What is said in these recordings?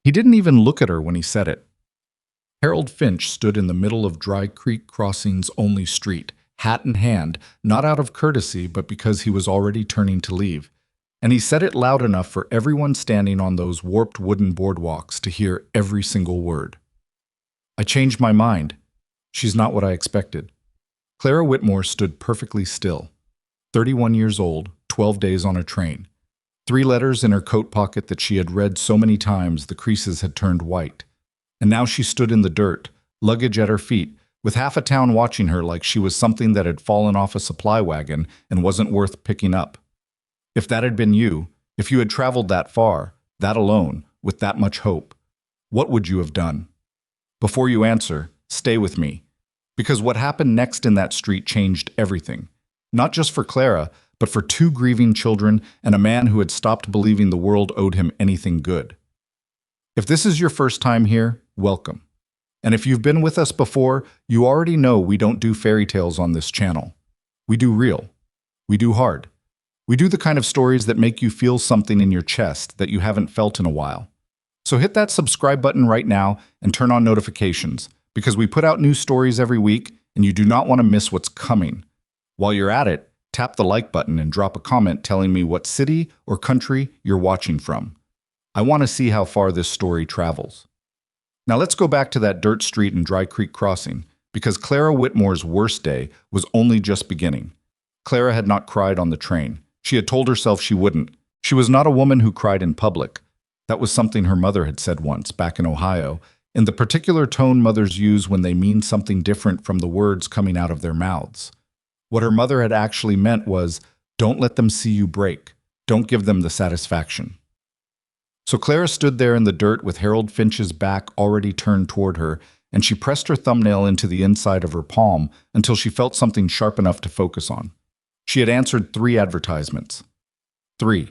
He didn't even look at her when he said it. Harold Finch stood in the middle of Dry Creek Crossing's only street, hat in hand, not out of courtesy but because he was already turning to leave. And he said it loud enough for everyone standing on those warped wooden boardwalks to hear every single word. I changed my mind. She's not what I expected. Clara Whitmore stood perfectly still. 31 years old, 12 days on a train. 3 letters in her coat pocket that she had read so many times the creases had turned white. And now she stood in the dirt, luggage at her feet, with half a town watching her like she was something that had fallen off a supply wagon and wasn't worth picking up. If that had been you, if you had traveled that far, that alone, with that much hope, what would you have done? Before you answer, stay with me. Because what happened next in that street changed everything. Not just for Clara, but for 2 grieving children and a man who had stopped believing the world owed him anything good. If this is your first time here, welcome. And if you've been with us before, you already know we don't do fairy tales on this channel. We do real. We do hard. We do the kind of stories that make you feel something in your chest that you haven't felt in a while. So hit that subscribe button right now and turn on notifications, because we put out new stories every week and you do not want to miss what's coming. While you're at it, tap the like button and drop a comment telling me what city or country you're watching from. I want to see how far this story travels. Now let's go back to that dirt street in Dry Creek Crossing, because Clara Whitmore's worst day was only just beginning. Clara had not cried on the train. She had told herself she wouldn't. She was not a woman who cried in public. That was something her mother had said once, back in Ohio, in the particular tone mothers use when they mean something different from the words coming out of their mouths. What her mother had actually meant was, don't let them see you break. Don't give them the satisfaction. So Clara stood there in the dirt with Harold Finch's back already turned toward her, and she pressed her thumbnail into the inside of her palm until she felt something sharp enough to focus on. She had answered 3 advertisements. 3.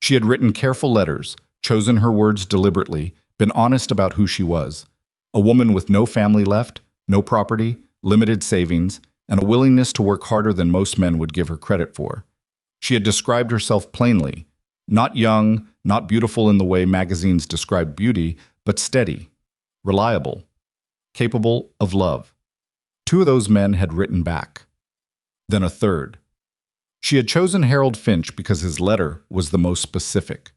She had written careful letters, chosen her words deliberately, been honest about who she was. A woman with no family left, no property, limited savings, and a willingness to work harder than most men would give her credit for. She had described herself plainly. Not young, not beautiful in the way magazines describe beauty, but steady, reliable, capable of love. 2 of those men had written back. Then a third. She had chosen Harold Finch because his letter was the most specific.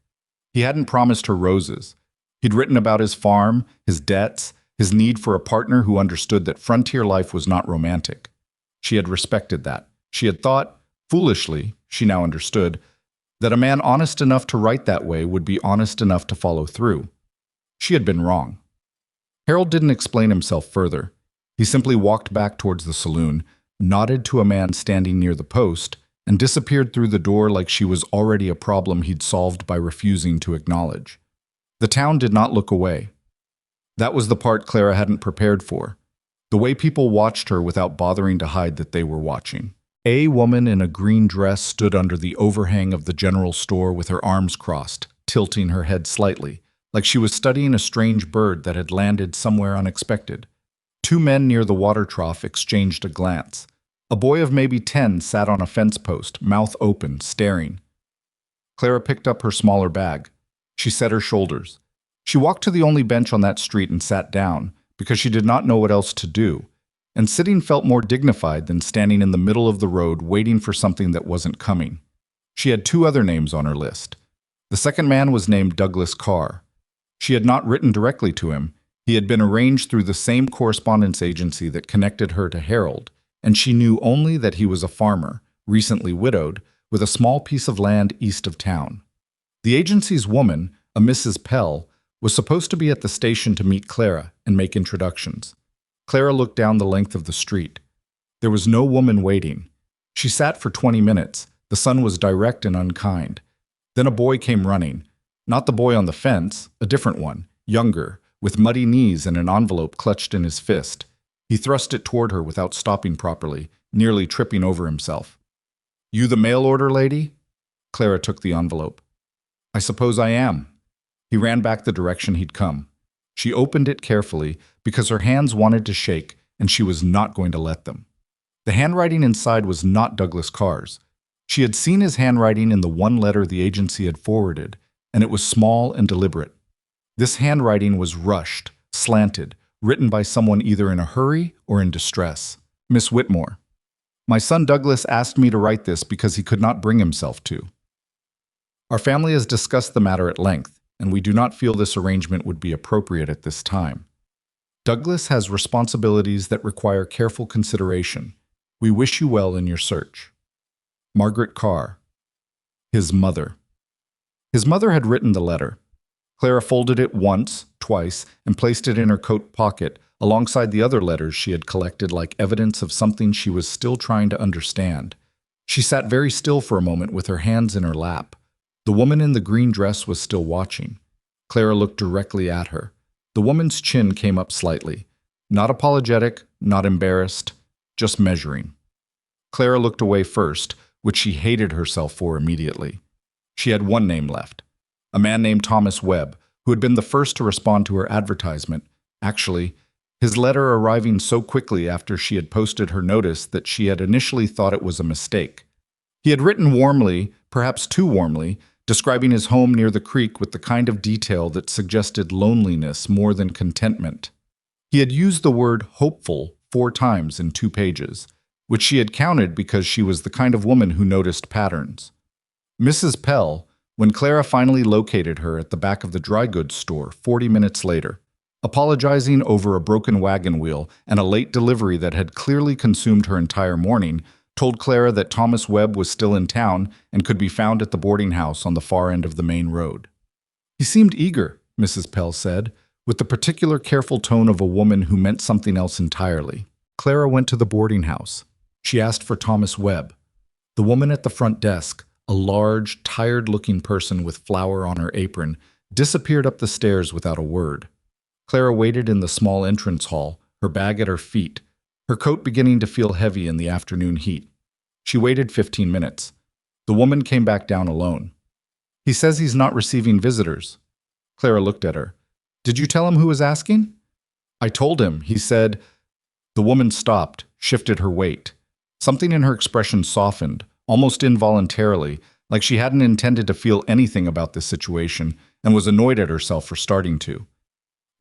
He hadn't promised her roses. He'd written about his farm, his debts, his need for a partner who understood that frontier life was not romantic. She had respected that. She had thought, foolishly, she now understood, that a man honest enough to write that way would be honest enough to follow through. She had been wrong. Harold didn't explain himself further. He simply walked back towards the saloon, nodded to a man standing near the post, and disappeared through the door like she was already a problem he'd solved by refusing to acknowledge. The town did not look away. That was the part Clara hadn't prepared for. The way people watched her without bothering to hide that they were watching. A woman in a green dress stood under the overhang of the general store with her arms crossed, tilting her head slightly, like she was studying a strange bird that had landed somewhere unexpected. 2 men near the water trough exchanged a glance. A boy of maybe 10 sat on a fence post, mouth open, staring. Clara picked up her smaller bag. She set her shoulders. She walked to the only bench on that street and sat down, because she did not know what else to do. And sitting felt more dignified than standing in the middle of the road waiting for something that wasn't coming. She had 2 other names on her list. The second man was named Douglas Carr. She had not written directly to him. He had been arranged through the same correspondence agency that connected her to Harold, and she knew only that he was a farmer, recently widowed, with a small piece of land east of town. The agency's woman, a Mrs. Pell, was supposed to be at the station to meet Clara and make introductions. Clara looked down the length of the street. There was no woman waiting. She sat for 20 minutes. The sun was direct and unkind. Then a boy came running. Not the boy on the fence, a different one, younger, with muddy knees and an envelope clutched in his fist. He thrust it toward her without stopping properly, nearly tripping over himself. "You the mail order lady?" Clara took the envelope. "I suppose I am." He ran back the direction he'd come. She opened it carefully because her hands wanted to shake, and she was not going to let them. The handwriting inside was not Douglas Carr's. She had seen his handwriting in the one letter the agency had forwarded, and it was small and deliberate. This handwriting was rushed, slanted, written by someone either in a hurry or in distress. Miss Whitmore. My son Douglas asked me to write this because he could not bring himself to. Our family has discussed the matter at length, and we do not feel this arrangement would be appropriate at this time. Douglas has responsibilities that require careful consideration. We wish you well in your search. Margaret Carr. His mother. His mother had written the letter. Clara folded it once, twice, and placed it in her coat pocket, alongside the other letters she had collected like evidence of something she was still trying to understand. She sat very still for a moment with her hands in her lap. The woman in the green dress was still watching. Clara looked directly at her. The woman's chin came up slightly. Not apologetic, not embarrassed, just measuring. Clara looked away first, which she hated herself for immediately. She had one name left. A man named Thomas Webb, who had been the first to respond to her advertisement. Actually, his letter arriving so quickly after she had posted her notice that she had initially thought it was a mistake. He had written warmly, perhaps too warmly, describing his home near the creek with the kind of detail that suggested loneliness more than contentment. He had used the word hopeful 4 times in 2 pages, which she had counted because she was the kind of woman who noticed patterns. Mrs. Pell, when Clara finally located her at the back of the dry goods store 40 minutes later, apologizing over a broken wagon wheel and a late delivery that had clearly consumed her entire morning, told Clara that Thomas Webb was still in town and could be found at the boarding house on the far end of the main road. He seemed eager, Mrs. Pell said, with the particular careful tone of a woman who meant something else entirely. Clara went to the boarding house. She asked for Thomas Webb. The woman at the front desk, a large, tired-looking person with flour on her apron, disappeared up the stairs without a word. Clara waited in the small entrance hall, her bag at her feet, her coat beginning to feel heavy in the afternoon heat. She waited 15 minutes. The woman came back down alone. He says he's not receiving visitors. Clara looked at her. Did you tell him who was asking? I told him. He said. The woman stopped, shifted her weight. Something in her expression softened, almost involuntarily, like she hadn't intended to feel anything about this situation and was annoyed at herself for starting to.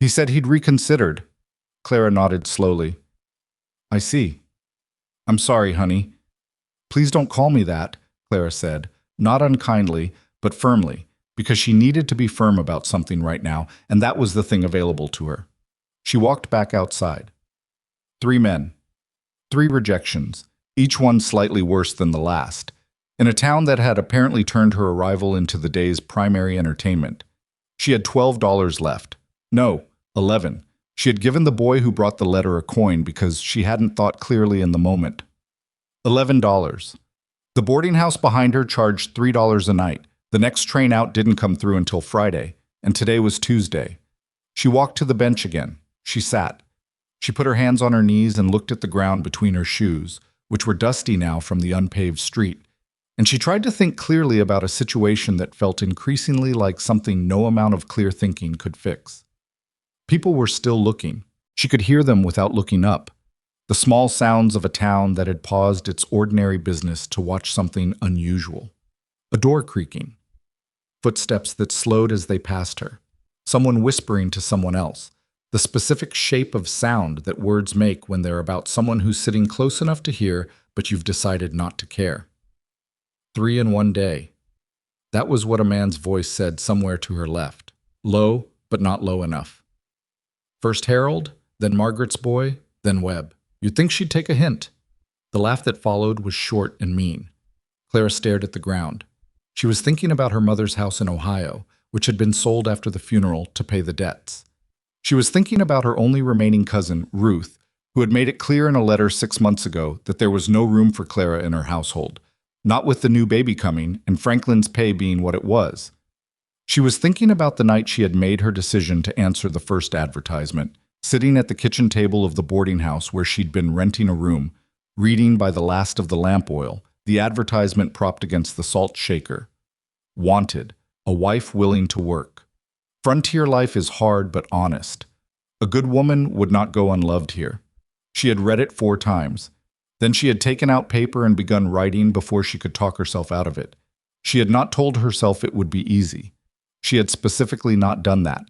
He said he'd reconsidered. Clara nodded slowly. I see. I'm sorry, honey. Please don't call me that, Clara said, not unkindly, but firmly, because she needed to be firm about something right now, and that was the thing available to her. She walked back outside. 3 men. 3 rejections, each one slightly worse than the last, in a town that had apparently turned her arrival into the day's primary entertainment. She had $12 left. No, 11. She had given the boy who brought the letter a coin because she hadn't thought clearly in the moment. $11. The boarding house behind her charged $3 a night. The next train out didn't come through until Friday, and today was Tuesday. She walked to the bench again. She sat. She put her hands on her knees and looked at the ground between her shoes, which were dusty now from the unpaved street, and she tried to think clearly about a situation that felt increasingly like something no amount of clear thinking could fix. People were still looking. She could hear them without looking up. The small sounds of a town that had paused its ordinary business to watch something unusual. A door creaking. Footsteps that slowed as they passed her. Someone whispering to someone else. The specific shape of sound that words make when they're about someone who's sitting close enough to hear, but you've decided not to care. 3 in one day. That was what a man's voice said somewhere to her left. Low, but not low enough. First Harold, then Margaret's boy, then Webb. You'd think she'd take a hint. The laugh that followed was short and mean. Clara stared at the ground. She was thinking about her mother's house in Ohio, which had been sold after the funeral to pay the debts. She was thinking about her only remaining cousin, Ruth, who had made it clear in a letter 6 months ago that there was no room for Clara in her household, not with the new baby coming and Franklin's pay being what it was. She was thinking about the night she had made her decision to answer the first advertisement, sitting at the kitchen table of the boarding house where she'd been renting a room, reading by the last of the lamp oil, the advertisement propped against the salt shaker. Wanted, a wife willing to work. Frontier life is hard but honest. A good woman would not go unloved here. She had read it 4 times. Then she had taken out paper and begun writing before she could talk herself out of it. She had not told herself it would be easy. She had specifically not done that.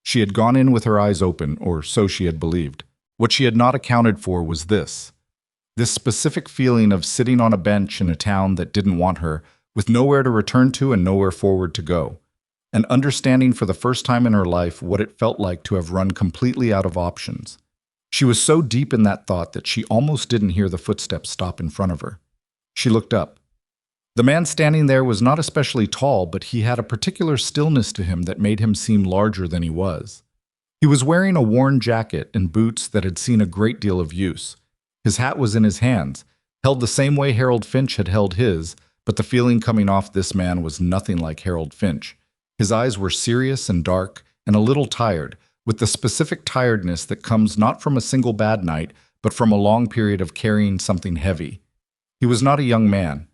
She had gone in with her eyes open, or so she had believed. What she had not accounted for was this specific feeling of sitting on a bench in a town that didn't want her, with nowhere to return to and nowhere forward to go, and understanding for the first time in her life what it felt like to have run completely out of options. She was so deep in that thought that she almost didn't hear the footsteps stop in front of her. She looked up. The man standing there was not especially tall, but he had a particular stillness to him that made him seem larger than he was. He was wearing a worn jacket and boots that had seen a great deal of use. His hat was in his hands, held the same way Harold Finch had held his, but the feeling coming off this man was nothing like Harold Finch. His eyes were serious and dark and a little tired, with the specific tiredness that comes not from a single bad night, but from a long period of carrying something heavy. He was not a young man.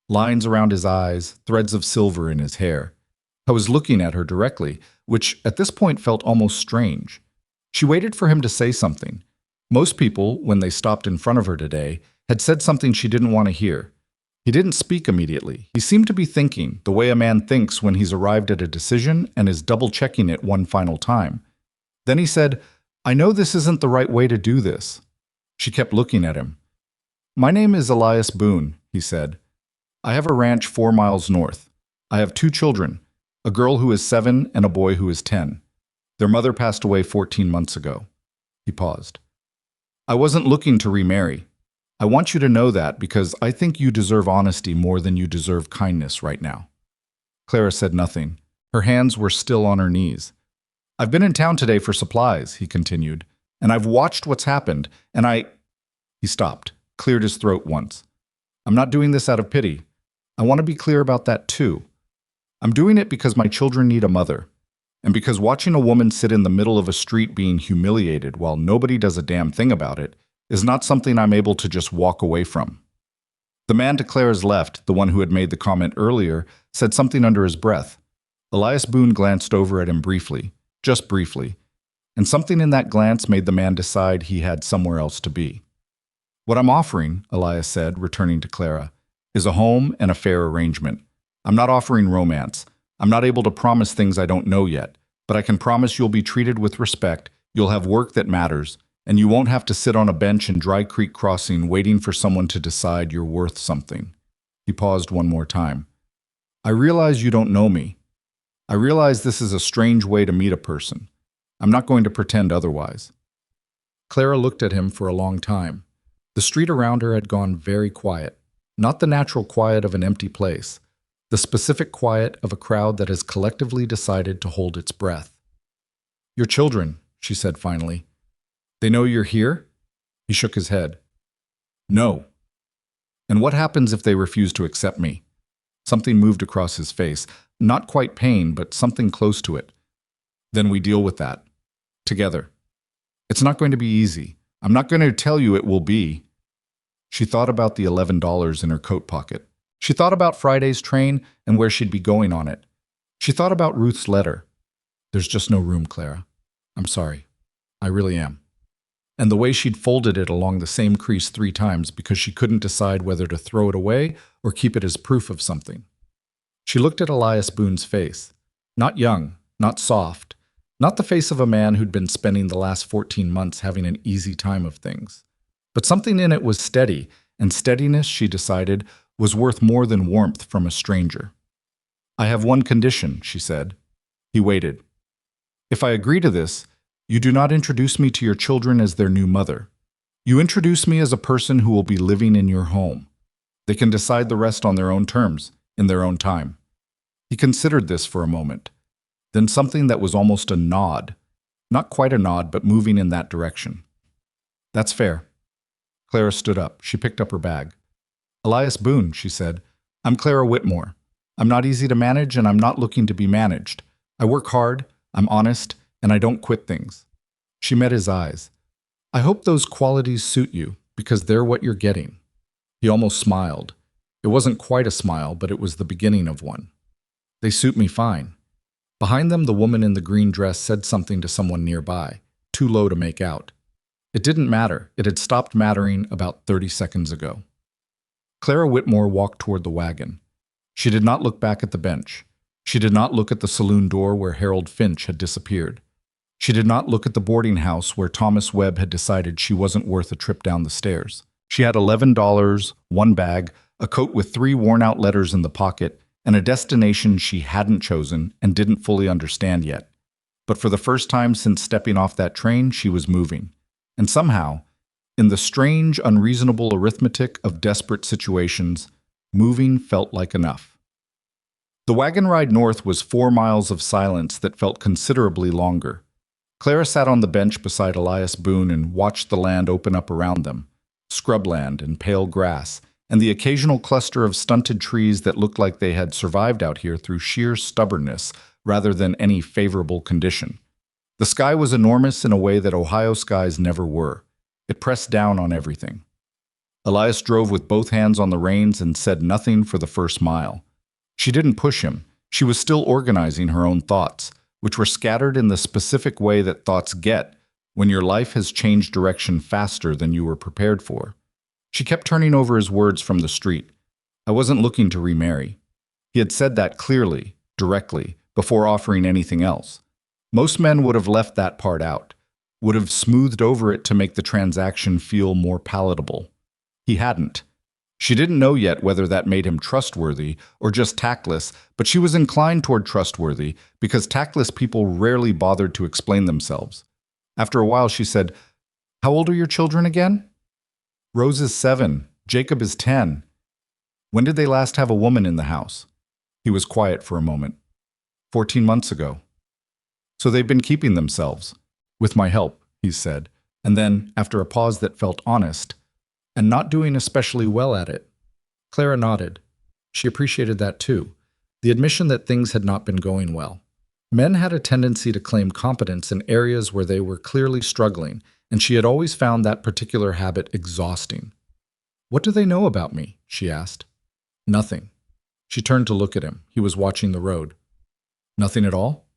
Lines around his eyes, threads of silver in his hair. I was looking at her directly, which at this point felt almost strange. She waited for him to say something. Most people, when they stopped in front of her today, had said something she didn't want to hear. He didn't speak immediately. He seemed to be thinking, the way a man thinks when he's arrived at a decision and is double-checking it one final time. Then he said, "I know this isn't the right way to do this." She kept looking at him. "My name is Elias Boone," he said. "I have a ranch 4 miles north. I have 2 children, a girl who is 7 and a boy who is 10. Their mother passed away 14 months ago." He paused. "I wasn't looking to remarry. I want you to know that because I think you deserve honesty more than you deserve kindness right now." Clara said nothing. Her hands were still on her knees. "I've been in town today for supplies," he continued, "and I've watched what's happened, and He stopped, cleared his throat once. "I'm not doing this out of pity. I want to be clear about that too. I'm doing it because my children need a mother, and because watching a woman sit in the middle of a street being humiliated while nobody does a damn thing about it is not something I'm able to just walk away from." The man to Clara's left, the one who had made the comment earlier, said something under his breath. Elias Boone glanced over at him briefly, just briefly, and something in that glance made the man decide he had somewhere else to be. "What I'm offering," Elias said, returning to Clara, "is a home and a fair arrangement. I'm not offering romance. I'm not able to promise things I don't know yet, but I can promise you'll be treated with respect, you'll have work that matters, and you won't have to sit on a bench in Dry Creek Crossing waiting for someone to decide you're worth something." He paused one more time. "I realize you don't know me. I realize this is a strange way to meet a person. I'm not going to pretend otherwise." Clara looked at him for a long time. The street around her had gone very quiet, not the natural quiet of an empty place, the specific quiet of a crowd that has collectively decided to hold its breath. "Your children," she said finally. "They know you're here?" He shook his head. "No." "And what happens if they refuse to accept me?" Something moved across his face, not quite pain, but something close to it. "Then we deal with that. Together. It's not going to be easy. I'm not going to tell you it will be." She thought about the $11 in her coat pocket. She thought about Friday's train and where she'd be going on it. She thought about Ruth's letter. "There's just no room, Clara. I'm sorry. I really am." And the way she'd folded it along the same crease 3 times because she couldn't decide whether to throw it away or keep it as proof of something. She looked at Elias Boone's face. Not young, not soft, not the face of a man who'd been spending the last 14 months having an easy time of things. But something in it was steady, and steadiness, she decided, was worth more than warmth from a stranger. "I have one condition," she said. He waited. "If I agree to this, you do not introduce me to your children as their new mother. You introduce me as a person who will be living in your home. They can decide the rest on their own terms, in their own time." He considered this for a moment. Then something that was almost a nod. Not quite a nod, but moving in that direction. "That's fair." Clara stood up. She picked up her bag. "Elias Boone," she said, "I'm Clara Whitmore. I'm not easy to manage, and I'm not looking to be managed. I work hard, I'm honest, and I don't quit things." She met his eyes. "I hope those qualities suit you, because they're what you're getting." He almost smiled. It wasn't quite a smile, but it was the beginning of one. "They suit me fine." Behind them, the woman in the green dress said something to someone nearby, too low to make out. It didn't matter. It had stopped mattering about 30 seconds ago. Clara Whitmore walked toward the wagon. She did not look back at the bench. She did not look at the saloon door where Harold Finch had disappeared. She did not look at the boarding house where Thomas Webb had decided she wasn't worth a trip down the stairs. She had $11, one bag, a coat with 3 worn-out letters in the pocket, and a destination she hadn't chosen and didn't fully understand yet. But for the first time since stepping off that train, she was moving. And somehow, in the strange, unreasonable arithmetic of desperate situations, moving felt like enough. The wagon ride north was 4 miles of silence that felt considerably longer. Clara sat on the bench beside Elias Boone and watched the land open up around them, scrubland and pale grass, and the occasional cluster of stunted trees that looked like they had survived out here through sheer stubbornness rather than any favorable condition. The sky was enormous in a way that Ohio skies never were. It pressed down on everything. Elias drove with both hands on the reins and said nothing for the first mile. She didn't push him. She was still organizing her own thoughts, which were scattered in the specific way that thoughts get when your life has changed direction faster than you were prepared for. She kept turning over his words from the street. I wasn't looking to remarry. He had said that clearly, directly, before offering anything else. Most men would have left that part out, would have smoothed over it to make the transaction feel more palatable. He hadn't. She didn't know yet whether that made him trustworthy or just tactless, but she was inclined toward trustworthy because tactless people rarely bothered to explain themselves. After a while, she said, "How old are your children again?" "Rose is 7. Jacob is 10. When did they last have a woman in the house?" He was quiet for a moment. 14 months ago. So they've been keeping themselves. With my help, he said, and then, after a pause that felt honest, and not doing especially well at it. Clara nodded. She appreciated that too, the admission that things had not been going well. Men had a tendency to claim competence in areas where they were clearly struggling, and she had always found that particular habit exhausting. "What do they know about me?" she asked. "Nothing." She turned to look at him. He was watching the road. "Nothing at all?"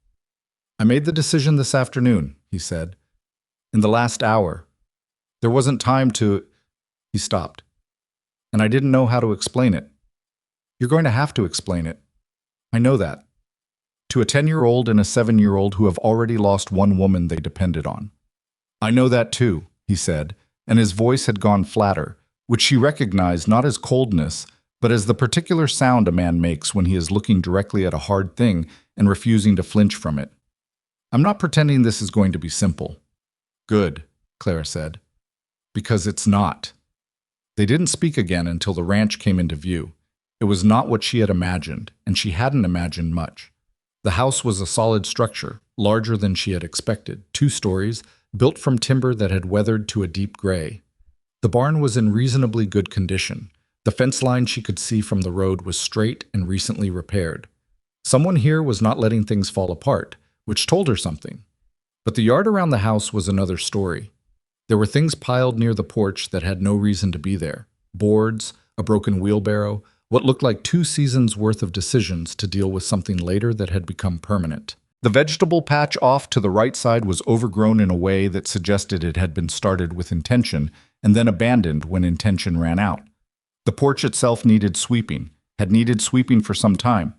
"I made the decision this afternoon," he said. "In the last hour. There wasn't time to—" He stopped. "And I didn't know how to explain it." "You're going to have to explain it. I know that. To a 10-year-old and a 7-year-old who have already lost one woman they depended on." "I know that too," he said, and his voice had gone flatter, which she recognized not as coldness, but as the particular sound a man makes when he is looking directly at a hard thing and refusing to flinch from it. "I'm not pretending this is going to be simple." "Good," Clara said. "Because it's not." They didn't speak again until the ranch came into view. It was not what she had imagined, and she hadn't imagined much. The house was a solid structure, larger than she had expected, 2 stories, built from timber that had weathered to a deep gray. The barn was in reasonably good condition. The fence line she could see from the road was straight and recently repaired. Someone here was not letting things fall apart, which told her something. But the yard around the house was another story. There were things piled near the porch that had no reason to be there. Boards, a broken wheelbarrow, what looked like 2 seasons' worth of decisions to deal with something later that had become permanent. The vegetable patch off to the right side was overgrown in a way that suggested it had been started with intention and then abandoned when intention ran out. The porch itself needed sweeping, had needed sweeping for some time.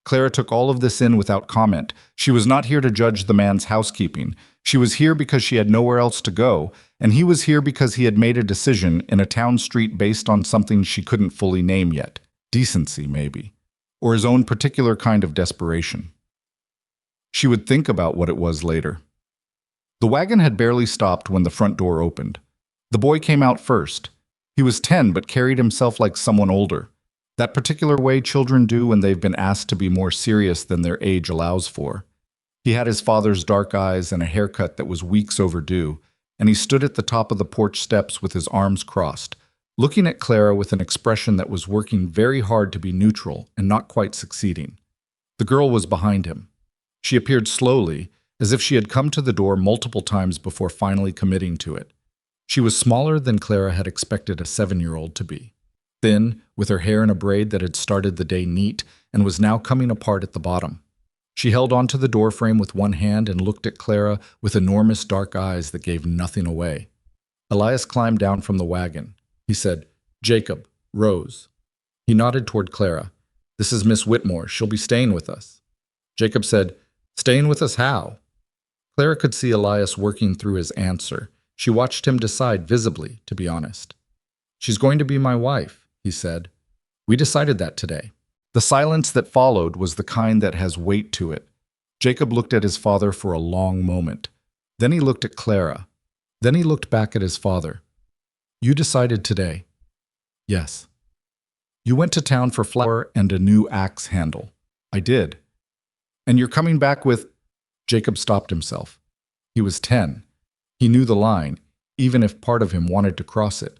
Clara took all of this in without comment. She was not here to judge the man's housekeeping. She was here because she had nowhere else to go, and he was here because he had made a decision in a town street based on something she couldn't fully name yet. Decency, maybe. Or his own particular kind of desperation. She would think about what it was later. The wagon had barely stopped when the front door opened. The boy came out first. He was 10 but carried himself like someone older. That particular way children do when they've been asked to be more serious than their age allows for. He had his father's dark eyes and a haircut that was weeks overdue, and he stood at the top of the porch steps with his arms crossed, looking at Clara with an expression that was working very hard to be neutral and not quite succeeding. The girl was behind him. She appeared slowly, as if she had come to the door multiple times before finally committing to it. She was smaller than Clara had expected a 7-year-old to be. Thin, with her hair in a braid that had started the day neat and was now coming apart at the bottom. She held onto the doorframe with one hand and looked at Clara with enormous dark eyes that gave nothing away. Elias climbed down from the wagon. He said, "Jacob, Rose." He nodded toward Clara. "This is Miss Whitmore. She'll be staying with us." Jacob said, "Staying with us how?" Clara could see Elias working through his answer. She watched him decide visibly, to be honest. "She's going to be my wife," he said. "We decided that today." The silence that followed was the kind that has weight to it. Jacob looked at his father for a long moment. Then he looked at Clara. Then he looked back at his father. "You decided today?" "Yes." "You went to town for flour and a new axe handle." "I did." "And you're coming back with—" Jacob stopped himself. He was 10. He knew the line, even if part of him wanted to cross it.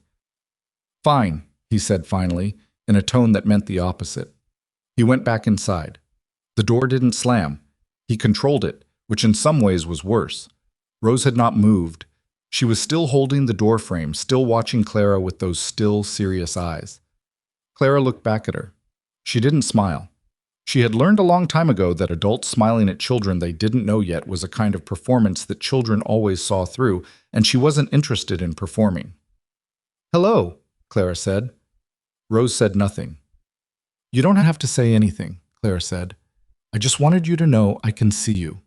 "Fine," he said finally, in a tone that meant the opposite. He went back inside. The door didn't slam. He controlled it, which in some ways was worse. Rose had not moved. She was still holding the doorframe, still watching Clara with those still, serious eyes. Clara looked back at her. She didn't smile. She had learned a long time ago that adults smiling at children they didn't know yet was a kind of performance that children always saw through, and she wasn't interested in performing. "Hello," Clara said. Rose said nothing. "You don't have to say anything," Clara said. "I just wanted you to know I can see you."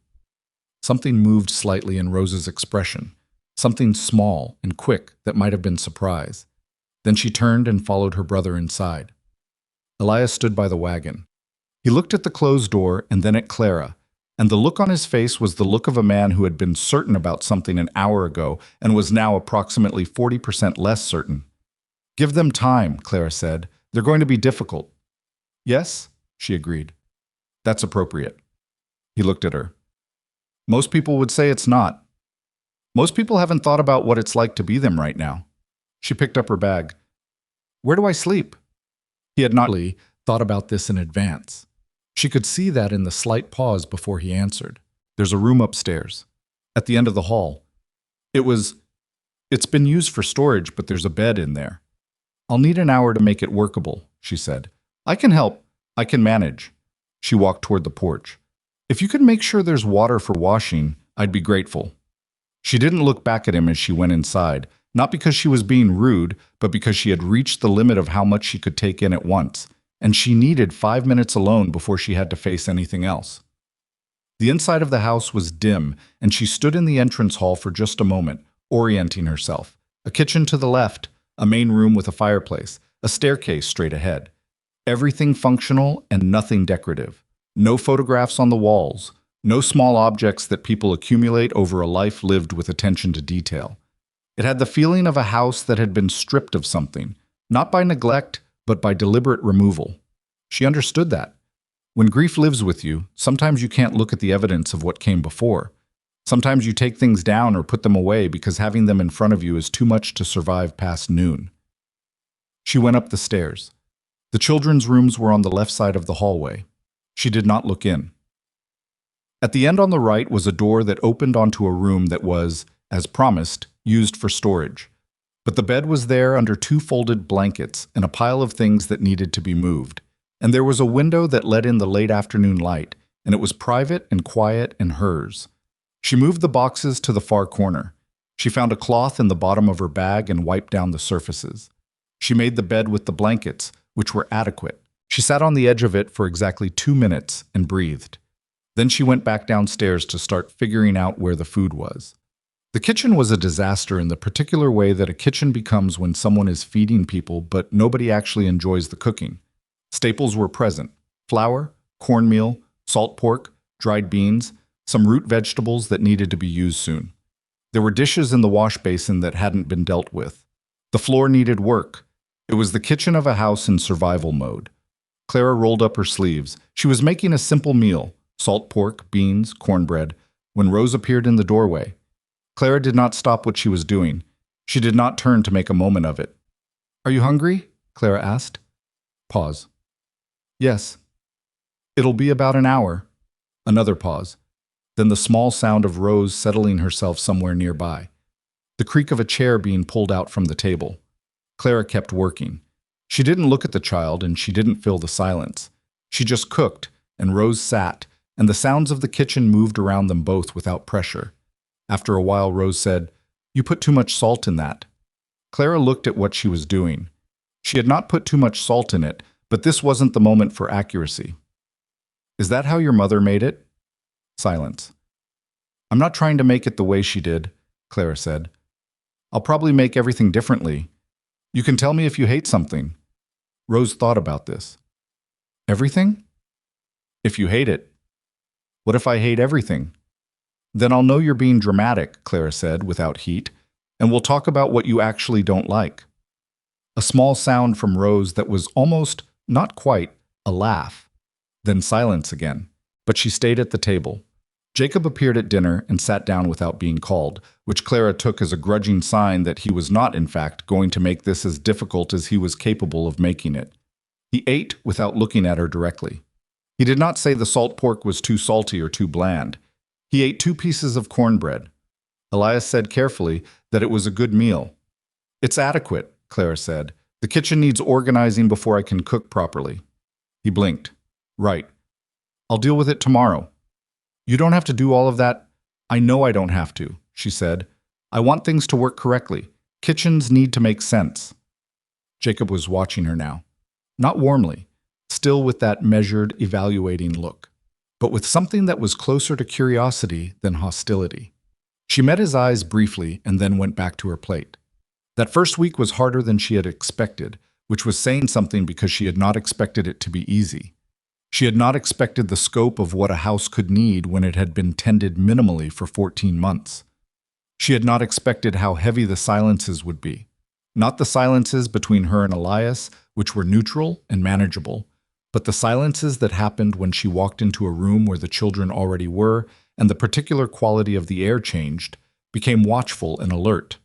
Something moved slightly in Rose's expression, something small and quick that might have been surprise. Then she turned and followed her brother inside. Elias stood by the wagon. He looked at the closed door and then at Clara, and the look on his face was the look of a man who had been certain about something an hour ago and was now approximately 40% less certain. "Give them time," Clara said. "They're going to be difficult." "Yes," she agreed. "That's appropriate." He looked at her. "Most people would say it's not. Most people haven't thought about what it's like to be them right now." She picked up her bag. "Where do I sleep?" He had not really thought about this in advance. She could see that in the slight pause before he answered. "There's a room upstairs, at the end of the hall. It's been used for storage, but there's a bed in there. I'll need an hour to make it workable," she said. "I can help. I can manage." She walked toward the porch. "If you could make sure there's water for washing, I'd be grateful." She didn't look back at him as she went inside, not because she was being rude, but because she had reached the limit of how much she could take in at once, and she needed 5 minutes alone before she had to face anything else. The inside of the house was dim, and she stood in the entrance hall for just a moment, orienting herself. A kitchen to the left, a main room with a fireplace, a staircase straight ahead. Everything functional and nothing decorative. No photographs on the walls, no small objects that people accumulate over a life lived with attention to detail. It had the feeling of a house that had been stripped of something, not by neglect, but by deliberate removal. She understood that. When grief lives with you, sometimes you can't look at the evidence of what came before. Sometimes you take things down or put them away because having them in front of you is too much to survive past noon. She went up the stairs. The children's rooms were on the left side of the hallway. She did not look in. At the end on the right was a door that opened onto a room that was, as promised, used for storage. But the bed was there under 2 folded blankets and a pile of things that needed to be moved. And there was a window that let in the late afternoon light, and it was private and quiet and hers. She moved the boxes to the far corner. She found a cloth in the bottom of her bag and wiped down the surfaces. She made the bed with the blankets, which were adequate. She sat on the edge of it for exactly 2 minutes and breathed. Then she went back downstairs to start figuring out where the food was. The kitchen was a disaster in the particular way that a kitchen becomes when someone is feeding people but nobody actually enjoys the cooking. Staples were present: flour, cornmeal, salt pork, dried beans, some root vegetables that needed to be used soon. There were dishes in the wash basin that hadn't been dealt with. The floor needed work. It was the kitchen of a house in survival mode. Clara rolled up her sleeves. She was making a simple meal: salt pork, beans, cornbread, when Rose appeared in the doorway. Clara did not stop what she was doing. She did not turn to make a moment of it. "Are you hungry?" Clara asked. Pause. "Yes." "It'll be about an hour." Another pause. Then the small sound of Rose settling herself somewhere nearby. The creak of a chair being pulled out from the table. Clara kept working. She didn't look at the child and she didn't fill the silence. She just cooked, and Rose sat, and the sounds of the kitchen moved around them both without pressure. After a while, Rose said, "You put too much salt in that." Clara looked at what she was doing. She had not put too much salt in it, but this wasn't the moment for accuracy. "Is that how your mother made it?" Silence. I'm not trying to make it the way she did, Clara said. I'll probably make everything differently. You can tell me if you hate something. Rose thought about this. Everything? If you hate it. What if I hate everything? Then I'll know you're being dramatic, Clara said, without heat, and we'll talk about what you actually don't like. A small sound from Rose that was almost, not quite, a laugh. Then silence again. But she stayed at the table. Jacob appeared at dinner and sat down without being called, which Clara took as a grudging sign that he was not, in fact, going to make this as difficult as he was capable of making it. He ate without looking at her directly. He did not say the salt pork was too salty or too bland. He ate 2 pieces of cornbread. Elias said carefully that it was a good meal. It's adequate, Clara said. The kitchen needs organizing before I can cook properly. He blinked. Right. I'll deal with it tomorrow. You don't have to do all of that. I know I don't have to, she said. I want things to work correctly. Kitchens need to make sense. Jacob was watching her now. Not warmly, still with that measured, evaluating look, but with something that was closer to curiosity than hostility. She met his eyes briefly and then went back to her plate. That first week was harder than she had expected, which was saying something because she had not expected it to be easy. She had not expected the scope of what a house could need when it had been tended minimally for 14 months. She had not expected how heavy the silences would be. Not the silences between her and Elias, which were neutral and manageable, but the silences that happened when she walked into a room where the children already were, and the particular quality of the air changed, became watchful and alert,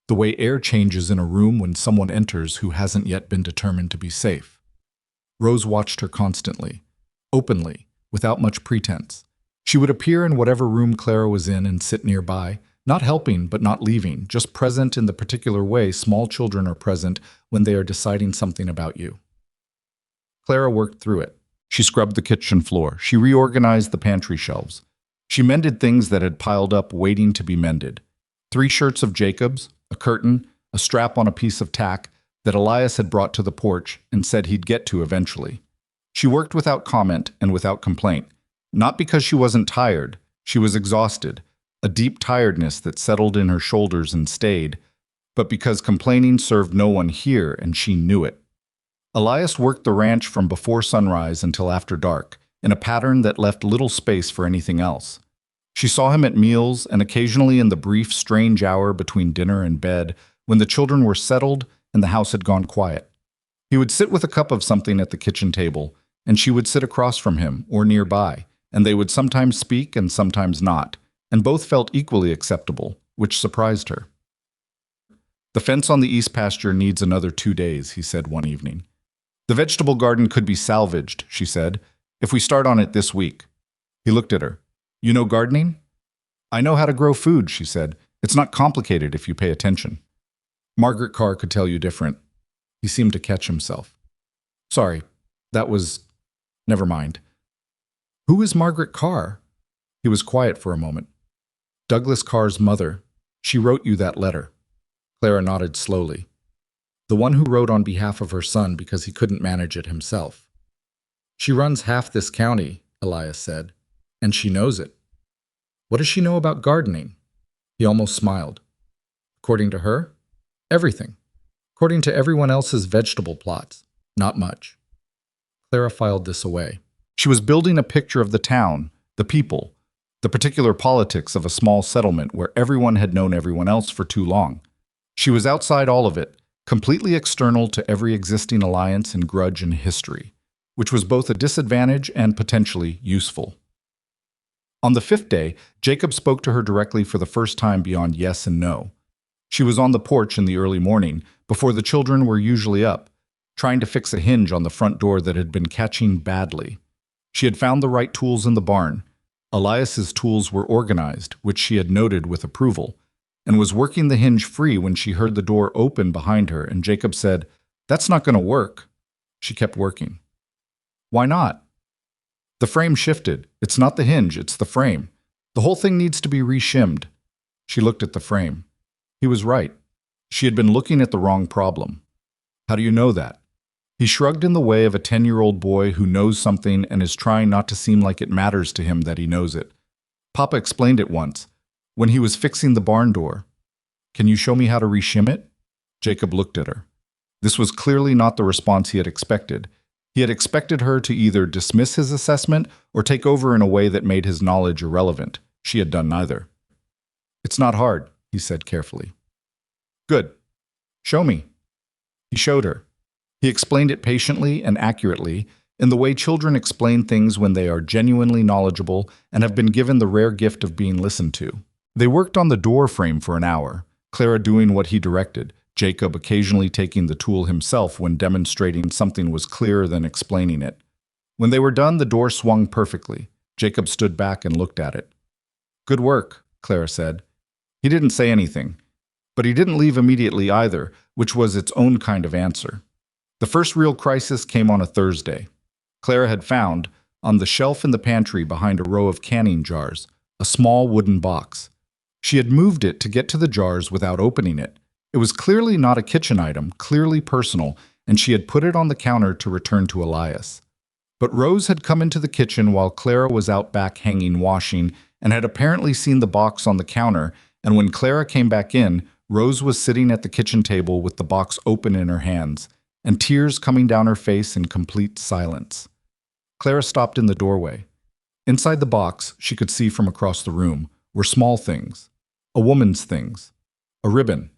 the way air changes in a room when someone enters who hasn't yet been determined to be safe. Rose watched her constantly. Openly, without much pretense. She would appear in whatever room Clara was in and sit nearby, not helping but not leaving, just present in the particular way small children are present when they are deciding something about you. Clara worked through it. She scrubbed the kitchen floor. She reorganized the pantry shelves. She mended things that had piled up waiting to be mended. 3 shirts of Jacob's, a curtain, a strap on a piece of tack that Elias had brought to the porch and said he'd get to eventually. She worked without comment and without complaint, not because she wasn't tired. She was exhausted, a deep tiredness that settled in her shoulders and stayed, but because complaining served no one here and she knew it. Elias worked the ranch from before sunrise until after dark, in a pattern that left little space for anything else. She saw him at meals and occasionally in the brief, strange hour between dinner and bed when the children were settled and the house had gone quiet. He would sit with a cup of something at the kitchen table, and she would sit across from him or nearby, and they would sometimes speak and sometimes not, and both felt equally acceptable, which surprised her. The fence on the east pasture needs another 2 days, he said one evening. The vegetable garden could be salvaged, she said, if we start on it this week. He looked at her. You know gardening? I know how to grow food, she said. It's not complicated if you pay attention. Margaret Carr could tell you different. He seemed to catch himself. Sorry, that was... Never mind. Who is Margaret Carr? He was quiet for a moment. Douglas Carr's mother. She wrote you that letter. Clara nodded slowly. The one who wrote on behalf of her son because he couldn't manage it himself. She runs half this county, Elias said, and she knows it. What does she know about gardening? He almost smiled. According to her, everything. According to everyone else's vegetable plots, not much. Clara filed this away. She was building a picture of the town, the people, the particular politics of a small settlement where everyone had known everyone else for too long. She was outside all of it, completely external to every existing alliance and grudge in history, which was both a disadvantage and potentially useful. On the 5th day, Jacob spoke to her directly for the first time beyond yes and no. She was on the porch in the early morning, before the children were usually up, trying to fix a hinge on the front door that had been catching badly. She had found the right tools in the barn. Elias's tools were organized, which she had noted with approval, and was working the hinge free when she heard the door open behind her, and Jacob said, "That's not going to work." She kept working. "Why not?" "The frame shifted. It's not the hinge, it's the frame. The whole thing needs to be reshimmed." She looked at the frame. He was right. She had been looking at the wrong problem. "How do you know that?" He shrugged in the way of a 10-year-old boy who knows something and is trying not to seem like it matters to him that he knows it. "Papa explained it once. When he was fixing the barn door. Can you show me how to reshim it? Jacob looked at her. This was clearly not the response he had expected. He had expected her to either dismiss his assessment or take over in a way that made his knowledge irrelevant. She had done neither. It's not hard, he said carefully. Good. Show me. He showed her. He explained it patiently and accurately, in the way children explain things when they are genuinely knowledgeable and have been given the rare gift of being listened to. They worked on the door frame for an hour, Clara doing what he directed, Jacob occasionally taking the tool himself when demonstrating something was clearer than explaining it. When they were done, the door swung perfectly. Jacob stood back and looked at it. Good work, Clara said. He didn't say anything, but he didn't leave immediately either, which was its own kind of answer. The first real crisis came on a Thursday. Clara had found, on the shelf in the pantry behind a row of canning jars, a small wooden box. She had moved it to get to the jars without opening it. It was clearly not a kitchen item, clearly personal, and she had put it on the counter to return to Elias. But Rose had come into the kitchen while Clara was out back hanging washing and had apparently seen the box on the counter, and when Clara came back in, Rose was sitting at the kitchen table with the box open in her hands, and tears coming down her face in complete silence. Clara stopped in the doorway. Inside the box, she could see from across the room, were small things. A woman's things. A ribbon.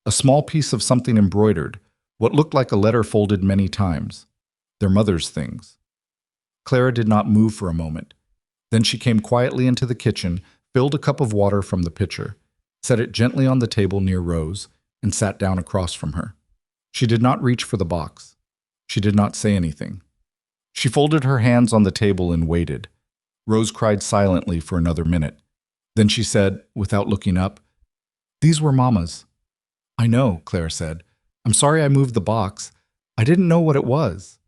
A small piece of something embroidered, what looked like a letter folded many times. Their mother's things. Clara did not move for a moment. Then she came quietly into the kitchen, filled a cup of water from the pitcher, set it gently on the table near Rose, and sat down across from her. She did not reach for the box. She did not say anything. She folded her hands on the table and waited. Rose cried silently for another minute. Then she said, without looking up, "These were Mama's." "I know," Clara said. "I'm sorry I moved the box. I didn't know what it was."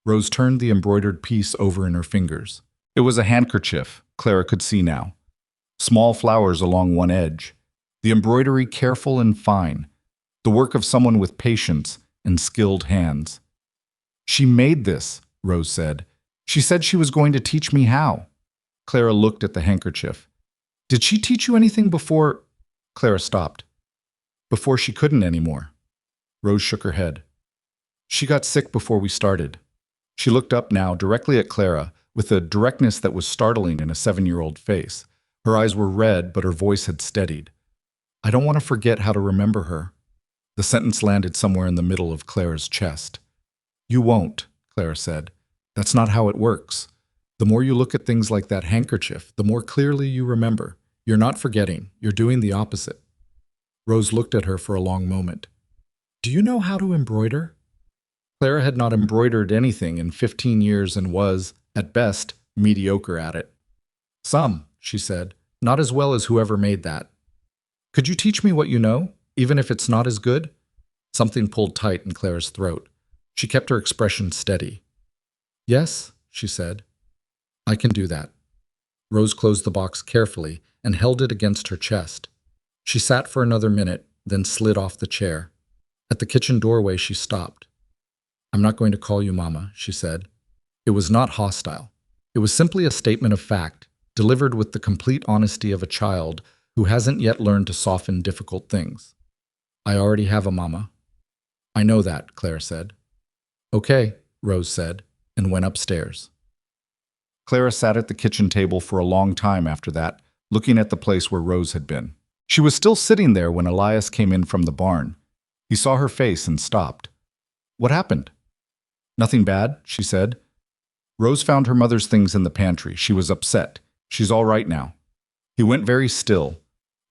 Rose turned the embroidered piece over in her fingers. It was a handkerchief, Clara could see now. Small flowers along one edge. The embroidery careful and fine. The work of someone with patience and skilled hands. "She made this," Rose said. "She said she was going to teach me how." Clara looked at the handkerchief. "Did she teach you anything before—" Clara stopped. "Before she couldn't anymore." Rose shook her head. "She got sick before we started." She looked up now directly at Clara with a directness that was startling in a 7-year-old face. Her eyes were red, but her voice had steadied. "I don't want to forget how to remember her." The sentence landed somewhere in the middle of Clara's chest. "You won't," Clara said. "That's not how it works. The more you look at things like that handkerchief, the more clearly you remember. You're not forgetting. You're doing the opposite." Rose looked at her for a long moment. "Do you know how to embroider?" Clara had not embroidered anything in 15 years and was, at best, mediocre at it. "Some," she said, "not as well as whoever made that." "Could you teach me what you know, even if it's not as good?" Something pulled tight in Clara's throat. She kept her expression steady. "Yes," she said. "I can do that." Rose closed the box carefully and held it against her chest. She sat for another minute, then slid off the chair. At the kitchen doorway, she stopped. "I'm not going to call you Mama," she said. It was not hostile. It was simply a statement of fact, delivered with the complete honesty of a child who hasn't yet learned to soften difficult things. "I already have a Mama." "I know that," Clara said. "Okay," Rose said, and went upstairs. Clara sat at the kitchen table for a long time after that, looking at the place where Rose had been. She was still sitting there when Elias came in from the barn. He saw her face and stopped. "What happened?" "Nothing bad," she said. "Rose found her mother's things in the pantry. She was upset. She's all right now." He went very still.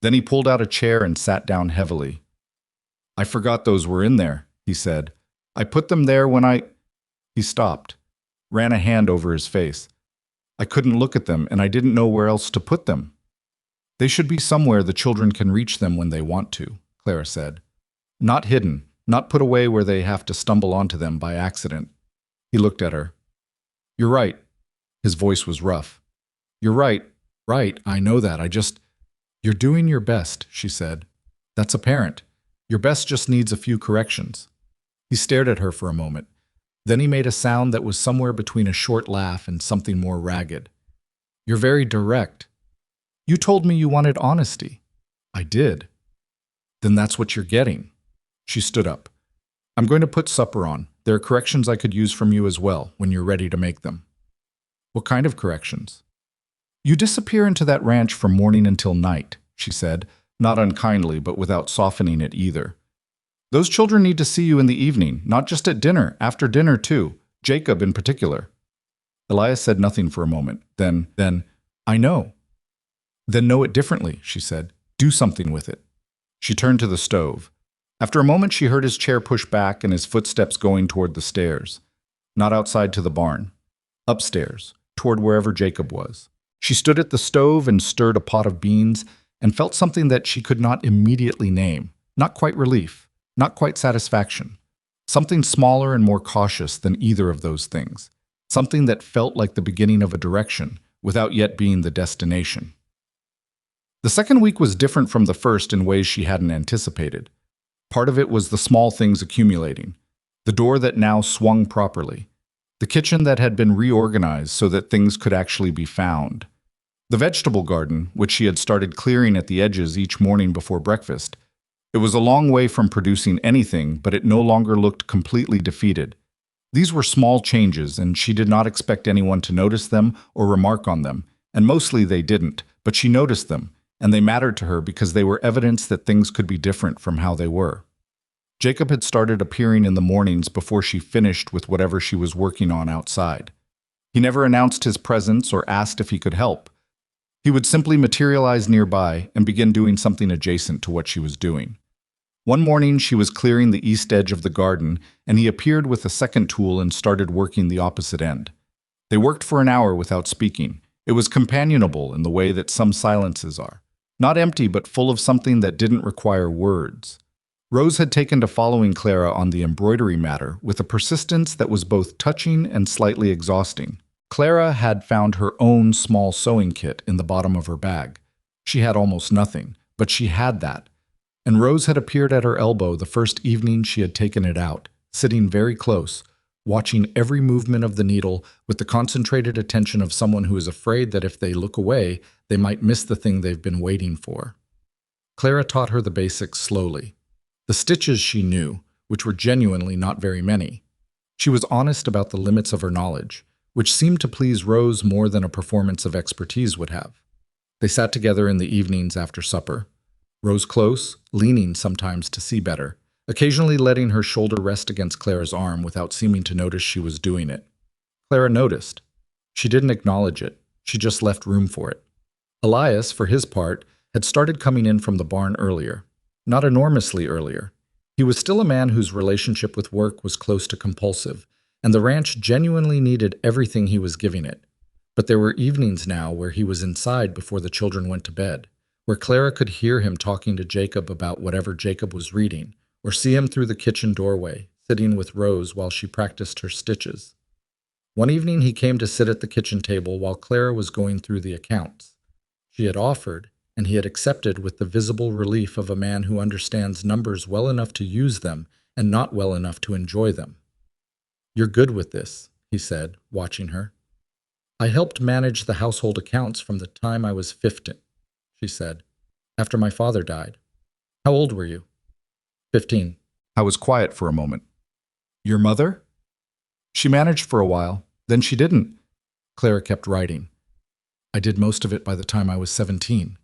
Then he pulled out a chair and sat down heavily. "I forgot those were in there," he said. "I put them there when I—" He stopped, ran a hand over his face. "I couldn't look at them, and I didn't know where else to put them." "They should be somewhere the children can reach them when they want to," Clara said. "Not hidden, not put away where they have to stumble onto them by accident." He looked at her. "You're right." His voice was rough. "You're right, I know that, You're doing your best," she said. "That's apparent. Your best just needs a few corrections." He stared at her for a moment. Then he made a sound that was somewhere between a short laugh and something more ragged. "You're very direct. You told me you wanted honesty." I did. Then that's what you're getting. She stood up. I'm going to put supper on. There are corrections I could use from you as well when you're ready to make them. What kind of corrections? You disappear into that ranch from morning until night, she said, not unkindly but without softening it either. Those children need to see you in the evening, not just at dinner, after dinner too, Jacob in particular. Elias said nothing for a moment. Then, I know. Then know it differently, she said. Do something with it. She turned to the stove. After a moment, she heard his chair push back and his footsteps going toward the stairs. Not outside to the barn. Upstairs, toward wherever Jacob was. She stood at the stove and stirred a pot of beans and felt something that she could not immediately name. Not quite relief, not quite satisfaction. Something smaller and more cautious than either of those things. Something that felt like the beginning of a direction, without yet being the destination. The second week was different from the first in ways she hadn't anticipated. Part of it was the small things accumulating. The door that now swung properly. The kitchen that had been reorganized so that things could actually be found. The vegetable garden, which she had started clearing at the edges each morning before breakfast. It was a long way from producing anything, but it no longer looked completely defeated. These were small changes, and she did not expect anyone to notice them or remark on them, and mostly they didn't, but she noticed them, and they mattered to her because they were evidence that things could be different from how they were. Jacob had started appearing in the mornings before she finished with whatever she was working on outside. He never announced his presence or asked if he could help. He would simply materialize nearby and begin doing something adjacent to what she was doing. One morning, she was clearing the east edge of the garden, and he appeared with a second tool and started working the opposite end. They worked for an hour without speaking. It was companionable in the way that some silences are. Not empty, but full of something that didn't require words. Rose had taken to following Clara on the embroidery matter with a persistence that was both touching and slightly exhausting. Clara had found her own small sewing kit in the bottom of her bag. She had almost nothing, but she had that. And Rose had appeared at her elbow the first evening she had taken it out, sitting very close, watching every movement of the needle with the concentrated attention of someone who is afraid that if they look away, they might miss the thing they've been waiting for. Clara taught her the basics slowly. The stitches she knew, which were genuinely not very many. She was honest about the limits of her knowledge, which seemed to please Rose more than a performance of expertise would have. They sat together in the evenings after supper. Rose close, leaning sometimes to see better, occasionally letting her shoulder rest against Clara's arm without seeming to notice she was doing it. Clara noticed. She didn't acknowledge it. She just left room for it. Elias, for his part, had started coming in from the barn earlier. Not enormously earlier. He was still a man whose relationship with work was close to compulsive, and the ranch genuinely needed everything he was giving it. But there were evenings now where he was inside before the children went to bed, where Clara could hear him talking to Jacob about whatever Jacob was reading, or see him through the kitchen doorway, sitting with Rose while she practiced her stitches. One evening he came to sit at the kitchen table while Clara was going through the accounts. She had offered, and he had accepted with the visible relief of a man who understands numbers well enough to use them and not well enough to enjoy them. "You're good with this," he said, watching her. "I helped manage the household accounts from the time I was 15, she said, "after my father died. How old were you?" 15. I was quiet for a moment. "Your mother?" "She managed for a while. Then she didn't." Clara kept writing. "I did most of it by the time I was 17.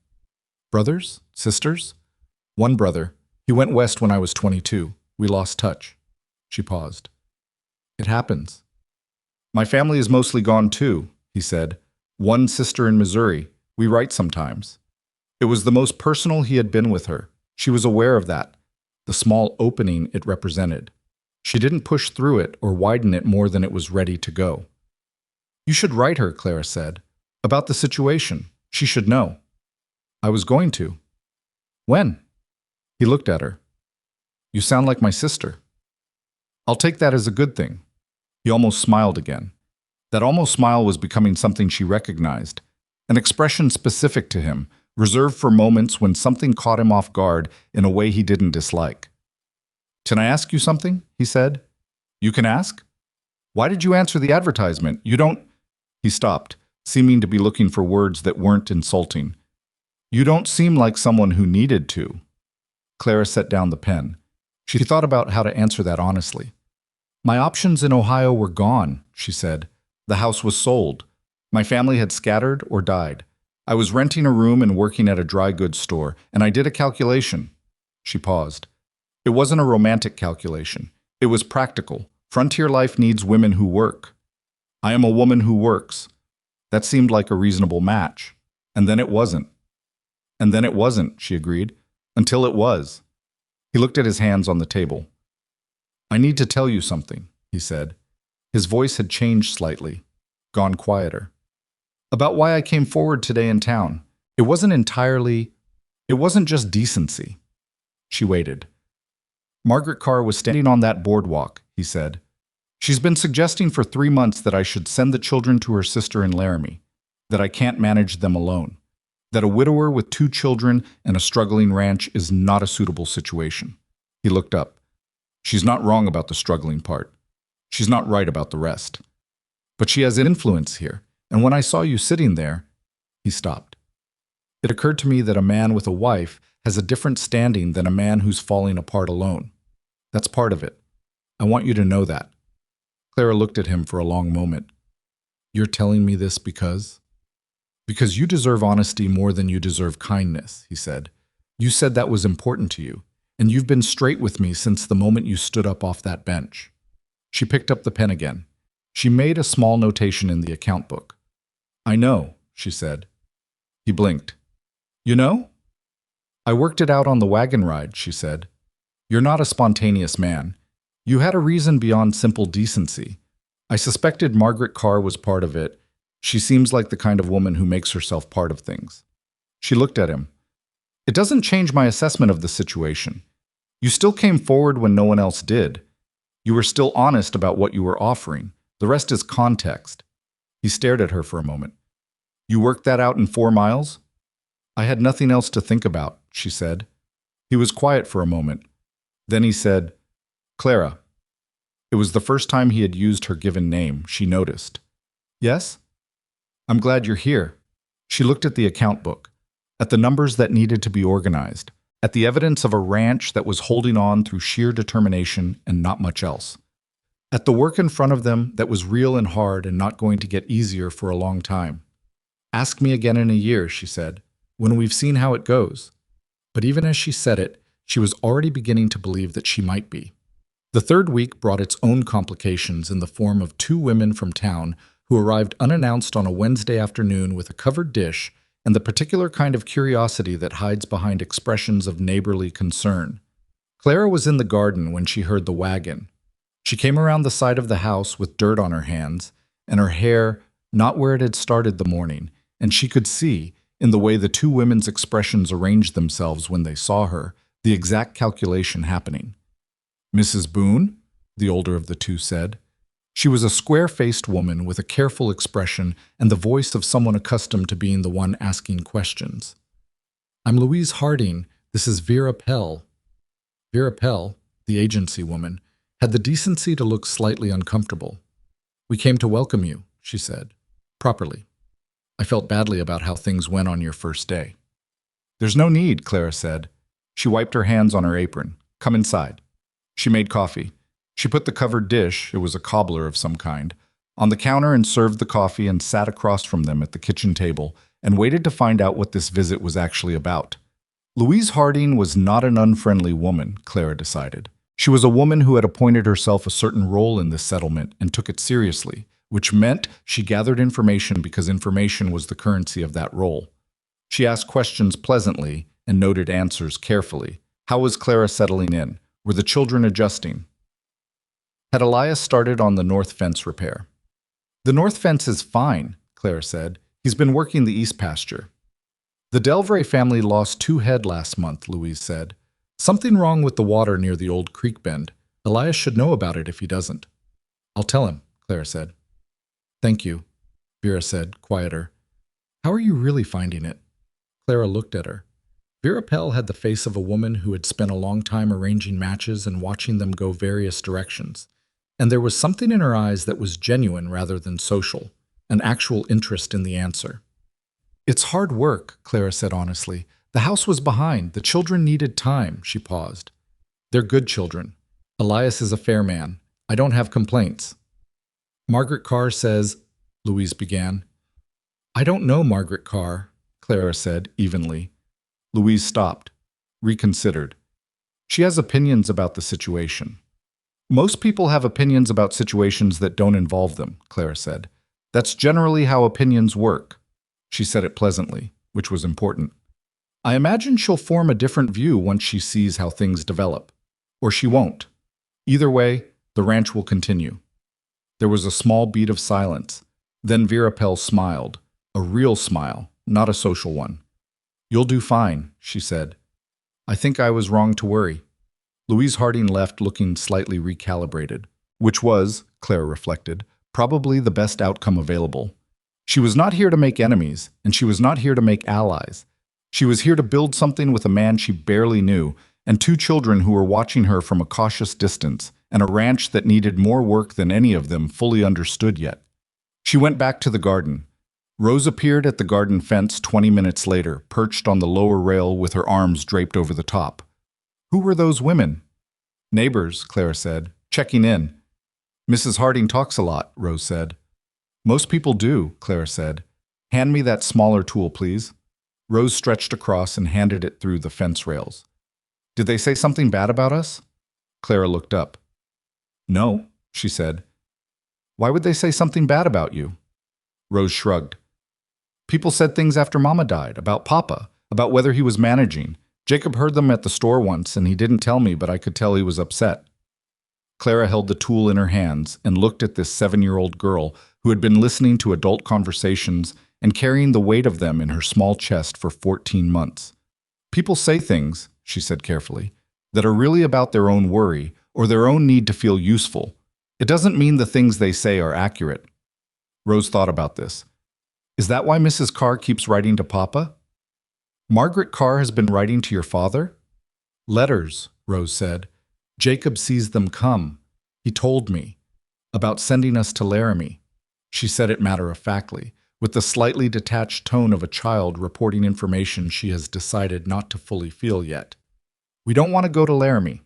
Brothers? Sisters?" "One brother. He went west when I was 22. We lost touch." She paused. "It happens." "My family is mostly gone too," he said. "One sister in Missouri. We write sometimes." It was the most personal he had been with her. She was aware of that, the small opening it represented. She didn't push through it or widen it more than it was ready to go. "You should write her," Clara said. "About the situation. She should know." "I was going to." "When?" He looked at her. "You sound like my sister." "I'll take that as a good thing." He almost smiled again. That almost smile was becoming something she recognized, an expression specific to him, reserved for moments when something caught him off guard in a way he didn't dislike. "Can I ask you something?" he said. "You can ask?" "Why did you answer the advertisement? You don't—" He stopped, seeming to be looking for words that weren't insulting. You don't seem like someone who needed to. Clara set down the pen. She thought about how to answer that honestly. My options in Ohio were gone, she said. The house was sold. My family had scattered or died. I was renting a room and working at a dry goods store, and I did a calculation. She paused. It wasn't a romantic calculation. It was practical. Frontier life needs women who work. I am a woman who works. That seemed like a reasonable match. And then it wasn't. And then it wasn't, she agreed. Until it was. He looked at his hands on the table. I need to tell you something, he said. His voice had changed slightly, gone quieter. About why I came forward today in town. It wasn't just decency. She waited. Margaret Carr was standing on that boardwalk, he said. She's been suggesting for 3 months that I should send the children to her sister in Laramie, that I can't manage them alone, that a widower with 2 children and a struggling ranch is not a suitable situation. He looked up. She's not wrong about the struggling part. She's not right about the rest. But she has influence here, and when I saw you sitting there, he stopped. It occurred to me that a man with a wife has a different standing than a man who's falling apart alone. That's part of it. I want you to know that. Clara looked at him for a long moment. You're telling me this because? Because you deserve honesty more than you deserve kindness, he said. You said that was important to you, and you've been straight with me since the moment you stood up off that bench. She picked up the pen again. She made a small notation in the account book. I know, she said. He blinked. You know? I worked it out on the wagon ride, she said. You're not a spontaneous man. You had a reason beyond simple decency. I suspected Margaret Carr was part of it. She seems like the kind of woman who makes herself part of things. She looked at him. It doesn't change my assessment of the situation. You still came forward when no one else did. You were still honest about what you were offering. The rest is context. He stared at her for a moment. You worked that out in 4 miles? I had nothing else to think about, she said. He was quiet for a moment. Then he said, Clara. It was the first time he had used her given name, she noticed. Yes? I'm glad you're here. She looked at the account book, at the numbers that needed to be organized, at the evidence of a ranch that was holding on through sheer determination and not much else, at the work in front of them that was real and hard and not going to get easier for a long time. Ask me again in a year, she said, when we've seen how it goes. But even as she said it, she was already beginning to believe that she might be. The 3rd week brought its own complications in the form of 2 women from town who arrived unannounced on a Wednesday afternoon with a covered dish and the particular kind of curiosity that hides behind expressions of neighborly concern. Clara was in the garden when she heard the wagon. She came around the side of the house with dirt on her hands, and her hair not where it had started the morning, and she could see, in the way the 2 women's expressions arranged themselves when they saw her, the exact calculation happening. Mrs. Boone, the older of the 2 said. She was a square-faced woman with a careful expression and the voice of someone accustomed to being the one asking questions. I'm Louise Harding. This is Vera Pell. Vera Pell, the agency woman, had the decency to look slightly uncomfortable. We came to welcome you, she said, properly. I felt badly about how things went on your first day. There's no need, Clara said. She wiped her hands on her apron. Come inside. She made coffee. She put the covered dish, it was a cobbler of some kind, on the counter and served the coffee and sat across from them at the kitchen table and waited to find out what this visit was actually about. Louise Harding was not an unfriendly woman, Clara decided. She was a woman who had appointed herself a certain role in this settlement and took it seriously, which meant she gathered information because information was the currency of that role. She asked questions pleasantly and noted answers carefully. How was Clara settling in? Were the children adjusting? Had Elias started on the north fence repair? The north fence is fine, Clara said. He's been working the east pasture. The Delvray family lost 2 head last month, Louise said. Something wrong with the water near the old creek bend. Elias should know about it if he doesn't. I'll tell him, Clara said. Thank you, Vera said, quieter. How are you really finding it? Clara looked at her. Vera Pell had the face of a woman who had spent a long time arranging matches and watching them go various directions. And there was something in her eyes that was genuine rather than social, an actual interest in the answer. It's hard work, Clara said honestly. The house was behind. The children needed time. She paused. They're good children. Elias is a fair man. I don't have complaints. Margaret Carr says, Louise began. I don't know Margaret Carr, Clara said evenly. Louise stopped, reconsidered. She has opinions about the situation. Most people have opinions about situations that don't involve them, Clara said. That's generally how opinions work. She said it pleasantly, which was important. I imagine she'll form a different view once she sees how things develop. Or she won't. Either way, the ranch will continue. There was a small beat of silence. Then Vera Pell smiled. A real smile, not a social one. You'll do fine, she said. I think I was wrong to worry. Louise Harding left looking slightly recalibrated, which was, Clara reflected, probably the best outcome available. She was not here to make enemies, and she was not here to make allies. She was here to build something with a man she barely knew, and two children who were watching her from a cautious distance, and a ranch that needed more work than any of them fully understood yet. She went back to the garden. Rose appeared at the garden fence 20 minutes later, perched on the lower rail with her arms draped over the top. Who were those women? Neighbors, Clara said, checking in. Mrs. Harding talks a lot, Rose said. Most people do, Clara said. Hand me that smaller tool, please. Rose stretched across and handed it through the fence rails. Did they say something bad about us? Clara looked up. No, she said. Why would they say something bad about you? Rose shrugged. People said things after Mama died, about Papa, about whether he was managing. Jacob heard them at the store once, and he didn't tell me, but I could tell he was upset. Clara held the tool in her hands and looked at this 7-year-old girl who had been listening to adult conversations and carrying the weight of them in her small chest for 14 months. People say things, she said carefully, that are really about their own worry or their own need to feel useful. It doesn't mean the things they say are accurate. Rose thought about this. Is that why Mrs. Carr keeps writing to Papa? Margaret Carr has been writing to your father? Letters, Rose said. Jacob sees them come. He told me. About sending us to Laramie. She said it matter-of-factly, with the slightly detached tone of a child reporting information she has decided not to fully feel yet. We don't want to go to Laramie.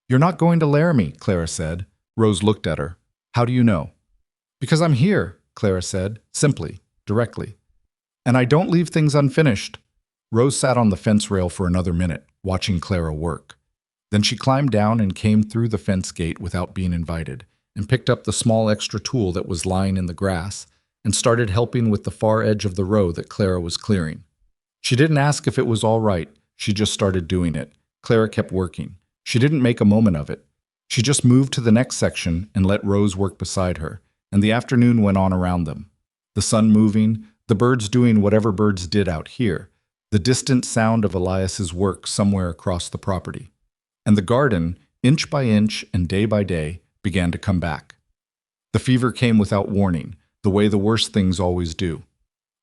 You're not going to Laramie, Clara said. Rose looked at her. How do you know? Because I'm here, Clara said, simply, directly. And I don't leave things unfinished. Rose sat on the fence rail for another minute, watching Clara work. Then she climbed down and came through the fence gate without being invited, and picked up the small extra tool that was lying in the grass, and started helping with the far edge of the row that Clara was clearing. She didn't ask if it was all right, she just started doing it. Clara kept working. She didn't make a moment of it. She just moved to the next section and let Rose work beside her, and the afternoon went on around them. The sun moving, the birds doing whatever birds did out here, the distant sound of Elias's work somewhere across the property. And the garden, inch by inch and day by day, began to come back. The fever came without warning, the way the worst things always do.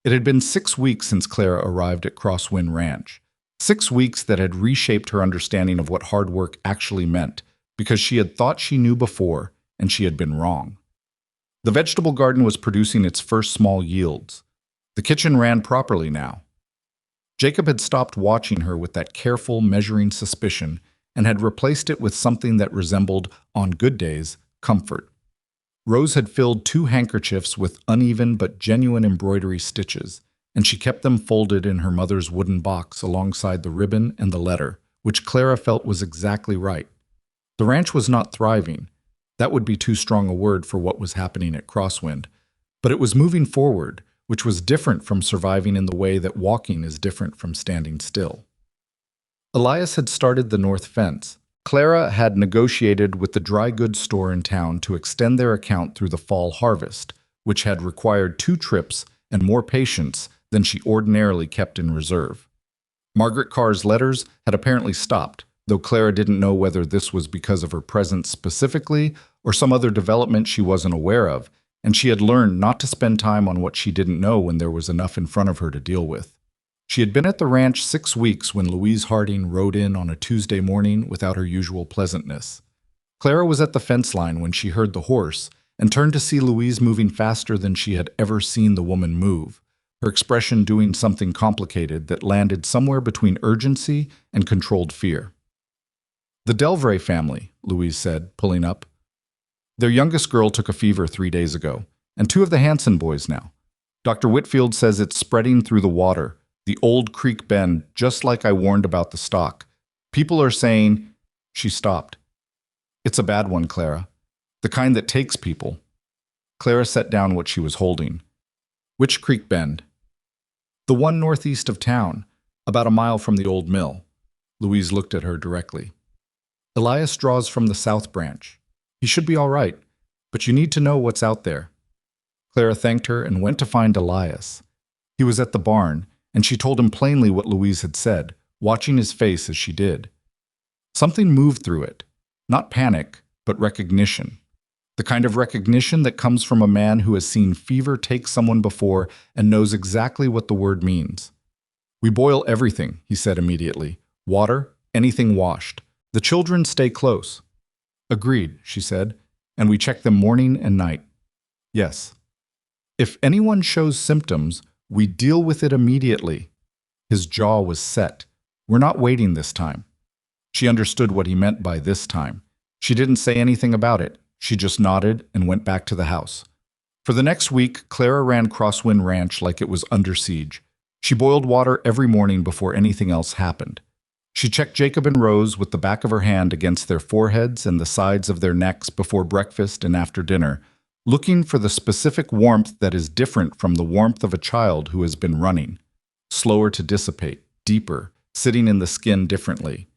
It had been 6 weeks since Clara arrived at Crosswind Ranch. 6 weeks that had reshaped her understanding of what hard work actually meant, because she had thought she knew before, and she had been wrong. The vegetable garden was producing its first small yields. The kitchen ran properly now. Jacob had stopped watching her with that careful, measuring suspicion and had replaced it with something that resembled, on good days, comfort. Rose had filled 2 handkerchiefs with uneven but genuine embroidery stitches, and she kept them folded in her mother's wooden box alongside the ribbon and the letter, which Clara felt was exactly right. The ranch was not thriving. That would be too strong a word for what was happening at Crosswind, but it was moving forward, which was different from surviving in the way that walking is different from standing still. Elias had started the north fence. Clara had negotiated with the dry goods store in town to extend their account through the fall harvest, which had required 2 trips and more patience than she ordinarily kept in reserve. Margaret Carr's letters had apparently stopped, though Clara didn't know whether this was because of her presence specifically or some other development she wasn't aware of, and she had learned not to spend time on what she didn't know when there was enough in front of her to deal with. She had been at the ranch 6 weeks when Louise Harding rode in on a Tuesday morning without her usual pleasantness. Clara was at the fence line when she heard the horse and turned to see Louise moving faster than she had ever seen the woman move, her expression doing something complicated that landed somewhere between urgency and controlled fear. "The Delvray family," Louise said, pulling up. "Their youngest girl took a fever 3 days ago, and 2 of the Hanson boys now. Dr. Whitfield says it's spreading through the water, the old creek bend, just like I warned about the stock. People are saying—" She stopped. "It's a bad one, Clara. The kind that takes people." Clara set down what she was holding. "Which creek bend?" "The one northeast of town, about a mile from the old mill." Louise looked at her directly. "Elias draws from the south branch. He should be all right, but you need to know what's out there." Clara thanked her and went to find Elias. He was at the barn, and she told him plainly what Louise had said, watching his face as she did. Something moved through it. Not panic, but recognition. The kind of recognition that comes from a man who has seen fever take someone before and knows exactly what the word means. "We boil everything," he said immediately. "Water, anything washed. The children stay close." "Agreed," she said, "and we check them morning and night." "Yes." "If anyone shows symptoms, we deal with it immediately." His jaw was set. "We're not waiting this time." She understood what he meant by this time. She didn't say anything about it. She just nodded and went back to the house. For the next week, Clara ran Crosswind Ranch like it was under siege. She boiled water every morning before anything else happened. She checked Jacob and Rose with the back of her hand against their foreheads and the sides of their necks before breakfast and after dinner, looking for the specific warmth that is different from the warmth of a child who has been running. Slower to dissipate, deeper, sitting in the skin differently.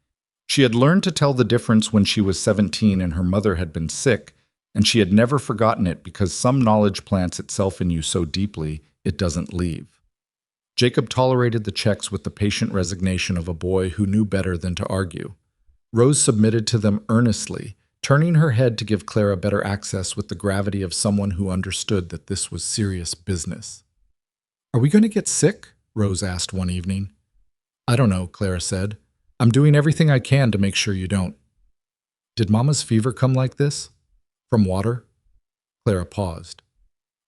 She had learned to tell the difference when she was 17 and her mother had been sick, and she had never forgotten it because some knowledge plants itself in you so deeply it doesn't leave. Jacob tolerated the checks with the patient resignation of a boy who knew better than to argue. Rose submitted to them earnestly, turning her head to give Clara better access with the gravity of someone who understood that this was serious business. "Are we going to get sick?" Rose asked one evening. "I don't know," Clara said. "I'm doing everything I can to make sure you don't." "Did Mama's fever come like this? From water?" Clara paused.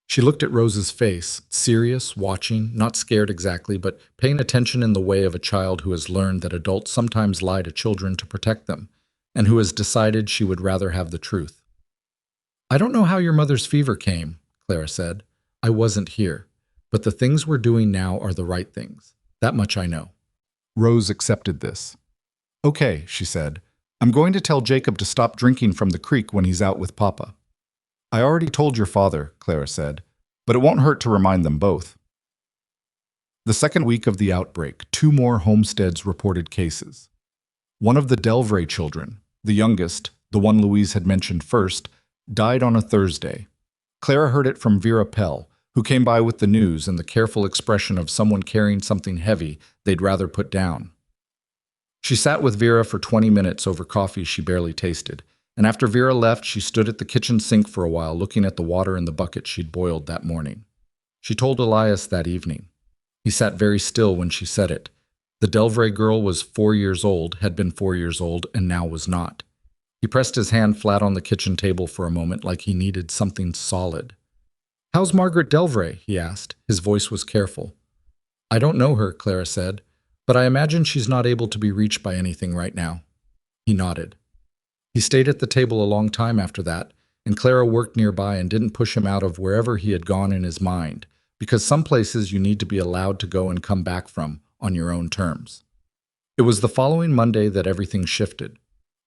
She looked at Rose's face, serious, watching, not scared exactly, but paying attention in the way of a child who has learned that adults sometimes lie to children to protect them, and who has decided she would rather have the truth. "I don't know how your mother's fever came," Clara said. "I wasn't here, but the things we're doing now are the right things. That much I know." Rose accepted this. "Okay," she said. "I'm going to tell Jacob to stop drinking from the creek when he's out with Papa." "I already told your father," Clara said, "but it won't hurt to remind them both." The second week of the outbreak, 2 more homesteads reported cases. One of the Delvray children, the youngest, the one Louise had mentioned first, died on a Thursday. Clara heard it from Vera Pell, who came by with the news and the careful expression of someone carrying something heavy they'd rather put down. She sat with Vera for 20 minutes over coffee she barely tasted, and after Vera left, she stood at the kitchen sink for a while looking at the water in the bucket she'd boiled that morning. She told Elias that evening. He sat very still when she said it. The Delvray girl was 4 years old, had been 4 years old, and now was not. He pressed his hand flat on the kitchen table for a moment like he needed something solid. "How's Margaret Delvray?" he asked. His voice was careful. "I don't know her," Clara said, "but I imagine she's not able to be reached by anything right now." He nodded. He stayed at the table a long time after that, and Clara worked nearby and didn't push him out of wherever he had gone in his mind, because some places you need to be allowed to go and come back from on your own terms. It was the following Monday that everything shifted.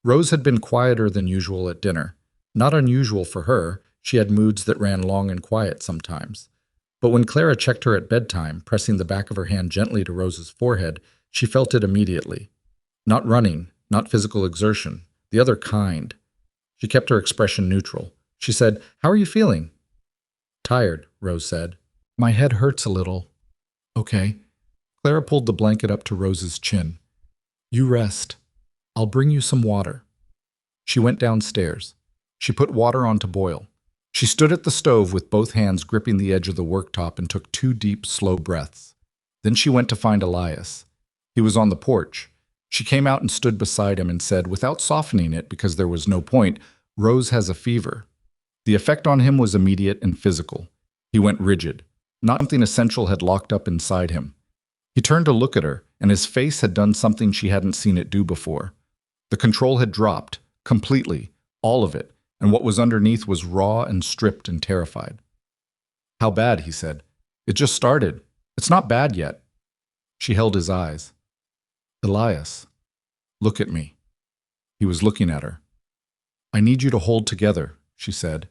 Rose had been quieter than usual at dinner. Not unusual for her, she had moods that ran long and quiet sometimes. But when Clara checked her at bedtime, pressing the back of her hand gently to Rose's forehead, she felt it immediately. Not running, not physical exertion. The other kind. She kept her expression neutral. She said, "How are you feeling?" "Tired," Rose said. "My head hurts a little." "Okay." Clara pulled the blanket up to Rose's chin. "You rest. I'll bring you some water." She went downstairs. She put water on to boil. She stood at the stove with both hands gripping the edge of the worktop and took 2 deep, slow breaths. Then she went to find Elias. He was on the porch. She came out and stood beside him and said, without softening it because there was no point, "Rose has a fever." The effect on him was immediate and physical. He went rigid. Not something essential had locked up inside him. He turned to look at her, and his face had done something she hadn't seen it do before. The control had dropped, completely, all of it, and what was underneath was raw and stripped and terrified. "How bad?" he said. "It just started. It's not bad yet." She held his eyes. "Elias, look at me." He was looking at her. "I need you to hold together," she said.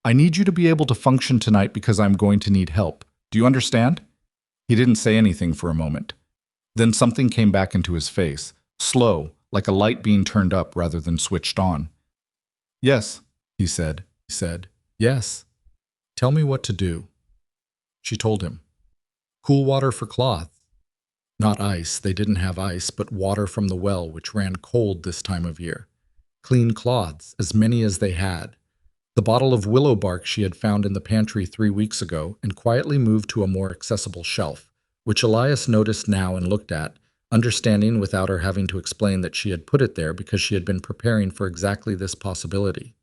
"I need you to be able to function tonight because I'm going to need help. Do you understand?" He didn't say anything for a moment. Then something came back into his face, slow, like a light being turned up rather than switched on. "Yes," he said. "Yes. Tell me what to do." She told him. "Cool water for cloth." Not ice, they didn't have ice, but water from the well, which ran cold this time of year. Clean cloths, as many as they had. The bottle of willow bark she had found in the pantry 3 weeks ago and quietly moved to a more accessible shelf, which Elias noticed now and looked at, understanding without her having to explain that she had put it there because she had been preparing for exactly this possibility.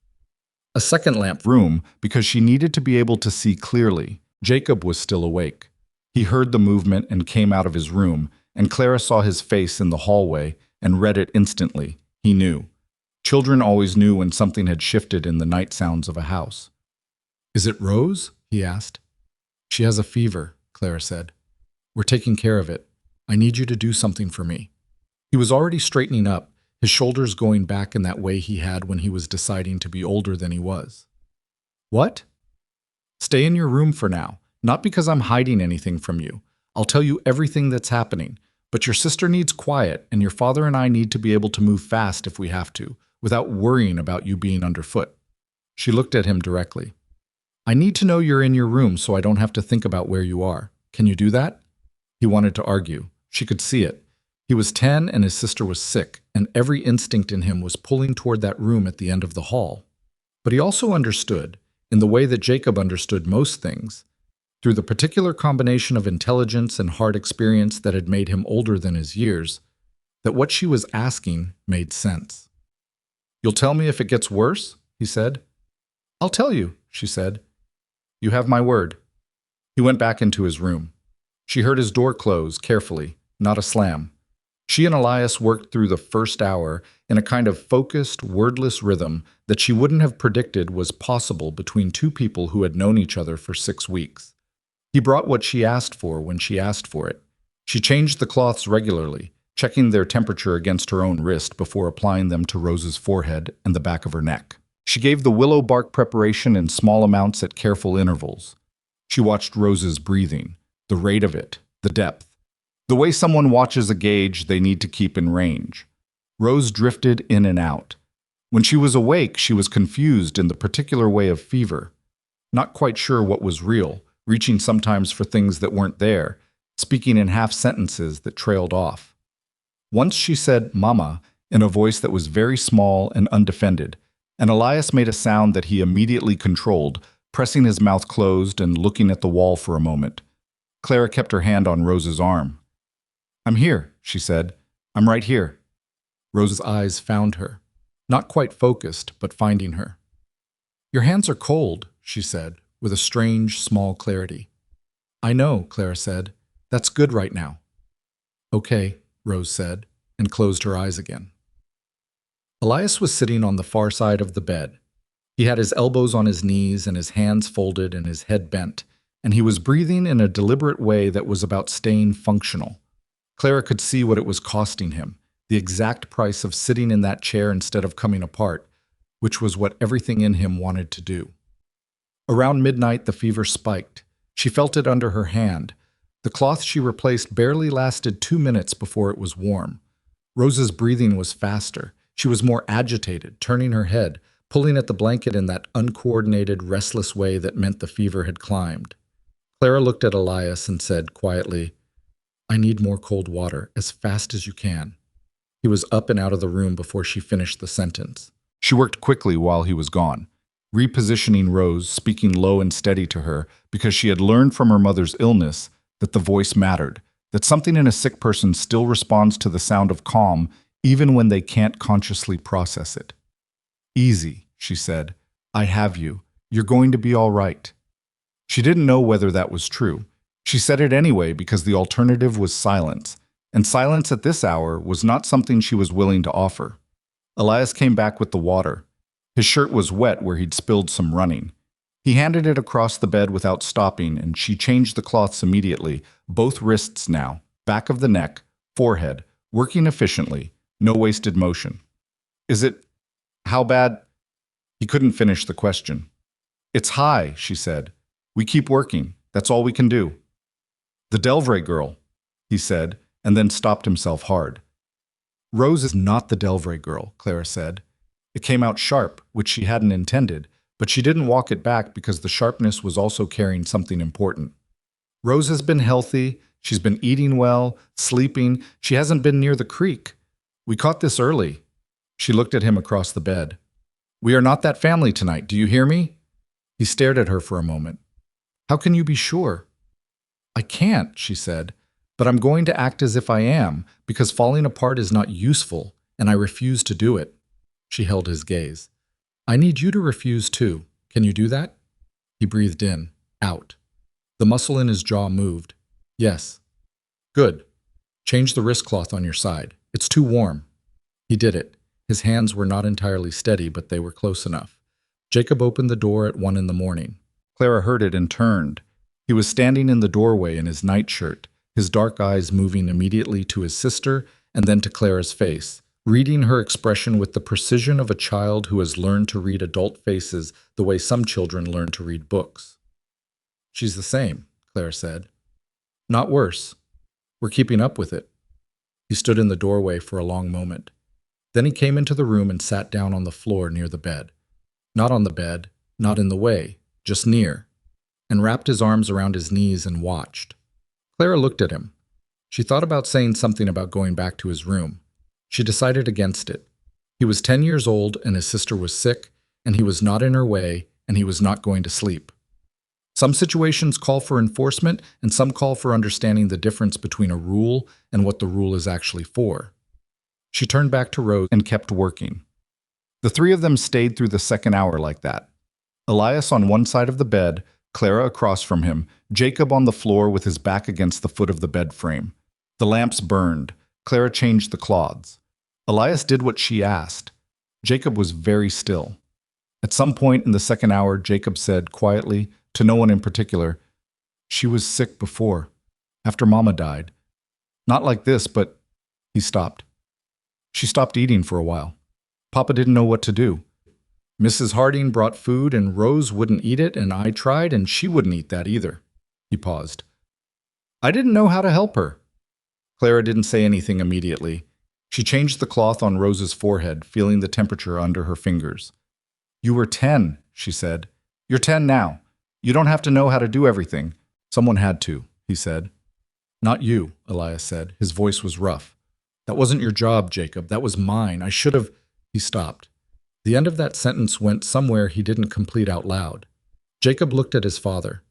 A second lamp room because she needed to be able to see clearly. Jacob was still awake. He heard the movement and came out of his room, and Clara saw his face in the hallway and read it instantly. He knew. Children always knew when something had shifted in the night sounds of a house. "Is it Rose?" he asked. "She has a fever," Clara said. "We're taking care of it. I need you to do something for me." He was already straightening up, his shoulders going back in that way he had when he was deciding to be older than he was. "What?" "Stay in your room for now, not because I'm hiding anything from you. I'll tell you everything that's happening, but your sister needs quiet, and your father and I need to be able to move fast if we have to, without worrying about you being underfoot." She looked at him directly. "I need to know you're in your room so I don't have to think about where you are. Can you do that?" He wanted to argue. She could see it. He was 10 and his sister was sick, and every instinct in him was pulling toward that room at the end of the hall. But he also understood, in the way that Jacob understood most things, through the particular combination of intelligence and hard experience that had made him older than his years, that what she was asking made sense. "You'll tell me if it gets worse?" he said. "I'll tell you," she said. "You have my word." He went back into his room. She heard his door close carefully, not a slam. She and Elias worked through the first hour in a kind of focused, wordless rhythm that she wouldn't have predicted was possible between two people who had known each other for 6 weeks. He brought what she asked for when she asked for it. She changed the cloths regularly, checking their temperature against her own wrist before applying them to Rose's forehead and the back of her neck. She gave the willow bark preparation in small amounts at careful intervals. She watched Rose's breathing, the rate of it, the depth. The way someone watches a gauge they need to keep in range. Rose drifted in and out. When she was awake, she was confused in the particular way of fever, not quite sure what was real, reaching sometimes for things that weren't there, speaking in half sentences that trailed off. Once she said "mama" in a voice that was very small and undefended, and Elias made a sound that he immediately controlled, pressing his mouth closed and looking at the wall for a moment. Clara kept her hand on Rose's arm. "I'm here," she said. "I'm right here." Rose's eyes found her, not quite focused, but finding her. "Your hands are cold," she said, with a strange, small clarity. "I know," Clara said. "That's good right now." "Okay," Rose said, and closed her eyes again. Elias was sitting on the far side of the bed. He had his elbows on his knees and his hands folded and his head bent, and he was breathing in a deliberate way that was about staying functional. Clara could see what it was costing him, the exact price of sitting in that chair instead of coming apart, which was what everything in him wanted to do. Around midnight, the fever spiked. She felt it under her hand. The cloth she replaced barely lasted 2 minutes before it was warm. Rose's breathing was faster. She was more agitated, turning her head, pulling at the blanket in that uncoordinated, restless way that meant the fever had climbed. Clara looked at Elias and said quietly, "I need more cold water, as fast as you can." He was up and out of the room before she finished the sentence. She worked quickly while he was gone, repositioning Rose, speaking low and steady to her, because she had learned from her mother's illness that the voice mattered, that something in a sick person still responds to the sound of calm even when they can't consciously process it. "Easy," she said. "I have you. You're going to be all right." She didn't know whether that was true. She said it anyway because the alternative was silence, and silence at this hour was not something she was willing to offer. Elias came back with the water. His shirt was wet where he'd spilled some running. He handed it across the bed without stopping, and she changed the cloths immediately, both wrists now, back of the neck, forehead, working efficiently, no wasted motion. Is it... how bad? He couldn't finish the question. It's high, she said. We keep working. That's all we can do. The Delvray girl, he said, and then stopped himself hard. Rose is not the Delvray girl, Clara said. It came out sharp, which she hadn't intended, but she didn't walk it back because the sharpness was also carrying something important. Rose has been healthy, she's been eating well, sleeping, she hasn't been near the creek. We caught this early. She looked at him across the bed. We are not that family tonight, do you hear me? He stared at her for a moment. How can you be sure? I can't, she said, but I'm going to act as if I am, because falling apart is not useful, and I refuse to do it. She held his gaze. I need you to refuse too. Can you do that? He breathed in, out. The muscle in his jaw moved. Yes. Good. Change the wrist cloth on your side. It's too warm. He did it. His hands were not entirely steady, but they were close enough. Jacob opened the door at 1 a.m. Clara heard it and turned. He was standing in the doorway in his nightshirt, his dark eyes moving immediately to his sister and then to Clara's face, reading her expression with the precision of a child who has learned to read adult faces the way some children learn to read books. She's the same, Clara said. Not worse. We're keeping up with it. He stood in the doorway for a long moment. Then he came into the room and sat down on the floor near the bed. Not on the bed, not in the way, just near, and wrapped his arms around his knees and watched. Clara looked at him. She thought about saying something about going back to his room. She decided against it. He was 10 years old and his sister was sick, and he was not in her way, and he was not going to sleep. Some situations call for enforcement, and some call for understanding the difference between a rule and what the rule is actually for. She turned back to Rose and kept working. The three of them stayed through the second hour like that. Elias on one side of the bed, Clara across from him, Jacob on the floor with his back against the foot of the bed frame. The lamps burned. Clara changed the cloths. Elias did what she asked. Jacob was very still. At some point in the second hour, Jacob said quietly, to no one in particular, "She was sick before, after Mama died. Not like this, but..." He stopped. She stopped eating for a while. Papa didn't know what to do. Mrs. Harding brought food and Rose wouldn't eat it, and I tried and she wouldn't eat that either. He paused. I didn't know how to help her. Clara didn't say anything immediately. She changed the cloth on Rose's forehead, feeling the temperature under her fingers. You were 10, she said. You're 10 now. You don't have to know how to do everything. Someone had to, he said. Not you, Elias said. His voice was rough. That wasn't your job, Jacob. That was mine. I should have... He stopped. The end of that sentence went somewhere he didn't complete out loud. Jacob looked at his father.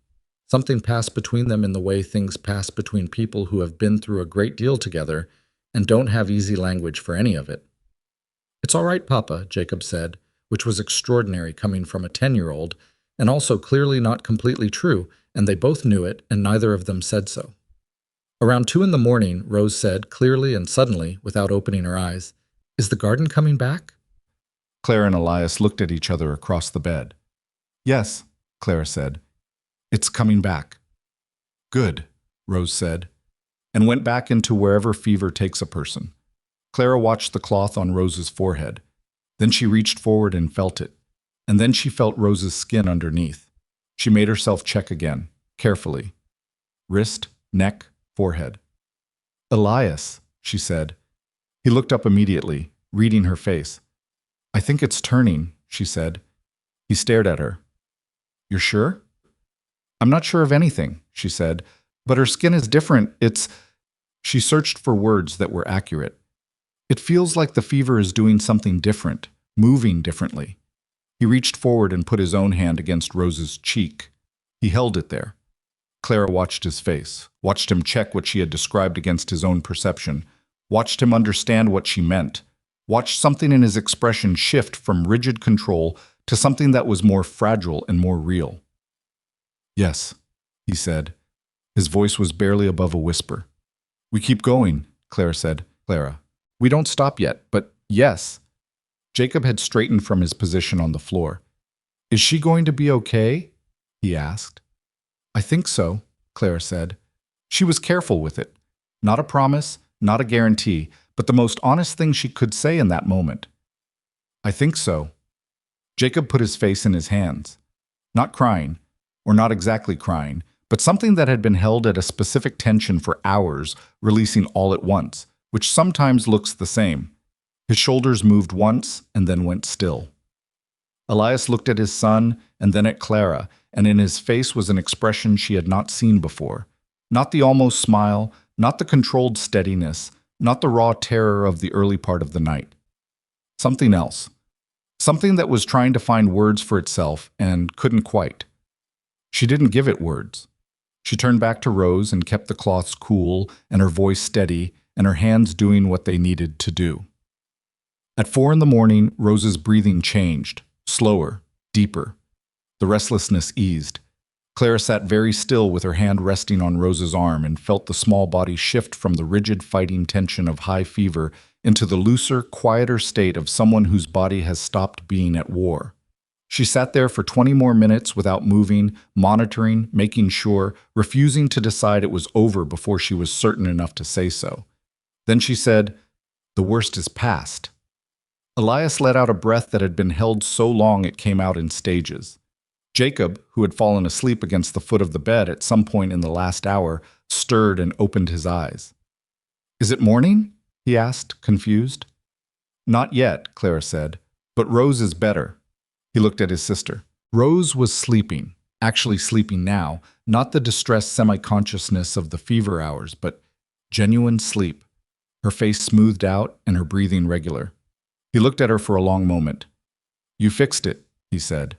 Something passed between them in the way things pass between people who have been through a great deal together and don't have easy language for any of it. It's all right, Papa, Jacob said, which was extraordinary coming from a 10-year-old, and also clearly not completely true, and they both knew it, and neither of them said so. Around 2 a.m, Rose said, clearly and suddenly, without opening her eyes, Is the garden coming back? Clara and Elias looked at each other across the bed. Yes, Clara said. It's coming back. Good, Rose said, and went back into wherever fever takes a person. Clara watched the cloth on Rose's forehead. Then she reached forward and felt it. And then she felt Rose's skin underneath. She made herself check again, carefully. Wrist, neck, forehead. Elias, she said. He looked up immediately, reading her face. I think it's turning, she said. He stared at her. You're sure? I'm not sure of anything, she said, but her skin is different. She searched for words that were accurate. It feels like the fever is doing something different, moving differently. He reached forward and put his own hand against Rose's cheek. He held it there. Clara watched his face, watched him check what she had described against his own perception, watched him understand what she meant, watched something in his expression shift from rigid control to something that was more fragile and more real. Yes, he said. His voice was barely above a whisper. We keep going, Clara said. Clara. We don't stop yet, but yes. Jacob had straightened from his position on the floor. Is she going to be okay? He asked. I think so, Clara said. She was careful with it. Not a promise, not a guarantee, but the most honest thing she could say in that moment. I think so. Jacob put his face in his hands. Not crying, or not exactly crying, but something that had been held at a specific tension for hours, releasing all at once, which sometimes looks the same. His shoulders moved once and then went still. Elias looked at his son and then at Clara, and in his face was an expression she had not seen before. Not the almost smile, not the controlled steadiness, not the raw terror of the early part of the night. Something else. Something that was trying to find words for itself and couldn't quite. She didn't give it words. She turned back to Rose and kept the cloths cool and her voice steady and her hands doing what they needed to do. At 4 a.m, Rose's breathing changed, slower, deeper. The restlessness eased. Clara sat very still with her hand resting on Rose's arm and felt the small body shift from the rigid fighting tension of high fever into the looser, quieter state of someone whose body has stopped being at war. She sat there for 20 more minutes without moving, monitoring, making sure, refusing to decide it was over before she was certain enough to say so. Then she said, "The worst is past." Elias let out a breath that had been held so long it came out in stages. Jacob, who had fallen asleep against the foot of the bed at some point in the last hour, stirred and opened his eyes. "Is it morning?" he asked, confused. "Not yet," Clara said, "but Rose is better." He looked at his sister. Rose was sleeping, actually sleeping now, not the distressed semi-consciousness of the fever hours, but genuine sleep, her face smoothed out and her breathing regular. He looked at her for a long moment. "You fixed it," he said.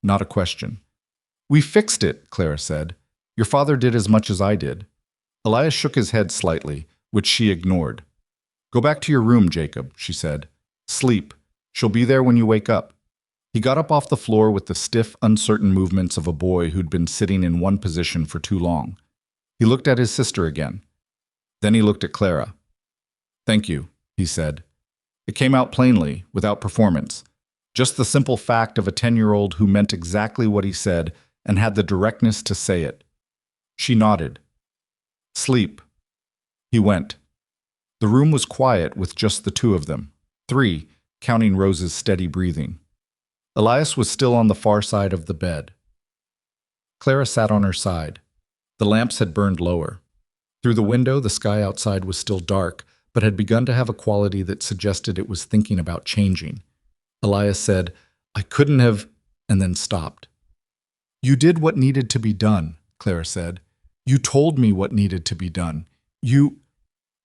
Not a question. "We fixed it," Clara said. "Your father did as much as I did." Elias shook his head slightly, which she ignored. "Go back to your room, Jacob," she said. "Sleep. She'll be there when you wake up." He got up off the floor with the stiff, uncertain movements of a boy who'd been sitting in one position for too long. He looked at his sister again. Then he looked at Clara. "Thank you," he said. It came out plainly, without performance. Just the simple fact of a 10-year-old who meant exactly what he said and had the directness to say it. She nodded. "Sleep." He went. The room was quiet with just the two of them. 3, counting Rose's steady breathing. Elias was still on the far side of the bed. Clara sat on her side. The lamps had burned lower. Through the window, the sky outside was still dark, but had begun to have a quality that suggested it was thinking about changing. Elias said, "I couldn't have," and then stopped. "You did what needed to be done," Clara said. "You told me what needed to be done. You—"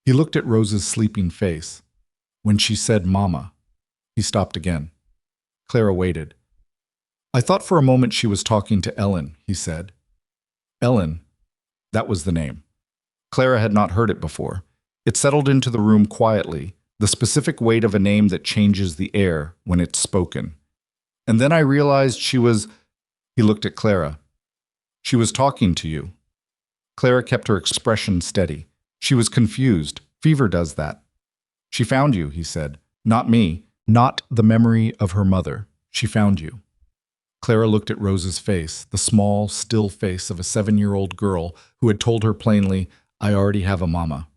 He looked at Rose's sleeping face. When she said "Mama," he stopped again. Clara waited. "I thought for a moment she was talking to Ellen," he said. Ellen. That was the name. Clara had not heard it before. It settled into the room quietly, the specific weight of a name that changes the air when it's spoken. And then I realized she was— He looked at Clara. "She was talking to you." Clara kept her expression steady. She was confused. Fever does that. "She found you," he said. "Not me. Not the memory of her mother. She found you." Clara looked at Rose's face, the small, still face of a 7-year-old girl who had told her plainly, "I already have a mama,"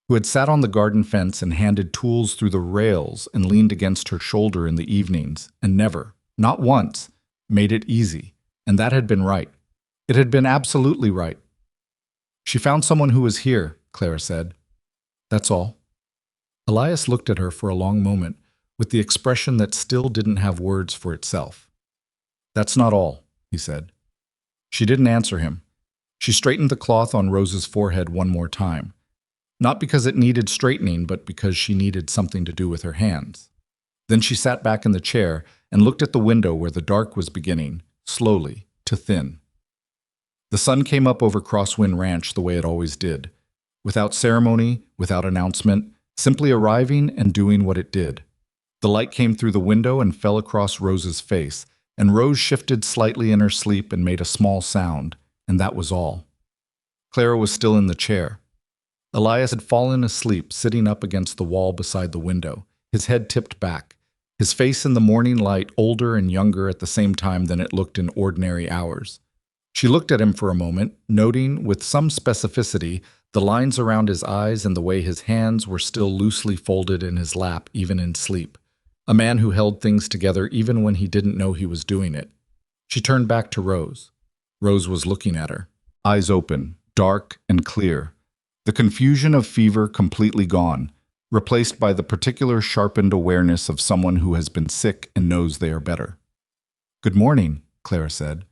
who had sat on the garden fence and handed tools through the rails and leaned against her shoulder in the evenings, and never, not once, made it easy. And that had been right. It had been absolutely right. "She found someone who was here," Clara said. "That's all." Elias looked at her for a long moment, with the expression that still didn't have words for itself. "That's not all," he said. She didn't answer him. She straightened the cloth on Rose's forehead one more time. Not because it needed straightening, but because she needed something to do with her hands. Then she sat back in the chair and looked at the window where the dark was beginning, slowly, to thin. The sun came up over Crosswind Ranch the way it always did, without ceremony, without announcement, simply arriving and doing what it did. The light came through the window and fell across Rose's face, and Rose shifted slightly in her sleep and made a small sound, and that was all. Clara was still in the chair. Elias had fallen asleep, sitting up against the wall beside the window, his head tipped back, his face in the morning light older and younger at the same time than it looked in ordinary hours. She looked at him for a moment, noting with some specificity the lines around his eyes and the way his hands were still loosely folded in his lap even in sleep. A man who held things together even when he didn't know he was doing it. She turned back to Rose. Rose was looking at her, eyes open, dark and clear. The confusion of fever completely gone, replaced by the particular sharpened awareness of someone who has been sick and knows they are better. "Good morning," Clara said.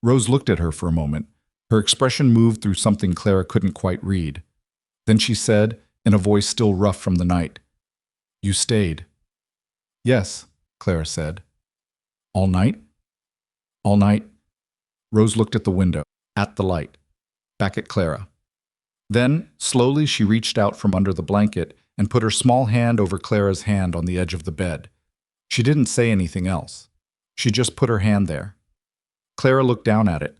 Rose looked at her for a moment. Her expression moved through something Clara couldn't quite read. Then she said, in a voice still rough from the night, "You stayed." "Yes," Clara said. "All night?" "All night." Rose looked at the window, at the light, back at Clara. Then, slowly she reached out from under the blanket and put her small hand over Clara's hand on the edge of the bed. She didn't say anything else. She just put her hand there. Clara looked down at it.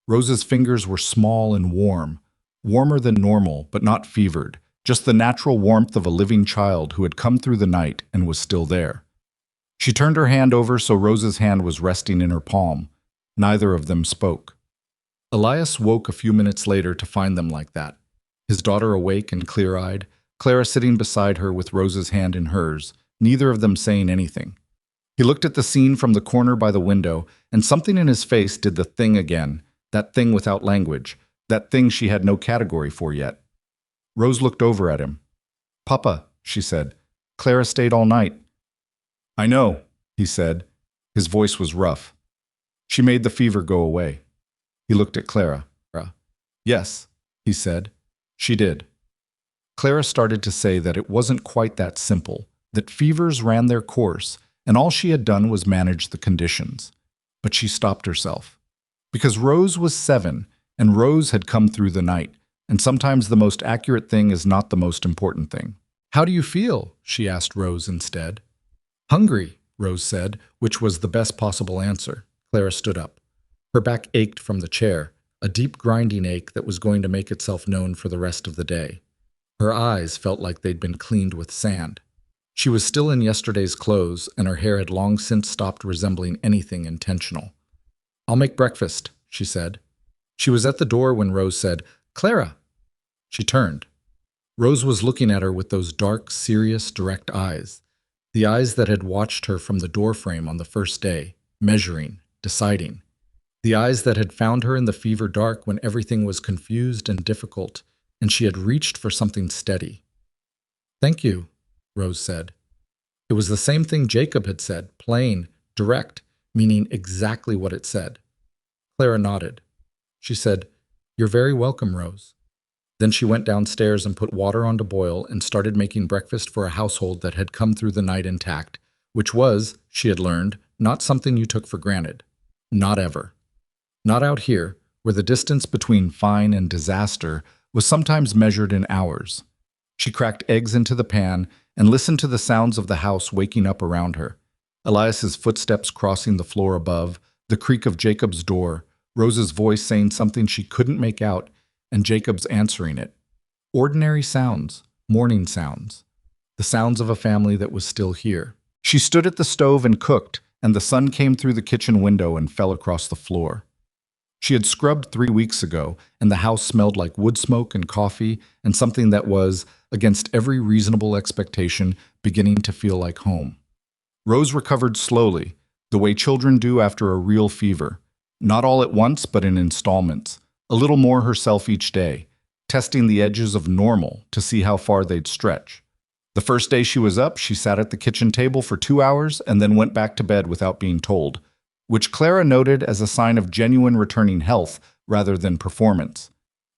Rose's fingers were small and warm, warmer than normal, but not fevered, just the natural warmth of a living child who had come through the night and was still there. She turned her hand over so Rose's hand was resting in her palm. Neither of them spoke. Elias woke a few minutes later to find them like that. His daughter awake and clear-eyed, Clara sitting beside her with Rose's hand in hers, neither of them saying anything. He looked at the scene from the corner by the window, and something in his face did the thing again, that thing without language, that thing she had no category for yet. Rose looked over at him. "Papa," she said, "Clara stayed all night." "I know," he said. His voice was rough. "She made the fever go away." He looked at Clara. "Yes," he said, "she did." Clara started to say that it wasn't quite that simple, that fevers ran their course, and all she had done was manage the conditions. But she stopped herself. Because Rose was 7, and Rose had come through the night, and sometimes the most accurate thing is not the most important thing. "How do you feel?" she asked Rose instead. "Hungry," Rose said, which was the best possible answer. Clara stood up. Her back ached from the chair, a deep grinding ache that was going to make itself known for the rest of the day. Her eyes felt like they'd been cleaned with sand. She was still in yesterday's clothes, and her hair had long since stopped resembling anything intentional. "I'll make breakfast," she said. She was at the door when Rose said, "Clara!" She turned. Rose was looking at her with those dark, serious, direct eyes, the eyes that had watched her from the doorframe on the first day, measuring, deciding. The eyes that had found her in the fever dark when everything was confused and difficult, and she had reached for something steady. "Thank you," Rose said. It was the same thing Jacob had said, plain, direct, meaning exactly what it said. Clara nodded. She said, "You're very welcome, Rose." Then she went downstairs and put water on to boil and started making breakfast for a household that had come through the night intact, which was, she had learned, not something you took for granted. Not ever. Not out here, where the distance between fine and disaster was sometimes measured in hours. She cracked eggs into the pan and listened to the sounds of the house waking up around her. Elias's footsteps crossing the floor above, the creak of Jacob's door, Rose's voice saying something she couldn't make out, and Jacob's answering it. Ordinary sounds, morning sounds, the sounds of a family that was still here. She stood at the stove and cooked, and the sun came through the kitchen window and fell across the floor. She had scrubbed 3 weeks ago, and the house smelled like wood smoke and coffee and something that was, against every reasonable expectation, beginning to feel like home. Rose recovered slowly, the way children do after a real fever. Not all at once, but in installments. A little more herself each day, testing the edges of normal to see how far they'd stretch. The first day she was up, she sat at the kitchen table for 2 hours and then went back to bed without being told, which Clara noted as a sign of genuine returning health rather than performance.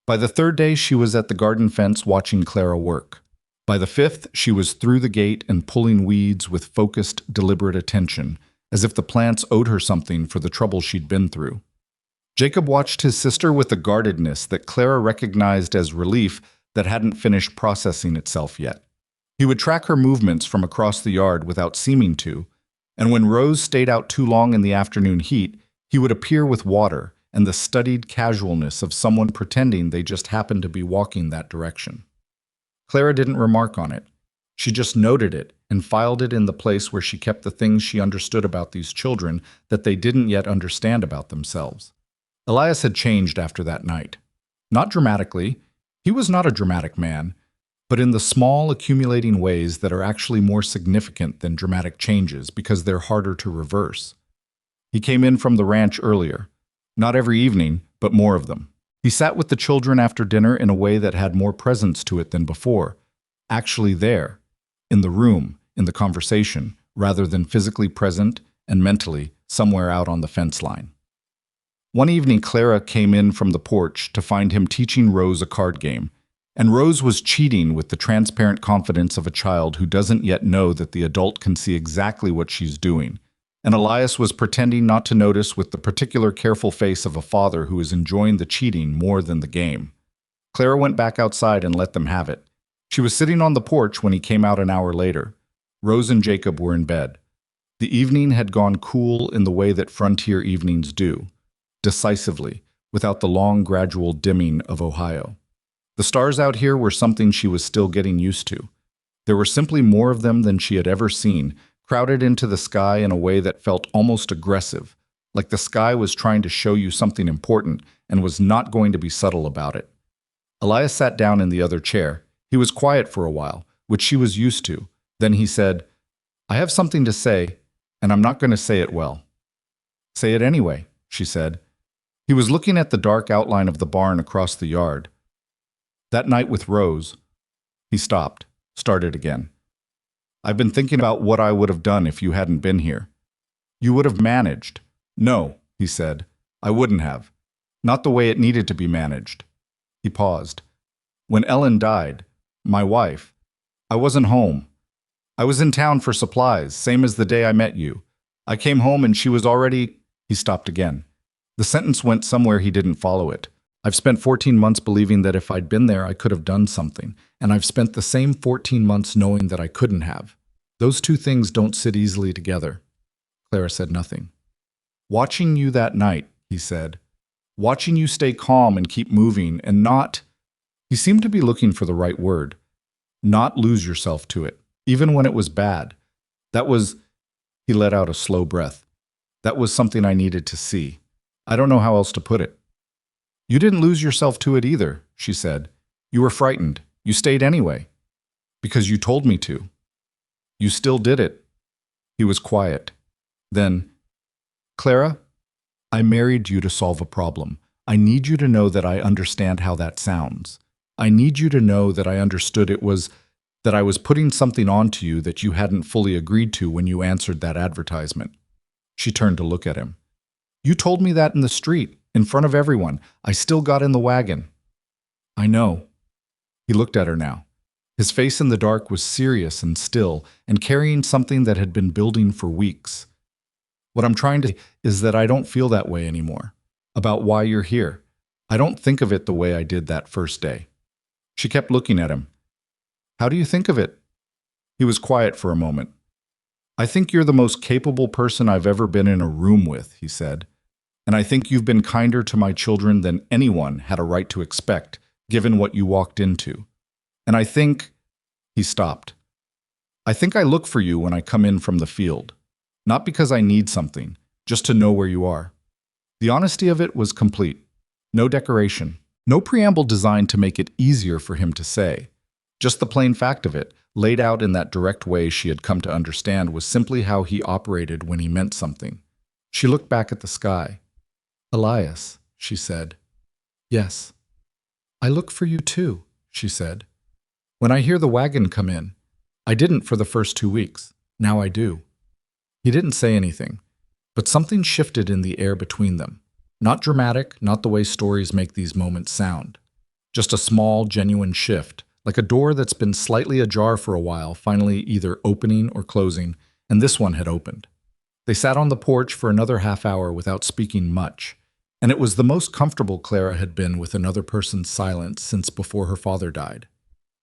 By the 3rd day, she was at the garden fence watching Clara work. By the 5th, she was through the gate and pulling weeds with focused, deliberate attention, as if the plants owed her something for the trouble she'd been through. Jacob watched his sister with a guardedness that Clara recognized as relief that hadn't finished processing itself yet. He would track her movements from across the yard without seeming to, And when Rose stayed out too long in the afternoon heat, he would appear with water and the studied casualness of someone pretending they just happened to be walking that direction. Clara didn't remark on it. She just noted it and filed it in the place where she kept the things she understood about these children that they didn't yet understand about themselves. Elias had changed after that night. Not dramatically. He was not a dramatic man, but in the small, accumulating ways that are actually more significant than dramatic changes because they're harder to reverse. He came in from the ranch earlier. Not every evening, but more of them. He sat with the children after dinner in a way that had more presence to it than before, actually there, in the room, in the conversation, rather than physically present and mentally somewhere out on the fence line. One evening, Clara came in from the porch to find him teaching Rose a card game, and Rose was cheating with the transparent confidence of a child who doesn't yet know that the adult can see exactly what she's doing, and Elias was pretending not to notice with the particular careful face of a father who is enjoying the cheating more than the game. Clara went back outside and let them have it. She was sitting on the porch when he came out an hour later. Rose and Jacob were in bed. The evening had gone cool in the way that frontier evenings do, decisively, without the long, gradual dimming of Ohio. The stars out here were something she was still getting used to. There were simply more of them than she had ever seen, crowded into the sky in a way that felt almost aggressive, like the sky was trying to show you something important and was not going to be subtle about it. Elias sat down in the other chair. He was quiet for a while, which she was used to. Then he said, "I have something to say, and I'm not going to say it well." "Say it anyway," she said. He was looking at the dark outline of the barn across the yard. "That night with Rose." He stopped, started again. "I've been thinking about what I would have done if you hadn't been here." "You would have managed." "No," he said. "I wouldn't have. Not the way it needed to be managed." He paused. "When Ellen died, my wife, I wasn't home. I was in town for supplies, same as the day I met you. I came home and she was already—" He stopped again. The sentence went somewhere he didn't follow it. "I've spent 14 months believing that if I'd been there I could have done something, and I've spent the same 14 months knowing that I couldn't have. Those two things don't sit easily together." Clara said nothing. "Watching you that night," he said. "Watching you stay calm and keep moving and not—" He seemed to be looking for the right word. "Not lose yourself to it, even when it was bad. That was—" He let out a slow breath. "That was something I needed to see. I don't know how else to put it." "You didn't lose yourself to it either," she said. "You were frightened. You stayed anyway. Because you told me to. You still did it." He was quiet. Then, "Clara, I married you to solve a problem. I need you to know that I understand how that sounds. I need you to know that I understood it was that I was putting something onto you that you hadn't fully agreed to when you answered that advertisement." She turned to look at him. "You told me that in the street, in front of everyone. I still got in the wagon." "I know." He looked at her now. His face in the dark was serious and still, and carrying something that had been building for weeks. "What I'm trying to say is that I don't feel that way anymore. About why you're here. I don't think of it the way I did that first day." She kept looking at him. "How do you think of it?" He was quiet for a moment. "I think you're the most capable person I've ever been in a room with," he said. "And I think you've been kinder to my children than anyone had a right to expect, given what you walked into. And I think—" He stopped. "I think I look for you when I come in from the field. Not because I need something, just to know where you are." The honesty of it was complete. No decoration. No preamble designed to make it easier for him to say. Just the plain fact of it, laid out in that direct way she had come to understand, was simply how he operated when he meant something. She looked back at the sky. "Elias," she said. "Yes." "I look for you too," she said. "When I hear the wagon come in, I didn't for the first 2 weeks. Now I do." He didn't say anything, but something shifted in the air between them. Not dramatic, not the way stories make these moments sound. Just a small, genuine shift, like a door that's been slightly ajar for a while, finally either opening or closing, and this one had opened. They sat on the porch for another half hour without speaking much, and it was the most comfortable Clara had been with another person's silence since before her father died.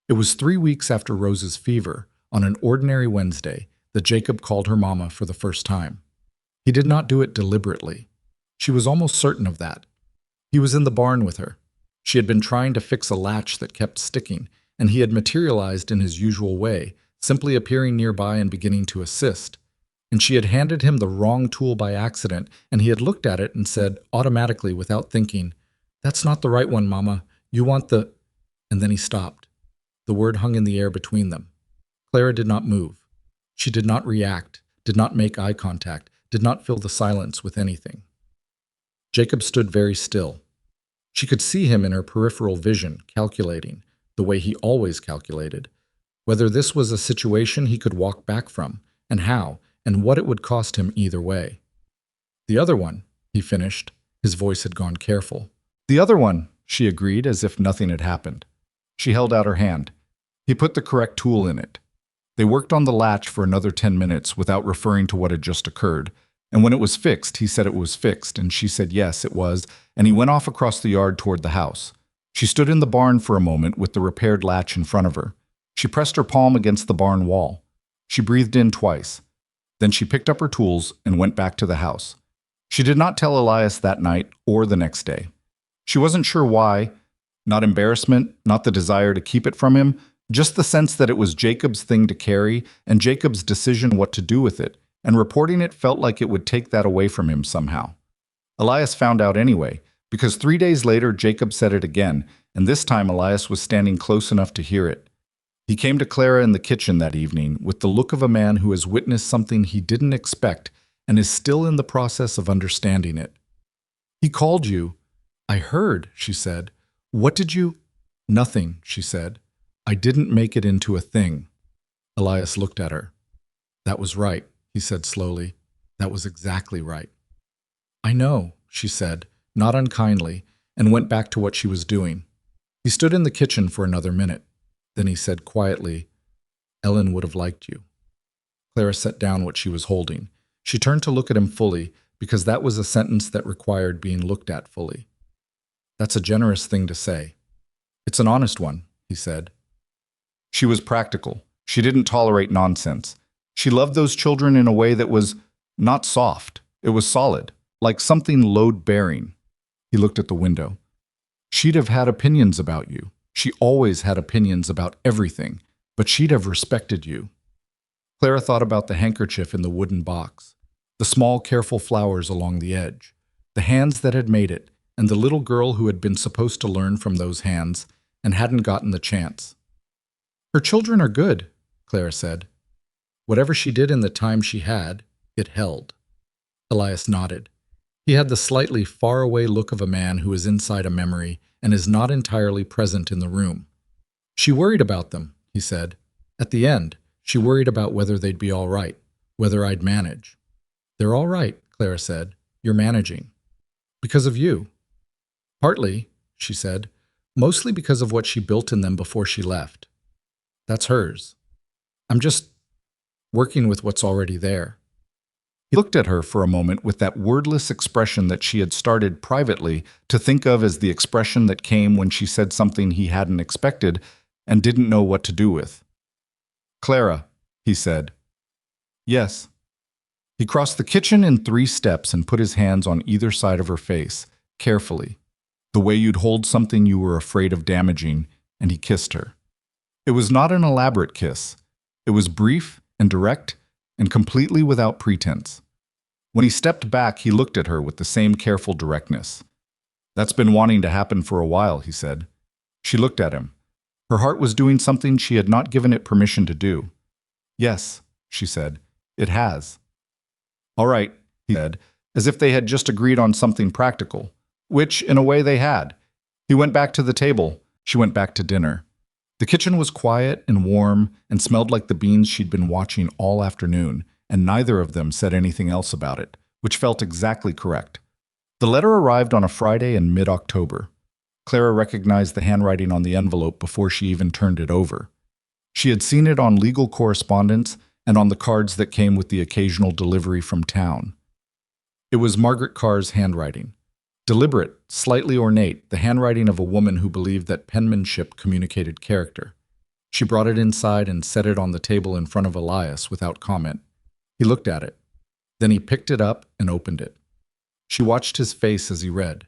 It was 3 weeks after Rose's fever, on an ordinary Wednesday, that Jacob called her mama for the first time. He did not do it deliberately. She was almost certain of that. He was in the barn with her. She had been trying to fix a latch that kept sticking, and he had materialized in his usual way, simply appearing nearby and beginning to assist. And she had handed him the wrong tool by accident, and he had looked at it and said, automatically, without thinking, "That's not the right one, Mama. You want the—" And then he stopped. The word hung in the air between them. Clara did not move. She did not react, did not make eye contact, did not fill the silence with anything. Jacob stood very still. She could see him in her peripheral vision, calculating, the way he always calculated, whether this was a situation he could walk back from, and how, and what it would cost him either way. "The other one," he finished. His voice had gone careful. "The other one," she agreed, as if nothing had happened. She held out her hand. He put the correct tool in it. They worked on the latch for another 10 minutes without referring to what had just occurred, and when it was fixed, he said it was fixed, and she said yes, it was, and he went off across the yard toward the house. She stood in the barn for a moment with the repaired latch in front of her. She pressed her palm against the barn wall. She breathed in twice. Then she picked up her tools and went back to the house. She did not tell Elias that night or the next day. She wasn't sure why, not embarrassment, not the desire to keep it from him, just the sense that it was Jacob's thing to carry and Jacob's decision what to do with it, and reporting it felt like it would take that away from him somehow. Elias found out anyway, because 3 days later Jacob said it again, and this time Elias was standing close enough to hear it. He came to Clara in the kitchen that evening with the look of a man who has witnessed something he didn't expect and is still in the process of understanding it. "He called you." "I heard," she said. "What did you—" "Nothing," she said. "I didn't make it into a thing." Elias looked at her. "That was right," he said slowly. "That was exactly right." "I know," she said, not unkindly, and went back to what she was doing. He stood in the kitchen for another minute. Then he said quietly, "Ellen would have liked you." Clara set down what she was holding. She turned to look at him fully, because that was a sentence that required being looked at fully. "That's a generous thing to say." "It's an honest one," he said. She was practical. She didn't tolerate nonsense. She loved those children in a way that was not soft. It was solid, like something load-bearing. He looked at the window. "She'd have had opinions about you. She always had opinions about everything, but she'd have respected you." Clara thought about the handkerchief in the wooden box, the small, careful flowers along the edge, the hands that had made it, and the little girl who had been supposed to learn from those hands and hadn't gotten the chance. "Her children are good," Clara said. Whatever she did in the time she had, it held. Elias nodded. He had the slightly far-away look of a man who is inside a memory and is not entirely present in the room. "She worried about them," he said. "At the end, she worried about whether they'd be all right, whether I'd manage." "They're all right," Clara said. "You're managing." "Because of you." "Partly," she said. "Mostly because of what she built in them before she left. That's hers. I'm just working with what's already there." He looked at her for a moment with that wordless expression that she had started privately to think of as the expression that came when she said something he hadn't expected and didn't know what to do with. "Clara," he said. "Yes." He crossed the kitchen in 3 steps and put his hands on either side of her face, carefully, the way you'd hold something you were afraid of damaging, and he kissed her. It was not an elaborate kiss. It was brief and direct and completely without pretense. When he stepped back, he looked at her with the same careful directness. "That's been wanting to happen for a while," he said. She looked at him. Her heart was doing something she had not given it permission to do. "Yes," she said, "it has." "All right," he said, as if they had just agreed on something practical, which, in a way, they had. He went back to the table. She went back to dinner. The kitchen was quiet and warm and smelled like the beans she'd been watching all afternoon, and neither of them said anything else about it, which felt exactly correct. The letter arrived on a Friday in mid-October. Clara recognized the handwriting on the envelope before she even turned it over. She had seen it on legal correspondence and on the cards that came with the occasional delivery from town. It was Margaret Carr's handwriting. Deliberate, slightly ornate, the handwriting of a woman who believed that penmanship communicated character. She brought it inside and set it on the table in front of Elias without comment. He looked at it. Then he picked it up and opened it. She watched his face as he read.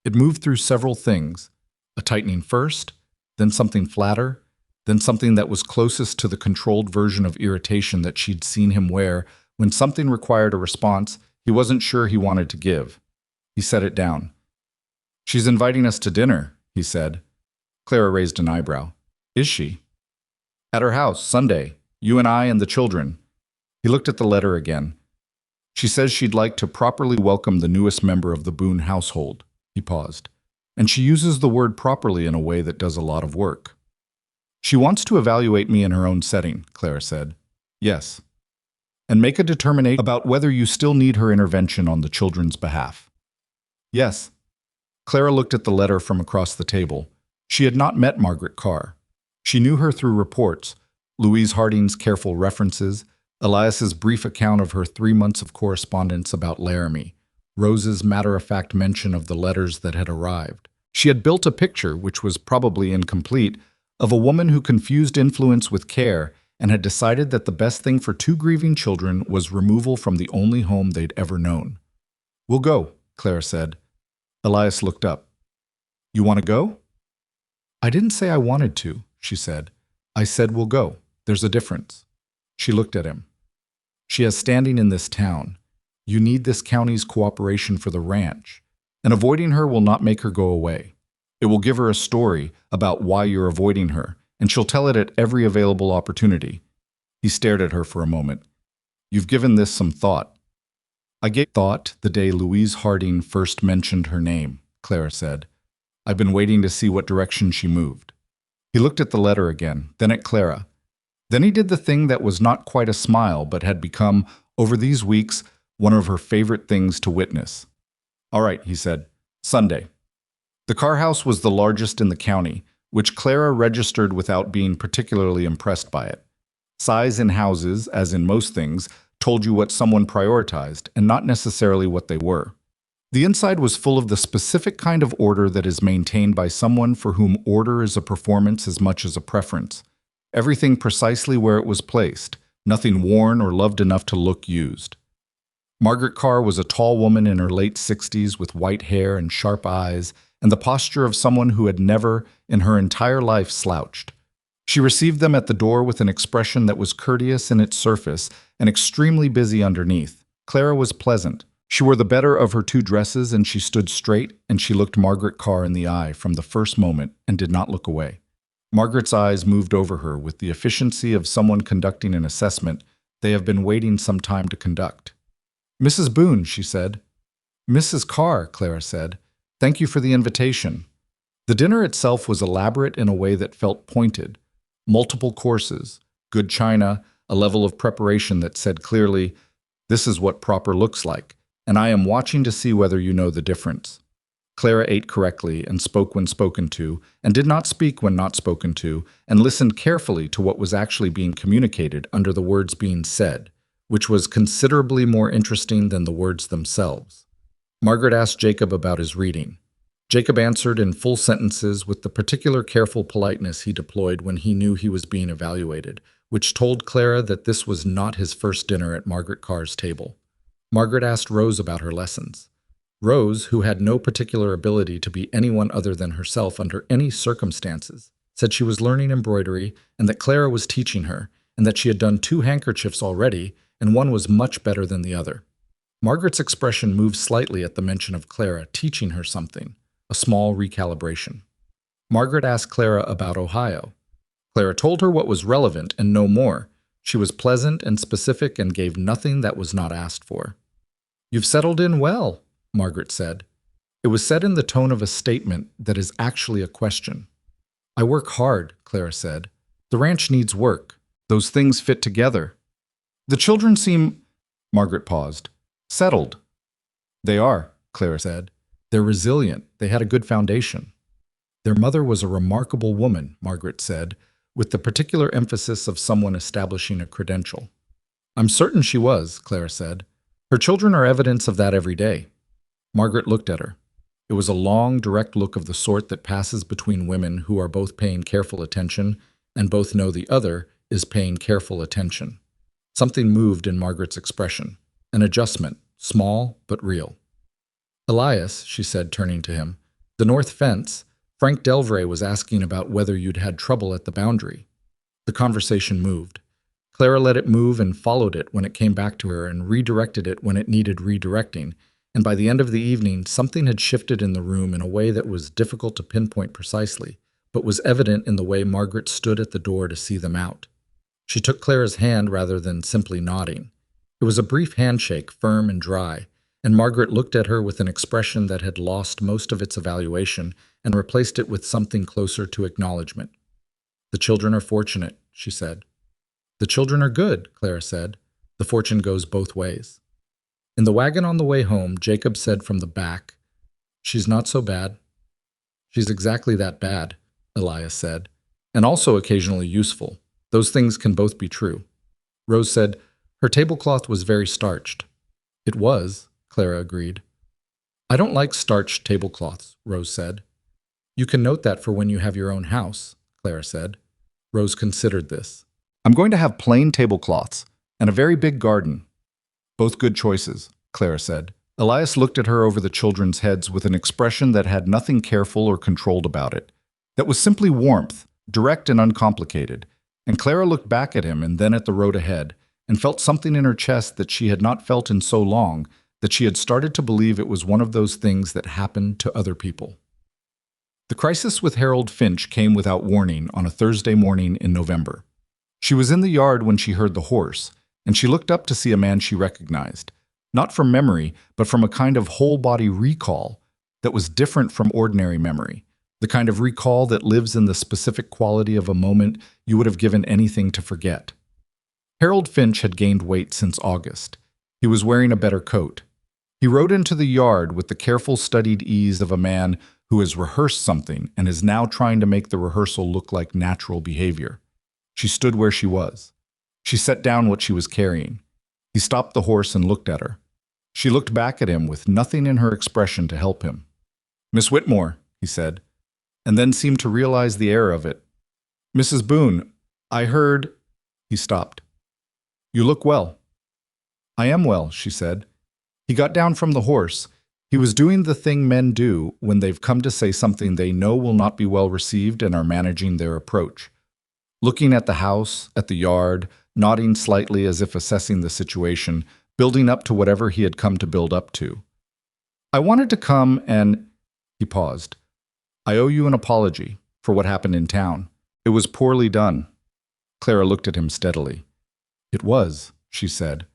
It moved through several things, a tightening first, then something flatter, then something that was closest to the controlled version of irritation that she'd seen him wear when something required a response he wasn't sure he wanted to give. He set it down. "She's inviting us to dinner," he said. Clara raised an eyebrow. "Is she?" "At her house, Sunday. You and I and the children." He looked at the letter again. "She says she'd like to properly welcome the newest member of the Boone household." He paused. "And she uses the word properly in a way that does a lot of work." "She wants to evaluate me in her own setting," Clara said. "Yes. And make a determination about whether you still need her intervention on the children's behalf." "Yes." Clara looked at the letter from across the table. She had not met Margaret Carr. She knew her through reports, Louise Harding's careful references, Elias's brief account of her 3 months of correspondence about Laramie, Rose's matter-of-fact mention of the letters that had arrived. She had built a picture, which was probably incomplete, of a woman who confused influence with care and had decided that the best thing for 2 grieving children was removal from the only home they'd ever known. "We'll go," Clara said. Elias looked up. "You want to go?" "I didn't say I wanted to," she said. "I said we'll go. There's a difference." She looked at him. "She has standing in this town. You need this county's cooperation for the ranch, and avoiding her will not make her go away. It will give her a story about why you're avoiding her, and she'll tell it at every available opportunity." He stared at her for a moment. "You've given this some thought." "I gave thought the day Louise Harding first mentioned her name," Clara said. "I've been waiting to see what direction she moved." He looked at the letter again, then at Clara. Then he did the thing that was not quite a smile, but had become, over these weeks, one of her favorite things to witness. "All right," he said. "Sunday." The Carr house was the largest in the county, which Clara registered without being particularly impressed by it. Size in houses, as in most things, told you what someone prioritized, and not necessarily what they were. The inside was full of the specific kind of order that is maintained by someone for whom order is a performance as much as a preference. Everything precisely where it was placed, nothing worn or loved enough to look used. Margaret Carr was a tall woman in her late 60s with white hair and sharp eyes, and the posture of someone who had never, in her entire life, slouched. She received them at the door with an expression that was courteous in its surface and extremely busy underneath. Clara was pleasant. She wore the better of her 2 dresses, and she stood straight, and she looked Margaret Carr in the eye from the first moment and did not look away. Margaret's eyes moved over her with the efficiency of someone conducting an assessment they have been waiting some time to conduct. "Mrs. Boone," she said. "Mrs. Carr," Clara said. "Thank you for the invitation." The dinner itself was elaborate in a way that felt pointed. Multiple courses, good china, a level of preparation that said clearly, "This is what proper looks like, and I am watching to see whether you know the difference." Clara ate correctly and spoke when spoken to, and did not speak when not spoken to, and listened carefully to what was actually being communicated under the words being said, which was considerably more interesting than the words themselves. Margaret asked Jacob about his reading. Jacob answered in full sentences with the particular careful politeness he deployed when he knew he was being evaluated, which told Clara that this was not his first dinner at Margaret Carr's table. Margaret asked Rose about her lessons. Rose, who had no particular ability to be anyone other than herself under any circumstances, said she was learning embroidery and that Clara was teaching her, and that she had done 2 handkerchiefs already, and one was much better than the other. Margaret's expression moved slightly at the mention of Clara teaching her something, a small recalibration. Margaret asked Clara about Ohio. Clara told her what was relevant and no more. She was pleasant and specific and gave nothing that was not asked for. "You've settled in well," Margaret said. It was said in the tone of a statement that is actually a question. "I work hard," Clara said. "The ranch needs work. Those things fit together." "The children seem—" Margaret paused. "Settled." "They are," Clara said. "They're resilient. They had a good foundation." "Their mother was a remarkable woman," Margaret said, with the particular emphasis of someone establishing a credential. "I'm certain she was," Clara said. "Her children are evidence of that every day." Margaret looked at her. It was a long, direct look of the sort that passes between women who are both paying careful attention and both know the other is paying careful attention. Something moved in Margaret's expression. An adjustment, small but real. Elias, she said, turning to him, the north fence, Frank Delvray was asking about whether you'd had trouble at the boundary. The conversation moved. Clara let it move and followed it when it came back to her and redirected it when it needed redirecting, and by the end of the evening, something had shifted in the room in a way that was difficult to pinpoint precisely, but was evident in the way Margaret stood at the door to see them out. She took Clara's hand rather than simply nodding. It was a brief handshake, firm and dry, and Margaret looked at her with an expression that had lost most of its evaluation and replaced it with something closer to acknowledgement. "The children are fortunate," she said. "The children are good," Clara said. "The fortune goes both ways." In the wagon on the way home, Jacob said from the back, "She's not so bad." "She's exactly that bad," Elias said, "and also occasionally useful. Those things can both be true." Rose said, "Her tablecloth was very starched." "It was," Clara agreed. "I don't like starched tablecloths," Rose said. "You can note that for when you have your own house," Clara said. Rose considered this. "I'm going to have plain tablecloths and a very big garden." "Both good choices," Clara said. Elias looked at her over the children's heads with an expression that had nothing careful or controlled about it. That was simply warmth, direct and uncomplicated. And Clara looked back at him and then at the road ahead, and felt something in her chest that she had not felt in so long that she had started to believe it was one of those things that happened to other people. The crisis with Harold Finch came without warning on a Thursday morning in November. She was in the yard when she heard the horse, and she looked up to see a man she recognized, not from memory, but from a kind of whole-body recall that was different from ordinary memory, the kind of recall that lives in the specific quality of a moment you would have given anything to forget. Harold Finch had gained weight since August. He was wearing a better coat. He rode into the yard with the careful, studied ease of a man who has rehearsed something and is now trying to make the rehearsal look like natural behavior. She stood where she was. She set down what she was carrying. He stopped the horse and looked at her. She looked back at him with nothing in her expression to help him. "Miss Whitmore," he said, and then seemed to realize the error of it. "Mrs. Boone, I heard—" He stopped. "You look well." "I am well," she said. He got down from the horse. He was doing the thing men do when they've come to say something they know will not be well received and are managing their approach. Looking at the house, at the yard, nodding slightly as if assessing the situation, building up to whatever he had come to build up to. "I wanted to come and—" He paused. "I owe you an apology for what happened in town. It was poorly done." Clara looked at him steadily. "It was," she said.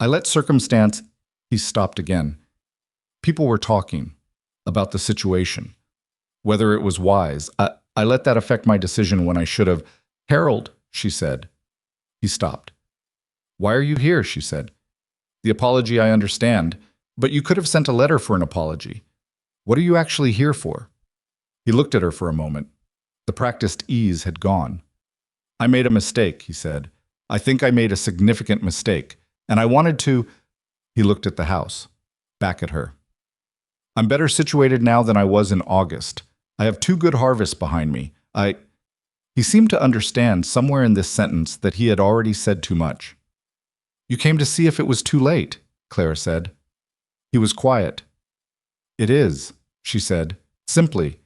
"I let circumstance—" He stopped again. "People were talking about the situation. Whether it was wise. I let that affect my decision when I should have—" "Harold," she said. He stopped. "Why are you here?" she said. "The apology I understand, but you could have sent a letter for an apology. What are you actually here for?" He looked at her for a moment. The practiced ease had gone. "I made a mistake," he said. "I think I made a significant mistake, and I wanted to—" He looked at the house, back at her. "I'm better situated now than I was in August. I have 2 good harvests behind me. He seemed to understand somewhere in this sentence that he had already said too much. "You came to see if it was too late," Clara said. He was quiet. "It is," she said, simply,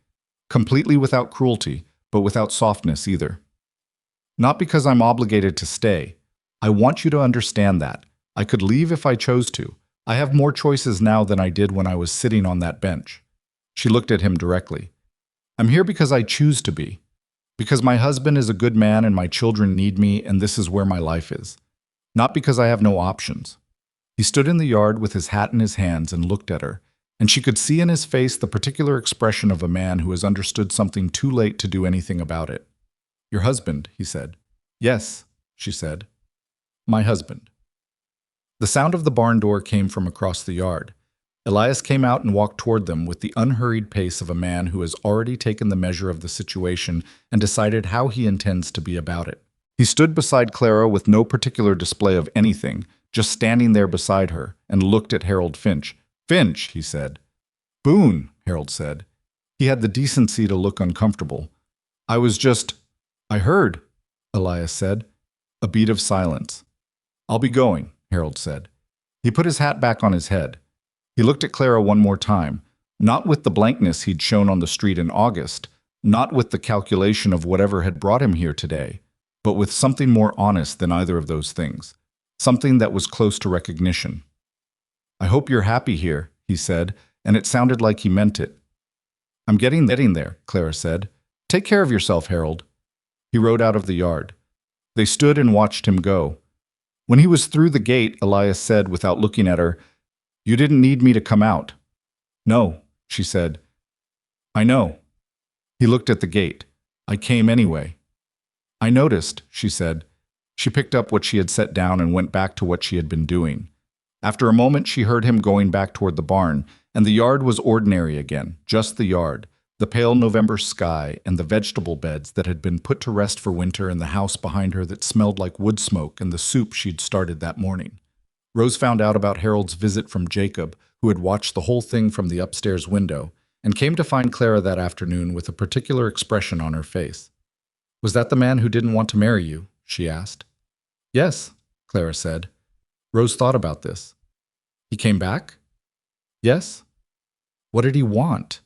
completely without cruelty, but without softness either. "Not because I'm obligated to stay. I want you to understand that. I could leave if I chose to. I have more choices now than I did when I was sitting on that bench." She looked at him directly. "I'm here because I choose to be. Because my husband is a good man and my children need me and this is where my life is. Not because I have no options." He stood in the yard with his hat in his hands and looked at her, and she could see in his face the particular expression of a man who has understood something too late to do anything about it. "Your husband," he said. "Yes," she said. "My husband." The sound of the barn door came from across the yard. Elias came out and walked toward them with the unhurried pace of a man who has already taken the measure of the situation and decided how he intends to be about it. He stood beside Clara with no particular display of anything, just standing there beside her, and looked at Harold Finch. "Finch," he said. "Boone," Harold said. He had the decency to look uncomfortable. "I was just—" I heard, Elias said. A beat of silence. I'll be going, Harold said. He put his hat back on his head. He looked at Clara one more time, not with the blankness he'd shown on the street in August, not with the calculation of whatever had brought him here today, but with something more honest than either of those things, something that was close to recognition. I hope you're happy here, he said, and it sounded like he meant it. I'm getting there, Clara said. Take care of yourself, Harold. He rode out of the yard. They stood and watched him go. When he was through the gate, Elias said without looking at her, You didn't need me to come out. No, she said. I know. He looked at the gate. I came anyway. I noticed, she said. She picked up what she had set down and went back to what she had been doing. After a moment, she heard him going back toward the barn, and the yard was ordinary again, just the yard, the pale November sky, and the vegetable beds that had been put to rest for winter, and the house behind her that smelled like wood smoke and the soup she'd started that morning. Rose found out about Harold's visit from Jacob, who had watched the whole thing from the upstairs window, and came to find Clara that afternoon with a particular expression on her face. Was that the man who didn't want to marry you? She asked. Yes, Clara said. Rose thought about this. He came back? Yes. What did he want?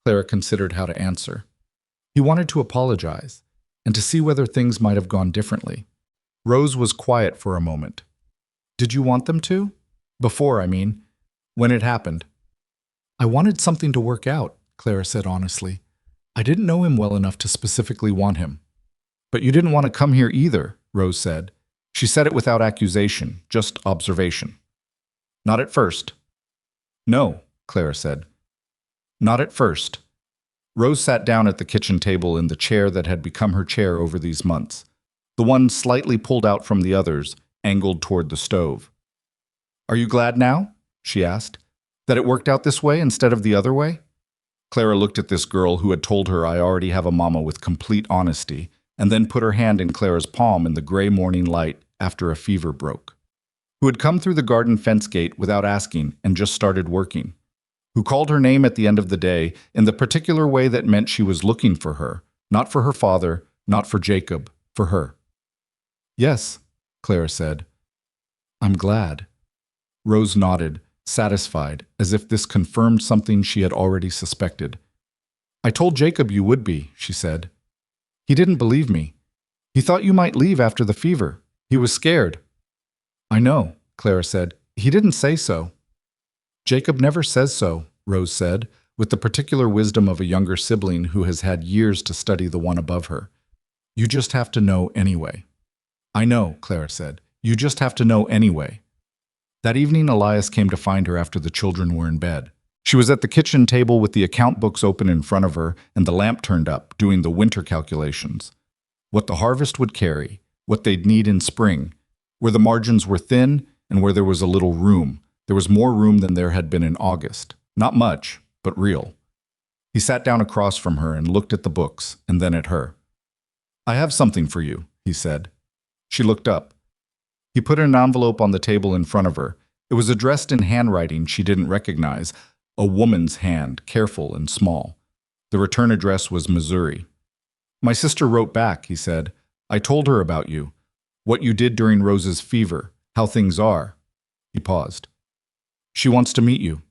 Clara considered how to answer. He wanted to apologize, and to see whether things might have gone differently. Rose was quiet for a moment. Did you want them to? Before, I mean. When it happened. I wanted something to work out, Clara said honestly. I didn't know him well enough to specifically want him. But you didn't want to come here either, Rose said. She said it without accusation, just observation. Not at first. No, Clara said. Not at first. Rose sat down at the kitchen table in the chair that had become her chair over these months, the one slightly pulled out from the others, angled toward the stove. Are you glad now? She asked. That it worked out this way instead of the other way? Clara looked at this girl who had told her I already have a mama with complete honesty, and then put her hand in Clara's palm in the gray morning light after a fever broke. Who had come through the garden fence gate without asking and just started working. Who called her name at the end of the day in the particular way that meant she was looking for her, not for her father, not for Jacob, for her. Yes, Clara said. I'm glad. Rose nodded, satisfied, as if this confirmed something she had already suspected. I told Jacob you would be, she said. He didn't believe me. He thought you might leave after the fever. He was scared. I know, Clara said. He didn't say so. Jacob never says so, Rose said, with the particular wisdom of a younger sibling who has had years to study the one above her. You just have to know anyway. I know, Clara said. You just have to know anyway. That evening, Elias came to find her after the children were in bed. She was at the kitchen table with the account books open in front of her and the lamp turned up, doing the winter calculations. What the harvest would carry, what they'd need in spring, where the margins were thin and where there was a little room. There was more room than there had been in August. Not much, but real. He sat down across from her and looked at the books and then at her. I have something for you, he said. She looked up. He put an envelope on the table in front of her. It was addressed in handwriting she didn't recognize, a woman's hand, careful and small. The return address was Missouri. My sister wrote back, he said. I told her about you, what you did during Rose's fever, how things are. He paused. She wants to meet you.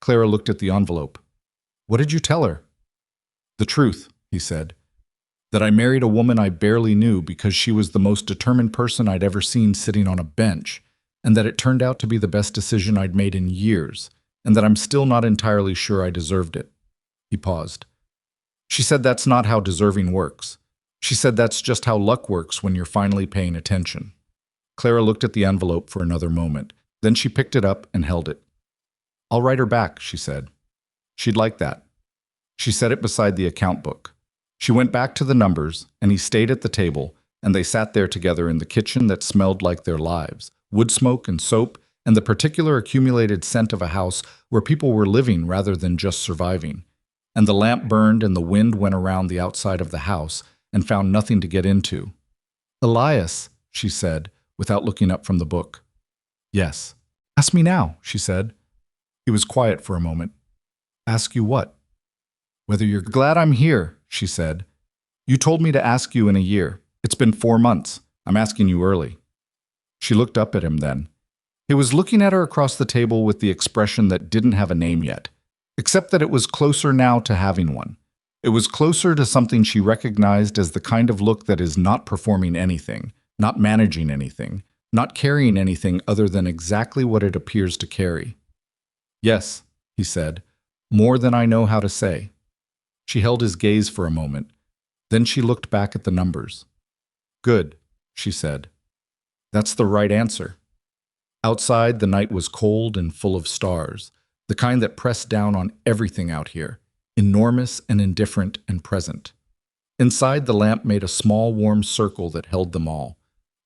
Clara looked at the envelope. What did you tell her? The truth, he said. That I married a woman I barely knew because she was the most determined person I'd ever seen sitting on a bench, and that it turned out to be the best decision I'd made in years, and that I'm still not entirely sure I deserved it. He paused. She said that's not how deserving works. She said that's just how luck works when you're finally paying attention. Clara looked at the envelope for another moment. Then she picked it up and held it. I'll write her back, she said. She'd like that. She set it beside the account book. She went back to the numbers, and he stayed at the table, and they sat there together in the kitchen that smelled like their lives, wood smoke and soap, and the particular accumulated scent of a house where people were living rather than just surviving. And the lamp burned and the wind went around the outside of the house and found nothing to get into. Elias, she said, without looking up from the book. Yes. Ask me now, she said. He was quiet for a moment. Ask you what? Whether you're glad I'm here, she said. You told me to ask you in a year. It's been 4 months. I'm asking you early." She looked up at him then. He was looking at her across the table with the expression that didn't have a name yet, except that it was closer now to having one. It was closer to something she recognized as the kind of look that is not performing anything, not managing anything, not carrying anything other than exactly what it appears to carry. "Yes," he said, "more than I know how to say." She held his gaze for a moment. Then she looked back at the numbers. "Good," she said. "That's the right answer." Outside, the night was cold and full of stars, the kind that pressed down on everything out here, enormous and indifferent and present. Inside, the lamp made a small warm circle that held them all.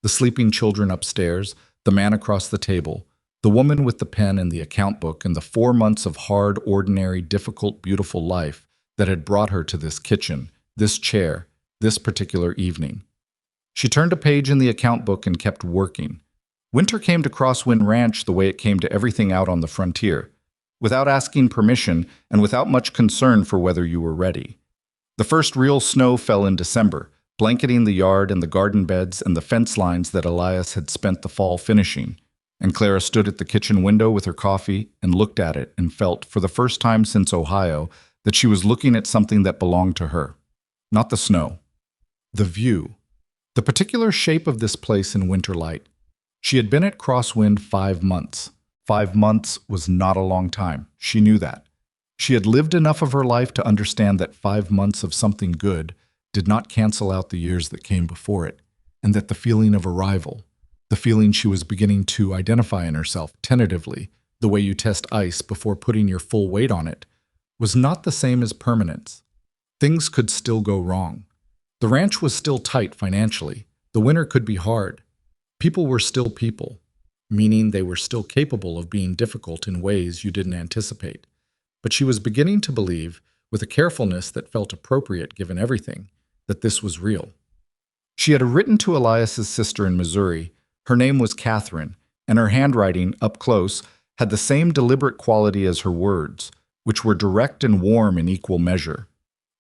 The sleeping children upstairs, the man across the table, the woman with the pen and the account book, and the 4 months of hard, ordinary, difficult, beautiful life that had brought her to this kitchen, this chair, this particular evening. She turned a page in the account book and kept working. Winter came to Crosswind Ranch the way it came to everything out on the frontier, without asking permission and without much concern for whether you were ready. The first real snow fell in December, blanketing the yard and the garden beds and the fence lines that Elias had spent the fall finishing, and Clara stood at the kitchen window with her coffee and looked at it and felt, for the first time since Ohio, that she was looking at something that belonged to her. Not the snow. The view. The particular shape of this place in winter light. She had been at Crosswind 5 months. 5 months was not a long time. She knew that. She had lived enough of her life to understand that 5 months of something good did not cancel out the years that came before it, and that the feeling of arrival, the feeling she was beginning to identify in herself tentatively, the way you test ice before putting your full weight on it, was not the same as permanence. Things could still go wrong. The ranch was still tight financially. The winter could be hard. People were still people, meaning they were still capable of being difficult in ways you didn't anticipate. But she was beginning to believe, with a carefulness that felt appropriate given everything, that this was real. She had written to Elias's sister in Missouri. Her name was Catherine, and her handwriting, up close, had the same deliberate quality as her words, which were direct and warm in equal measure.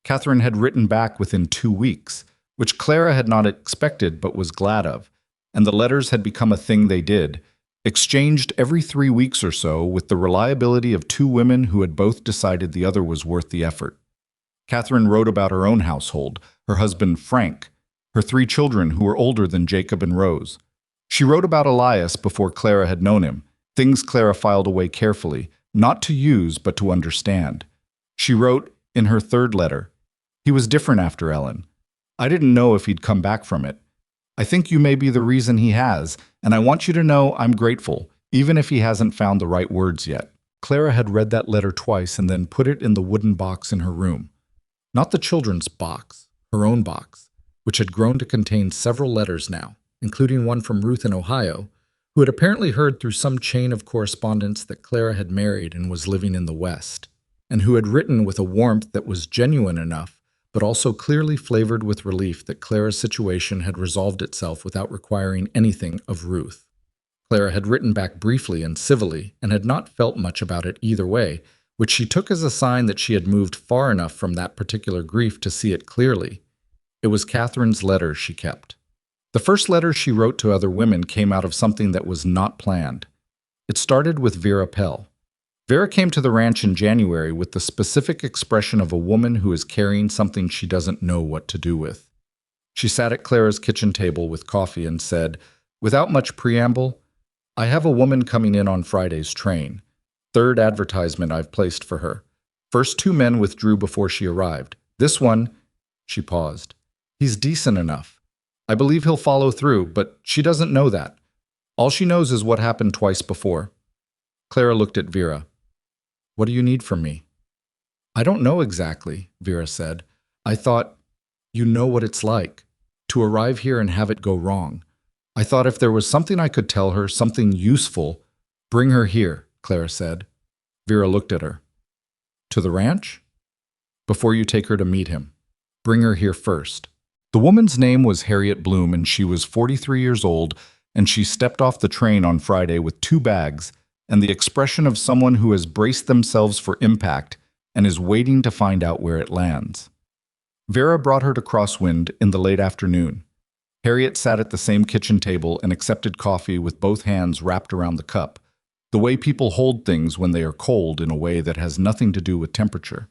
Catherine had written back within 2 weeks, which Clara had not expected but was glad of, and the letters had become a thing they did, exchanged every 3 weeks or so with the reliability of 2 women who had both decided the other was worth the effort. Catherine wrote about her own household, her husband Frank, her 3 children who were older than Jacob and Rose. She wrote about Elias before Clara had known him, things Clara filed away carefully, not to use but to understand. She wrote, in her 3rd letter, "He was different after Ellen. I didn't know if he'd come back from it. I think you may be the reason he has, and I want you to know I'm grateful, even if he hasn't found the right words yet." Clara had read that letter twice and then put it in the wooden box in her room. Not the children's box, her own box, which had grown to contain several letters now, including one from Ruth in Ohio, who had apparently heard through some chain of correspondence that Clara had married and was living in the West, and who had written with a warmth that was genuine enough, but also clearly flavored with relief that Clara's situation had resolved itself without requiring anything of Ruth. Clara had written back briefly and civilly, and had not felt much about it either way, which she took as a sign that she had moved far enough from that particular grief to see it clearly. It was Catherine's letter she kept. The first letter she wrote to other women came out of something that was not planned. It started with Vera Pell. Vera came to the ranch in January with the specific expression of a woman who is carrying something she doesn't know what to do with. She sat at Clara's kitchen table with coffee and said, without much preamble, "I have a woman coming in on Friday's train. 3rd advertisement I've placed for her. First 2 men withdrew before she arrived. This one," she paused, "he's decent enough. I believe he'll follow through, but she doesn't know that. All she knows is what happened twice before." Clara looked at Vera. "What do you need from me?" "I don't know exactly," Vera said. "I thought, you know what it's like, to arrive here and have it go wrong. I thought if there was something I could tell her, something useful." "Bring her here," Clara said. Vera looked at her. "To the ranch?" "Before you take her to meet him. Bring her here first." The woman's name was Harriet Bloom, and she was 43 years old, and she stepped off the train on Friday with 2 bags and the expression of someone who has braced themselves for impact and is waiting to find out where it lands. Vera brought her to Crosswind in the late afternoon. Harriet sat at the same kitchen table and accepted coffee with both hands wrapped around the cup, the way people hold things when they are cold in a way that has nothing to do with temperature.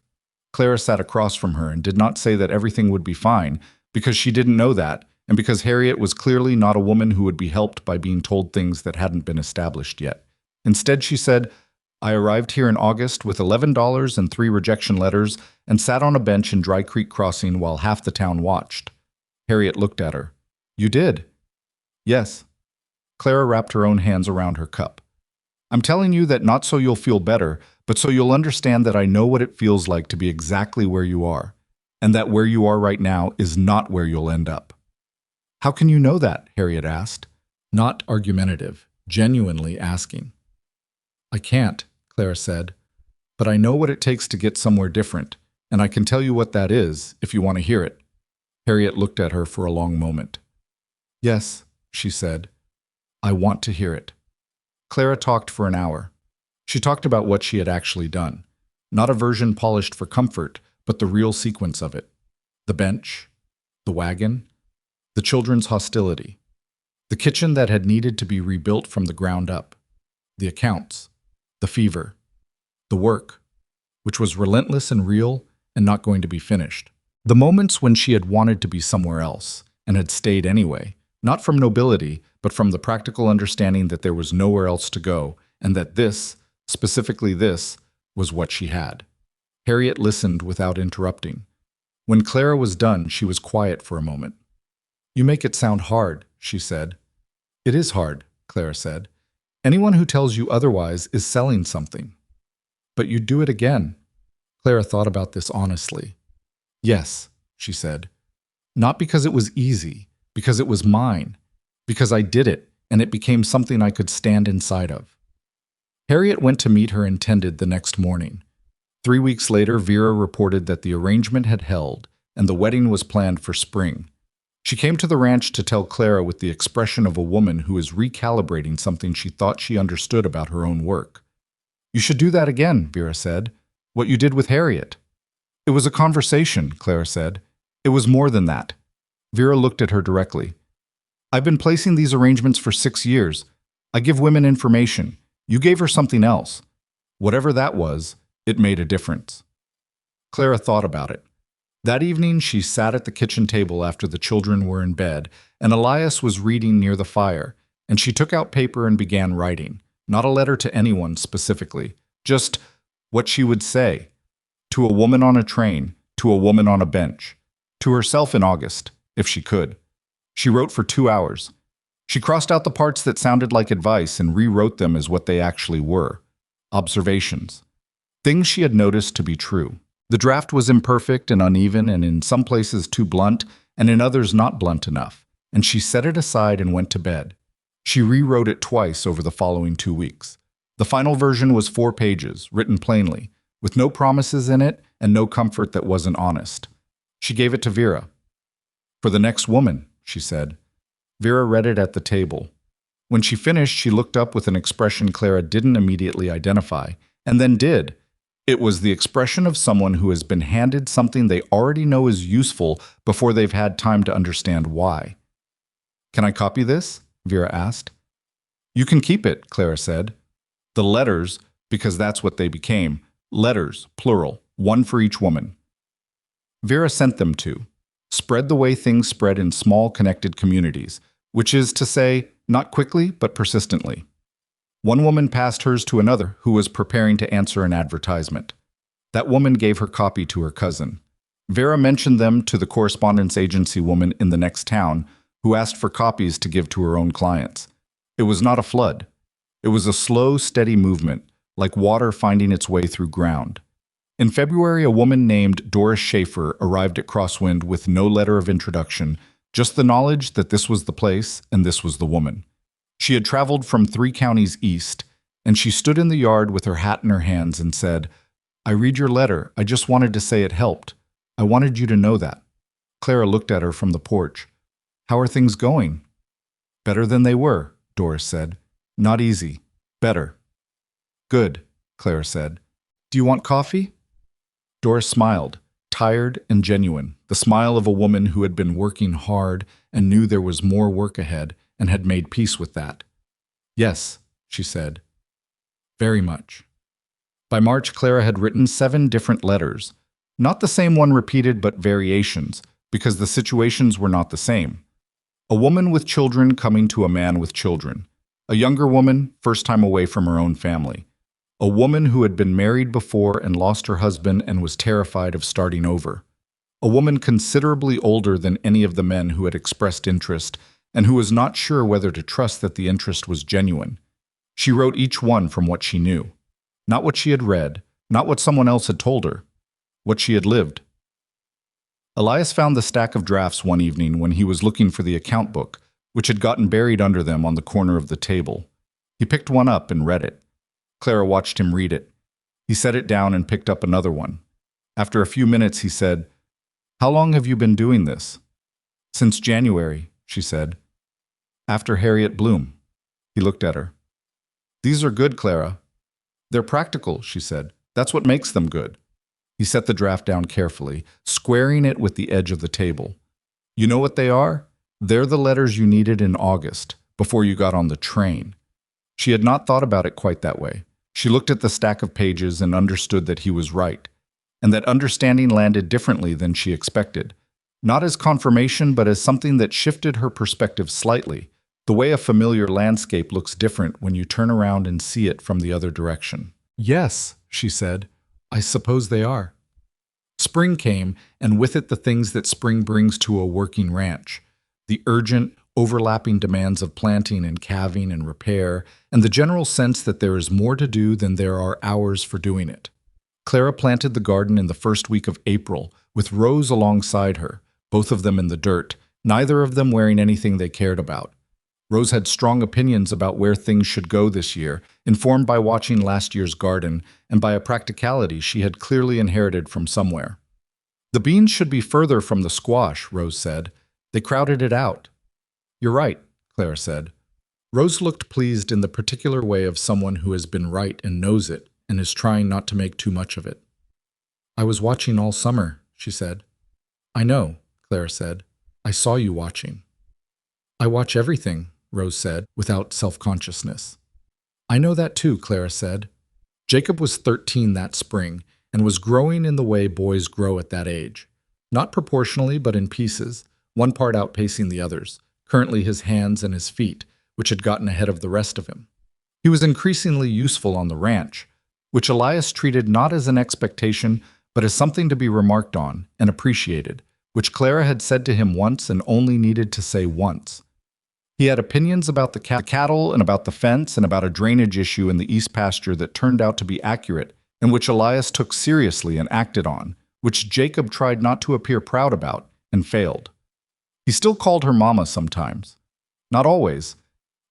Clara sat across from her and did not say that everything would be fine, because she didn't know that, and because Harriet was clearly not a woman who would be helped by being told things that hadn't been established yet. Instead, she said, "I arrived here in August with $11 and 3 rejection letters and sat on a bench in Dry Creek Crossing while half the town watched." Harriet looked at her. "You did?" "Yes." Clara wrapped her own hands around her cup. "I'm telling you that not so you'll feel better, but so you'll understand that I know what it feels like to be exactly where you are, and that where you are right now is not where you'll end up." "How can you know that?" Harriet asked. Not argumentative, genuinely asking. "I can't," Clara said, "but I know what it takes to get somewhere different, and I can tell you what that is, if you want to hear it." Harriet looked at her for a long moment. "Yes," she said, "I want to hear it." Clara talked for an hour. She talked about what she had actually done. Not a version polished for comfort, but the real sequence of it. The bench, the wagon, the children's hostility, the kitchen that had needed to be rebuilt from the ground up, the accounts, the fever, the work, which was relentless and real and not going to be finished. The moments when she had wanted to be somewhere else and had stayed anyway, not from nobility, but from the practical understanding that there was nowhere else to go, and that this, specifically this, was what she had. Harriet listened without interrupting. When Clara was done, she was quiet for a moment. "You make it sound hard," she said. "It is hard," Clara said. "Anyone who tells you otherwise is selling something." "But you'd do it again." Clara thought about this honestly. "Yes," she said. "Not because it was easy, because it was mine, because I did it, and it became something I could stand inside of." Harriet went to meet her intended the next morning. 3 weeks later, Vera reported that the arrangement had held, and the wedding was planned for spring. She came to the ranch to tell Clara with the expression of a woman who is recalibrating something she thought she understood about her own work. "You should do that again," Vera said. "What you did with Harriet." "It was a conversation," Clara said. "It was more than that." Vera looked at her directly. "I've been placing these arrangements for 6 years. I give women information. You gave her something else. Whatever that was, it made a difference." Clara thought about it. That evening, she sat at the kitchen table after the children were in bed, and Elias was reading near the fire, and she took out paper and began writing, not a letter to anyone specifically, just what she would say, to a woman on a train, to a woman on a bench, to herself in August, if she could. She wrote for 2 hours. She crossed out the parts that sounded like advice and rewrote them as what they actually were, observations, things she had noticed to be true. The draft was imperfect and uneven, and in some places too blunt, and in others not blunt enough, and she set it aside and went to bed. She rewrote it twice over the following 2 weeks. The final version was 4 pages, written plainly, with no promises in it and no comfort that wasn't honest. She gave it to Vera. "For the next woman," she said. Vera read it at the table. When she finished, she looked up with an expression Clara didn't immediately identify, and then did. It was the expression of someone who has been handed something they already know is useful before they've had time to understand why. "Can I copy this?" Vera asked. "You can keep it," Clara said. "The letters, because that's what they became. Letters, plural, 1 for each woman." Vera sent them to. Spread the way things spread in small, connected communities, which is to say, not quickly, but persistently. One woman passed hers to another who was preparing to answer an advertisement. That woman gave her copy to her cousin. Vera mentioned them to the correspondence agency woman in the next town, who asked for copies to give to her own clients. It was not a flood. It was a slow, steady movement, like water finding its way through ground. In February, a woman named Doris Schaefer arrived at Crosswind with no letter of introduction, just the knowledge that this was the place and this was the woman. She had traveled from 3 counties east, and she stood in the yard with her hat in her hands and said, "I read your letter. I just wanted to say it helped. I wanted you to know that." Clara looked at her from the porch. "How are things going?" "Better than they were," Doris said. "Not easy. Better." "Good," Clara said. "Do you want coffee?" Doris smiled, tired and genuine, the smile of a woman who had been working hard and knew there was more work ahead and had made peace with that. "Yes," she said. "Very much." By March, Clara had written 7 different letters. Not the same one repeated, but variations, because the situations were not the same. A woman with children coming to a man with children. A younger woman, first time away from her own family. A woman who had been married before and lost her husband and was terrified of starting over. A woman considerably older than any of the men who had expressed interest and who was not sure whether to trust that the interest was genuine. She wrote each one from what she knew. Not what she had read, not what someone else had told her, what she had lived. Elias found the stack of drafts one evening when he was looking for the account book, which had gotten buried under them on the corner of the table. He picked one up and read it. Clara watched him read it. He set it down and picked up another one. After a few minutes, he said, "How long have you been doing this?" "Since January," she said. "After Harriet Bloom." He looked at her. "These are good, Clara." "They're practical," she said. "That's what makes them good." He set the draft down carefully, squaring it with the edge of the table. "You know what they are? They're the letters you needed in August, before you got on the train." She had not thought about it quite that way. She looked at the stack of pages and understood that he was right, and that understanding landed differently than she expected. Not as confirmation, but as something that shifted her perspective slightly, the way a familiar landscape looks different when you turn around and see it from the other direction. "Yes," she said, "I suppose they are." Spring came, and with it the things that spring brings to a working ranch. The urgent, overlapping demands of planting and calving and repair, and the general sense that there is more to do than there are hours for doing it. Clara planted the garden in the first week of April, with Rose alongside her, both of them in the dirt, neither of them wearing anything they cared about. Rose had strong opinions about where things should go this year, informed by watching last year's garden and by a practicality she had clearly inherited from somewhere. "The beans should be further from the squash," Rose said. "They crowded it out." "You're right," Clara said. Rose looked pleased in the particular way of someone who has been right and knows it and is trying not to make too much of it. "I was watching all summer," she said. "I know," Clara said. "I saw you watching." "I watch everything," Rose said, without self-consciousness. "I know that too," Clara said. Jacob was 13 that spring and was growing in the way boys grow at that age. Not proportionally, but in pieces, one part outpacing the others, currently his hands and his feet, which had gotten ahead of the rest of him. He was increasingly useful on the ranch, which Elias treated not as an expectation, but as something to be remarked on and appreciated, which Clara had said to him once and only needed to say once. He had opinions about the cattle and about the fence and about a drainage issue in the east pasture that turned out to be accurate and which Elias took seriously and acted on, which Jacob tried not to appear proud about and failed. He still called her Mama sometimes. Not always.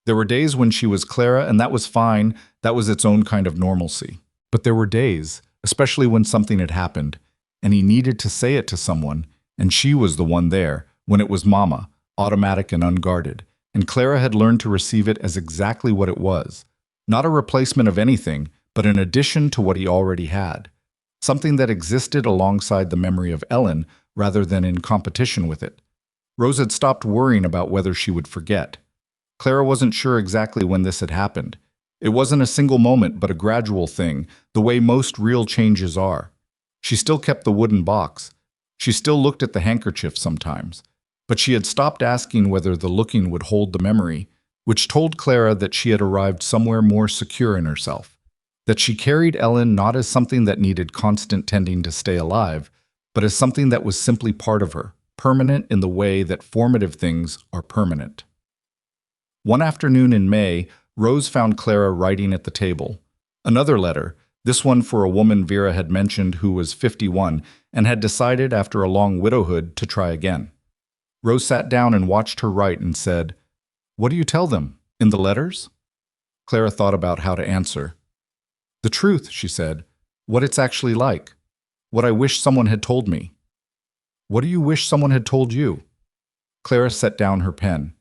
There were days when she was Clara, and that was fine. That was its own kind of normalcy. But there were days, especially when something had happened, and he needed to say it to someone, and she was the one there, when it was Mama, automatic and unguarded, and Clara had learned to receive it as exactly what it was. Not a replacement of anything, but an addition to what he already had. Something that existed alongside the memory of Ellen rather than in competition with it. Rose had stopped worrying about whether she would forget. Clara wasn't sure exactly when this had happened. It wasn't a single moment, but a gradual thing, the way most real changes are. She still kept the wooden box. She still looked at the handkerchief sometimes. But she had stopped asking whether the looking would hold the memory, which told Clara that she had arrived somewhere more secure in herself. That she carried Ellen not as something that needed constant tending to stay alive, but as something that was simply part of her. Permanent in the way that formative things are permanent. One afternoon in May, Rose found Clara writing at the table. Another letter, this one for a woman Vera had mentioned who was 51 and had decided after a long widowhood to try again. Rose sat down and watched her write and said, "What do you tell them? In the letters?" Clara thought about how to answer. "The truth," she said, "what it's actually like. What I wish someone had told me." "What do you wish someone had told you?" Clara set down her pen.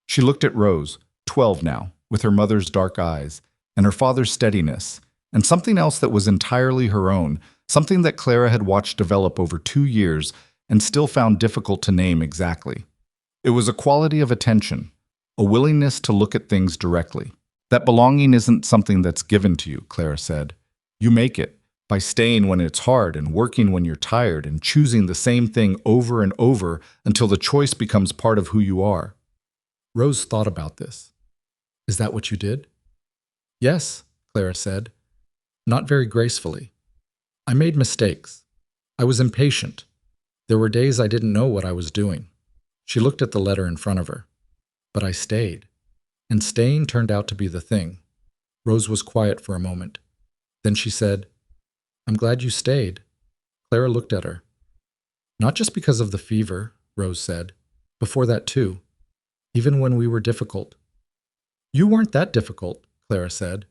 She looked at Rose, 12 now, with her mother's dark eyes, and her father's steadiness, and something else that was entirely her own, something that Clara had watched develop over 2 years and still found difficult to name exactly. It was a quality of attention, a willingness to look at things directly. That belonging isn't something that's given to you, Clara said. You make it by staying when it's hard and working when you're tired and choosing the same thing over and over until the choice becomes part of who you are. Rose thought about this. Is that what you did? Yes, Clara said, not very gracefully. I made mistakes. I was impatient. There were days I didn't know what I was doing. She looked at the letter in front of her. But I stayed. And staying turned out to be the thing. Rose was quiet for a moment. Then she said, I'm glad you stayed. Clara looked at her. Not just because of the fever, Rose said. Before that too. Even when we were difficult. You weren't that difficult, Clara said.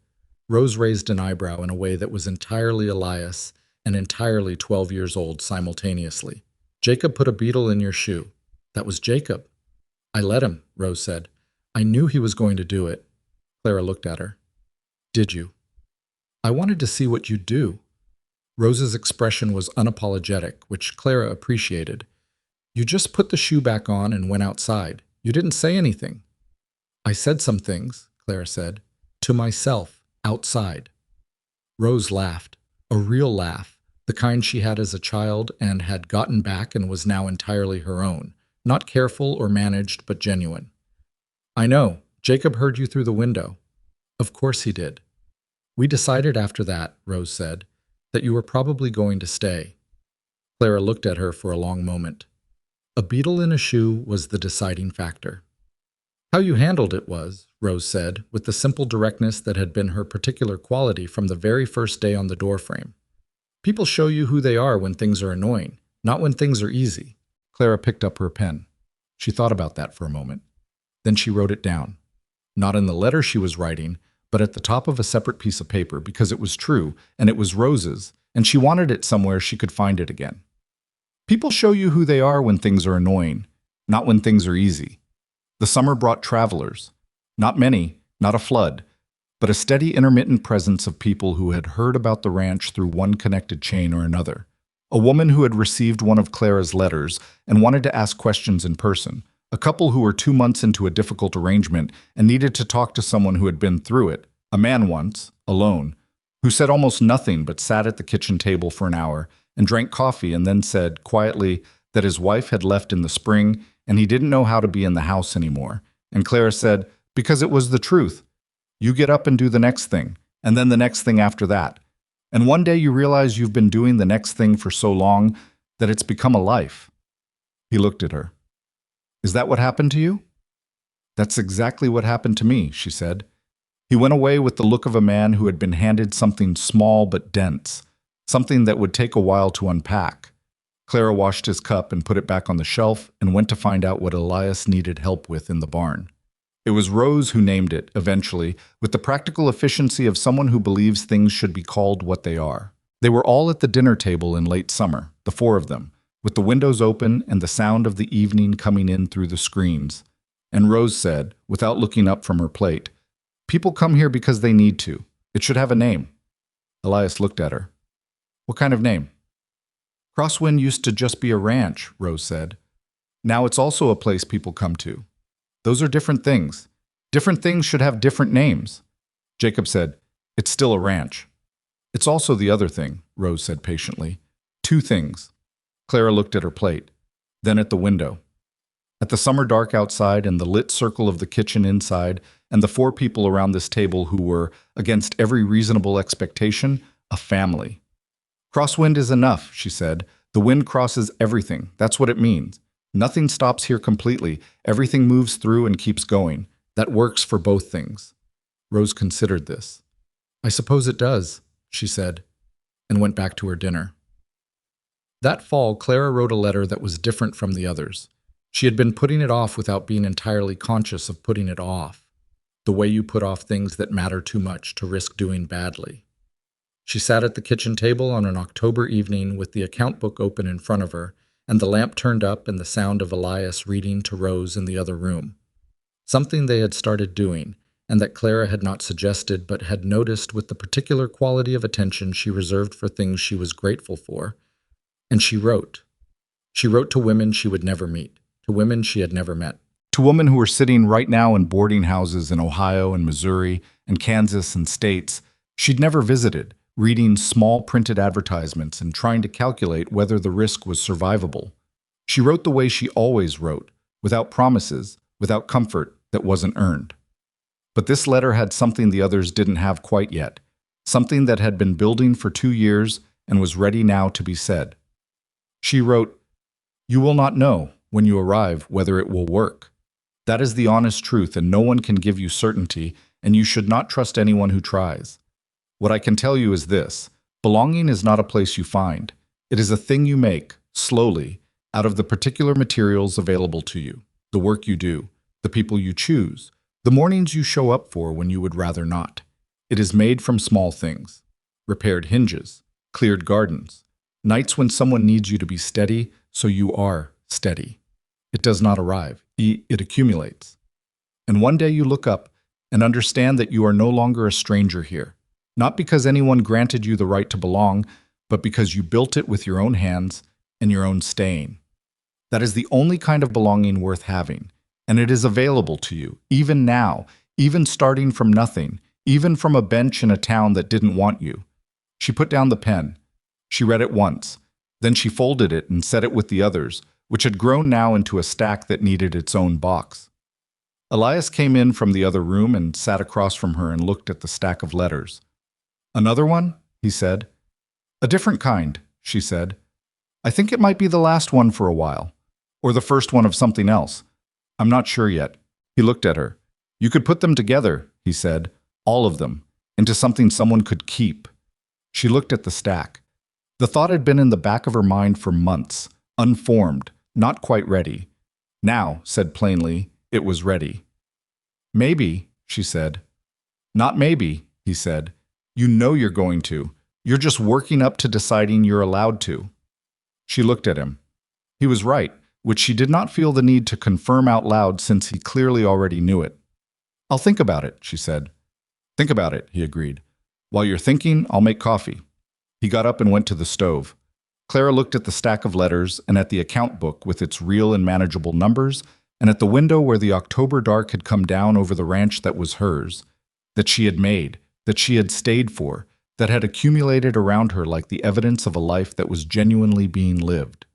Rose raised an eyebrow in a way that was entirely Elias and entirely 12 years old simultaneously. Jacob put a beetle in your shoe. That was Jacob. I let him, Rose said. I knew he was going to do it. Clara looked at her. Did you? I wanted to see what you'd do. Rose's expression was unapologetic, which Clara appreciated. You just put the shoe back on and went outside. You didn't say anything. I said some things, Clara said, to myself, outside. Rose laughed, a real laugh, the kind she had as a child and had gotten back and was now entirely her own, not careful or managed, but genuine. I know, Jacob heard you through the window. Of course he did. We decided after that, Rose said, that you were probably going to stay. Clara looked at her for a long moment. A beetle in a shoe was the deciding factor. How you handled it was, Rose said, with the simple directness that had been her particular quality from the very first day on the doorframe. People show you who they are when things are annoying, not when things are easy. Clara picked up her pen. She thought about that for a moment. Then she wrote it down. Not in the letter she was writing, but at the top of a separate piece of paper because it was true, and it was Rose's, and she wanted it somewhere she could find it again. People show you who they are when things are annoying, not when things are easy. The summer brought travelers. Not many, not a flood, but a steady intermittent presence of people who had heard about the ranch through one connected chain or another. A woman who had received one of Clara's letters and wanted to ask questions in person. A couple who were 2 months into a difficult arrangement and needed to talk to someone who had been through it. A man once, alone, who said almost nothing but sat at the kitchen table for an hour and drank coffee and then said quietly that his wife had left in the spring and he didn't know how to be in the house anymore. And Clara said, because it was the truth. You get up and do the next thing, and then the next thing after that. And one day you realize you've been doing the next thing for so long that it's become a life. He looked at her. Is that what happened to you? That's exactly what happened to me, she said. He went away with the look of a man who had been handed something small but dense, something that would take a while to unpack. Clara washed his cup and put it back on the shelf and went to find out what Elias needed help with in the barn. It was Rose who named it, eventually, with the practical efficiency of someone who believes things should be called what they are. They were all at the dinner table in late summer, the 4 of them, with the windows open and the sound of the evening coming in through the screens. And Rose said, without looking up from her plate, people come here because they need to. It should have a name. Elias looked at her. What kind of name? Crosswind used to just be a ranch, Rose said. Now it's also a place people come to. Those are different things. Different things should have different names. Jacob said, it's still a ranch. It's also the other thing, Rose said patiently. 2 things. Clara looked at her plate, then at the window. At the summer dark outside and the lit circle of the kitchen inside, and the 4 people around this table who were, against every reasonable expectation, a family. Crosswind is enough, she said. The wind crosses everything. That's what it means. Nothing stops here completely. Everything moves through and keeps going. That works for both things. Rose considered this. I suppose it does, she said, and went back to her dinner. That fall, Clara wrote a letter that was different from the others. She had been putting it off without being entirely conscious of putting it off, the way you put off things that matter too much to risk doing badly. She sat at the kitchen table on an October evening with the account book open in front of her and the lamp turned up and the sound of Elias reading to Rose in the other room. Something they had started doing, and that Clara had not suggested but had noticed with the particular quality of attention she reserved for things she was grateful for. And she wrote. She wrote to women she would never meet, to women she had never met. To women who were sitting right now in boarding houses in Ohio and Missouri and Kansas and states she'd never visited, reading small printed advertisements and trying to calculate whether the risk was survivable. She wrote the way she always wrote, without promises, without comfort that wasn't earned. But this letter had something the others didn't have quite yet, something that had been building for 2 years and was ready now to be said. She wrote, "You will not know, when you arrive, whether it will work. That is the honest truth, and no one can give you certainty, and you should not trust anyone who tries. What I can tell you is this: belonging is not a place you find. It is a thing you make, slowly, out of the particular materials available to you, the work you do, the people you choose, the mornings you show up for when you would rather not. It is made from small things: repaired hinges, cleared gardens, nights when someone needs you to be steady, so you are steady. It does not arrive, it accumulates. And one day you look up and understand that you are no longer a stranger here, not because anyone granted you the right to belong, but because you built it with your own hands and your own staying. That is the only kind of belonging worth having, and it is available to you, even now, even starting from nothing, even from a bench in a town that didn't want you." She put down the pen. She read it once. Then she folded it and set it with the others, which had grown now into a stack that needed its own box. Elias came in from the other room and sat across from her and looked at the stack of letters. "Another one?" he said. "A different kind," she said. "I think it might be the last one for a while, or the first one of something else. I'm not sure yet." He looked at her. "You could put them together," he said, "all of them, into something someone could keep." She looked at the stack. The thought had been in the back of her mind for months, unformed, not quite ready. Now, said plainly, it was ready. "Maybe," she said. "Not maybe," he said. "You know you're going to. You're just working up to deciding you're allowed to." She looked at him. He was right, which she did not feel the need to confirm out loud since he clearly already knew it. "I'll think about it," she said. "Think about it," he agreed. "While you're thinking, I'll make coffee." He got up and went to the stove. Clara looked at the stack of letters and at the account book with its real and manageable numbers, and at the window where the October dark had come down over the ranch that was hers, that she had made, that she had stayed for, that had accumulated around her like the evidence of a life that was genuinely being lived.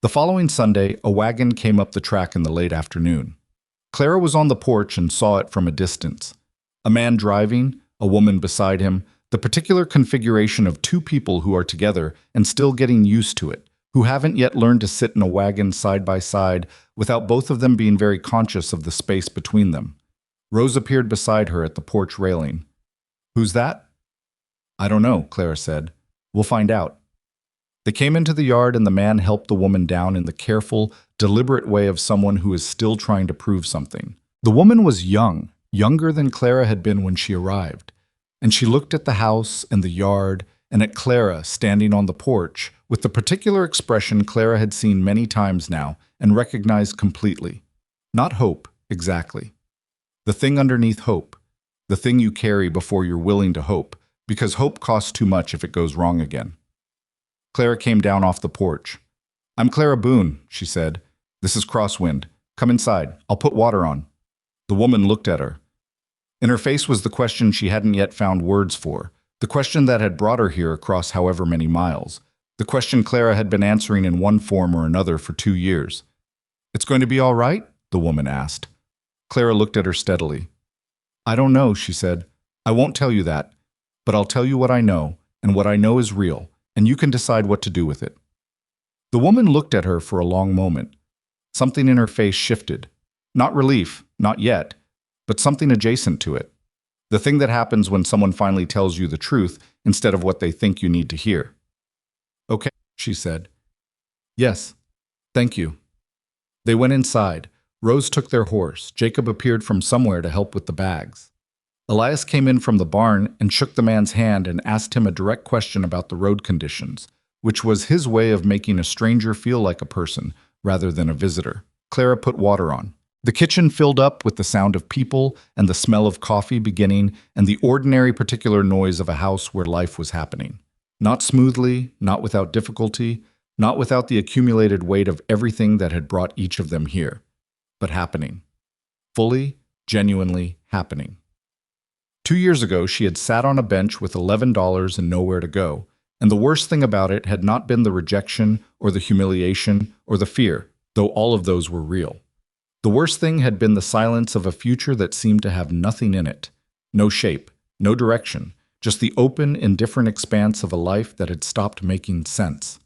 The following Sunday, a wagon came up the track in the late afternoon. Clara was on the porch and saw it from a distance. A man driving, a woman beside him, the particular configuration of two people who are together and still getting used to it, who haven't yet learned to sit in a wagon side by side without both of them being very conscious of the space between them. Rose appeared beside her at the porch railing. "Who's that?" "I don't know," Clara said. "We'll find out." They came into the yard and the man helped the woman down in the careful, deliberate way of someone who is still trying to prove something. The woman was young, younger than Clara had been when she arrived, and she looked at the house and the yard and at Clara standing on the porch with the particular expression Clara had seen many times now and recognized completely. Not hope, exactly. The thing underneath hope, the thing you carry before you're willing to hope, because hope costs too much if it goes wrong again. Clara came down off the porch. "I'm Clara Boone," she said. "This is Crosswind. Come inside. I'll put water on." The woman looked at her. In her face was the question she hadn't yet found words for, the question that had brought her here across however many miles, the question Clara had been answering in one form or another for 2 years. "It's going to be all right?" the woman asked. Clara looked at her steadily. "I don't know," she said. "I won't tell you that, but I'll tell you what I know, and what I know is real, and you can decide what to do with it." The woman looked at her for a long moment. Something in her face shifted. Not relief, not yet, but something adjacent to it. The thing that happens when someone finally tells you the truth instead of what they think you need to hear. "Okay," she said. "Yes, thank you." They went inside. Rose took their horse. Jacob appeared from somewhere to help with the bags. Elias came in from the barn and shook the man's hand and asked him a direct question about the road conditions, which was his way of making a stranger feel like a person rather than a visitor. Clara put water on. The kitchen filled up with the sound of people and the smell of coffee beginning and the ordinary particular noise of a house where life was happening. Not smoothly, not without difficulty, not without the accumulated weight of everything that had brought each of them here, but happening. Fully, genuinely happening. 2 years ago, she had sat on a bench with $11 and nowhere to go, and the worst thing about it had not been the rejection or the humiliation or the fear, though all of those were real. The worst thing had been the silence of a future that seemed to have nothing in it. No shape, no direction, just the open, indifferent expanse of a life that had stopped making sense.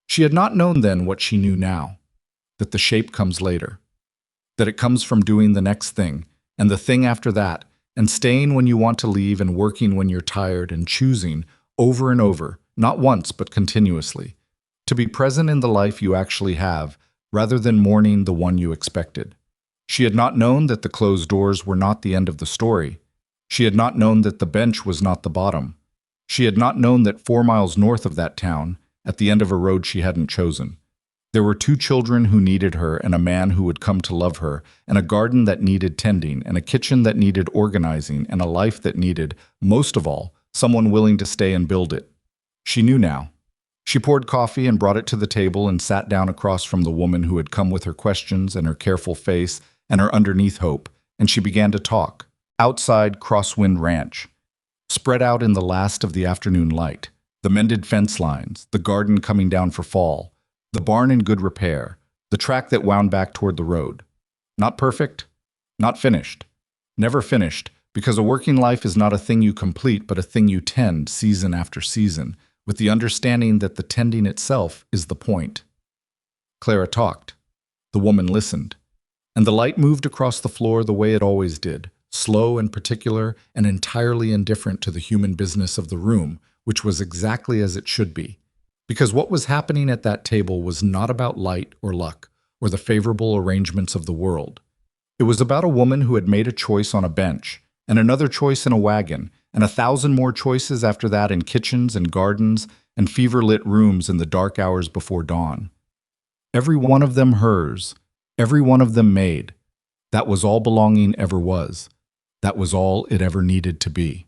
She had not known then what she knew now, that the shape comes later, that it comes from doing the next thing, and the thing after that, and staying when you want to leave and working when you're tired and choosing, over and over, not once but continuously, to be present in the life you actually have, rather than mourning the one you expected. She had not known that the closed doors were not the end of the story. She had not known that the bench was not the bottom. She had not known that 4 miles north of that town, at the end of a road she hadn't chosen, there were 2 children who needed her and a man who would come to love her, and a garden that needed tending, and a kitchen that needed organizing, and a life that needed, most of all, someone willing to stay and build it. She knew now. She poured coffee and brought it to the table and sat down across from the woman who had come with her questions and her careful face and her underneath hope, and she began to talk. Outside Crosswind Ranch, spread out in the last of the afternoon light, the mended fence lines, the garden coming down for fall, the barn in good repair, the track that wound back toward the road. Not perfect, not finished, never finished, because a working life is not a thing you complete but a thing you tend season after season, with the understanding that the tending itself is the point. Clara talked. The woman listened. And the light moved across the floor the way it always did, slow and particular and entirely indifferent to the human business of the room, which was exactly as it should be. Because what was happening at that table was not about light or luck or the favorable arrangements of the world. It was about a woman who had made a choice on a bench, and another choice in a wagon, and 1,000 more choices after that in kitchens and gardens and fever-lit rooms in the dark hours before dawn. Every one of them hers, every one of them made. That was all belonging ever was. That was all it ever needed to be.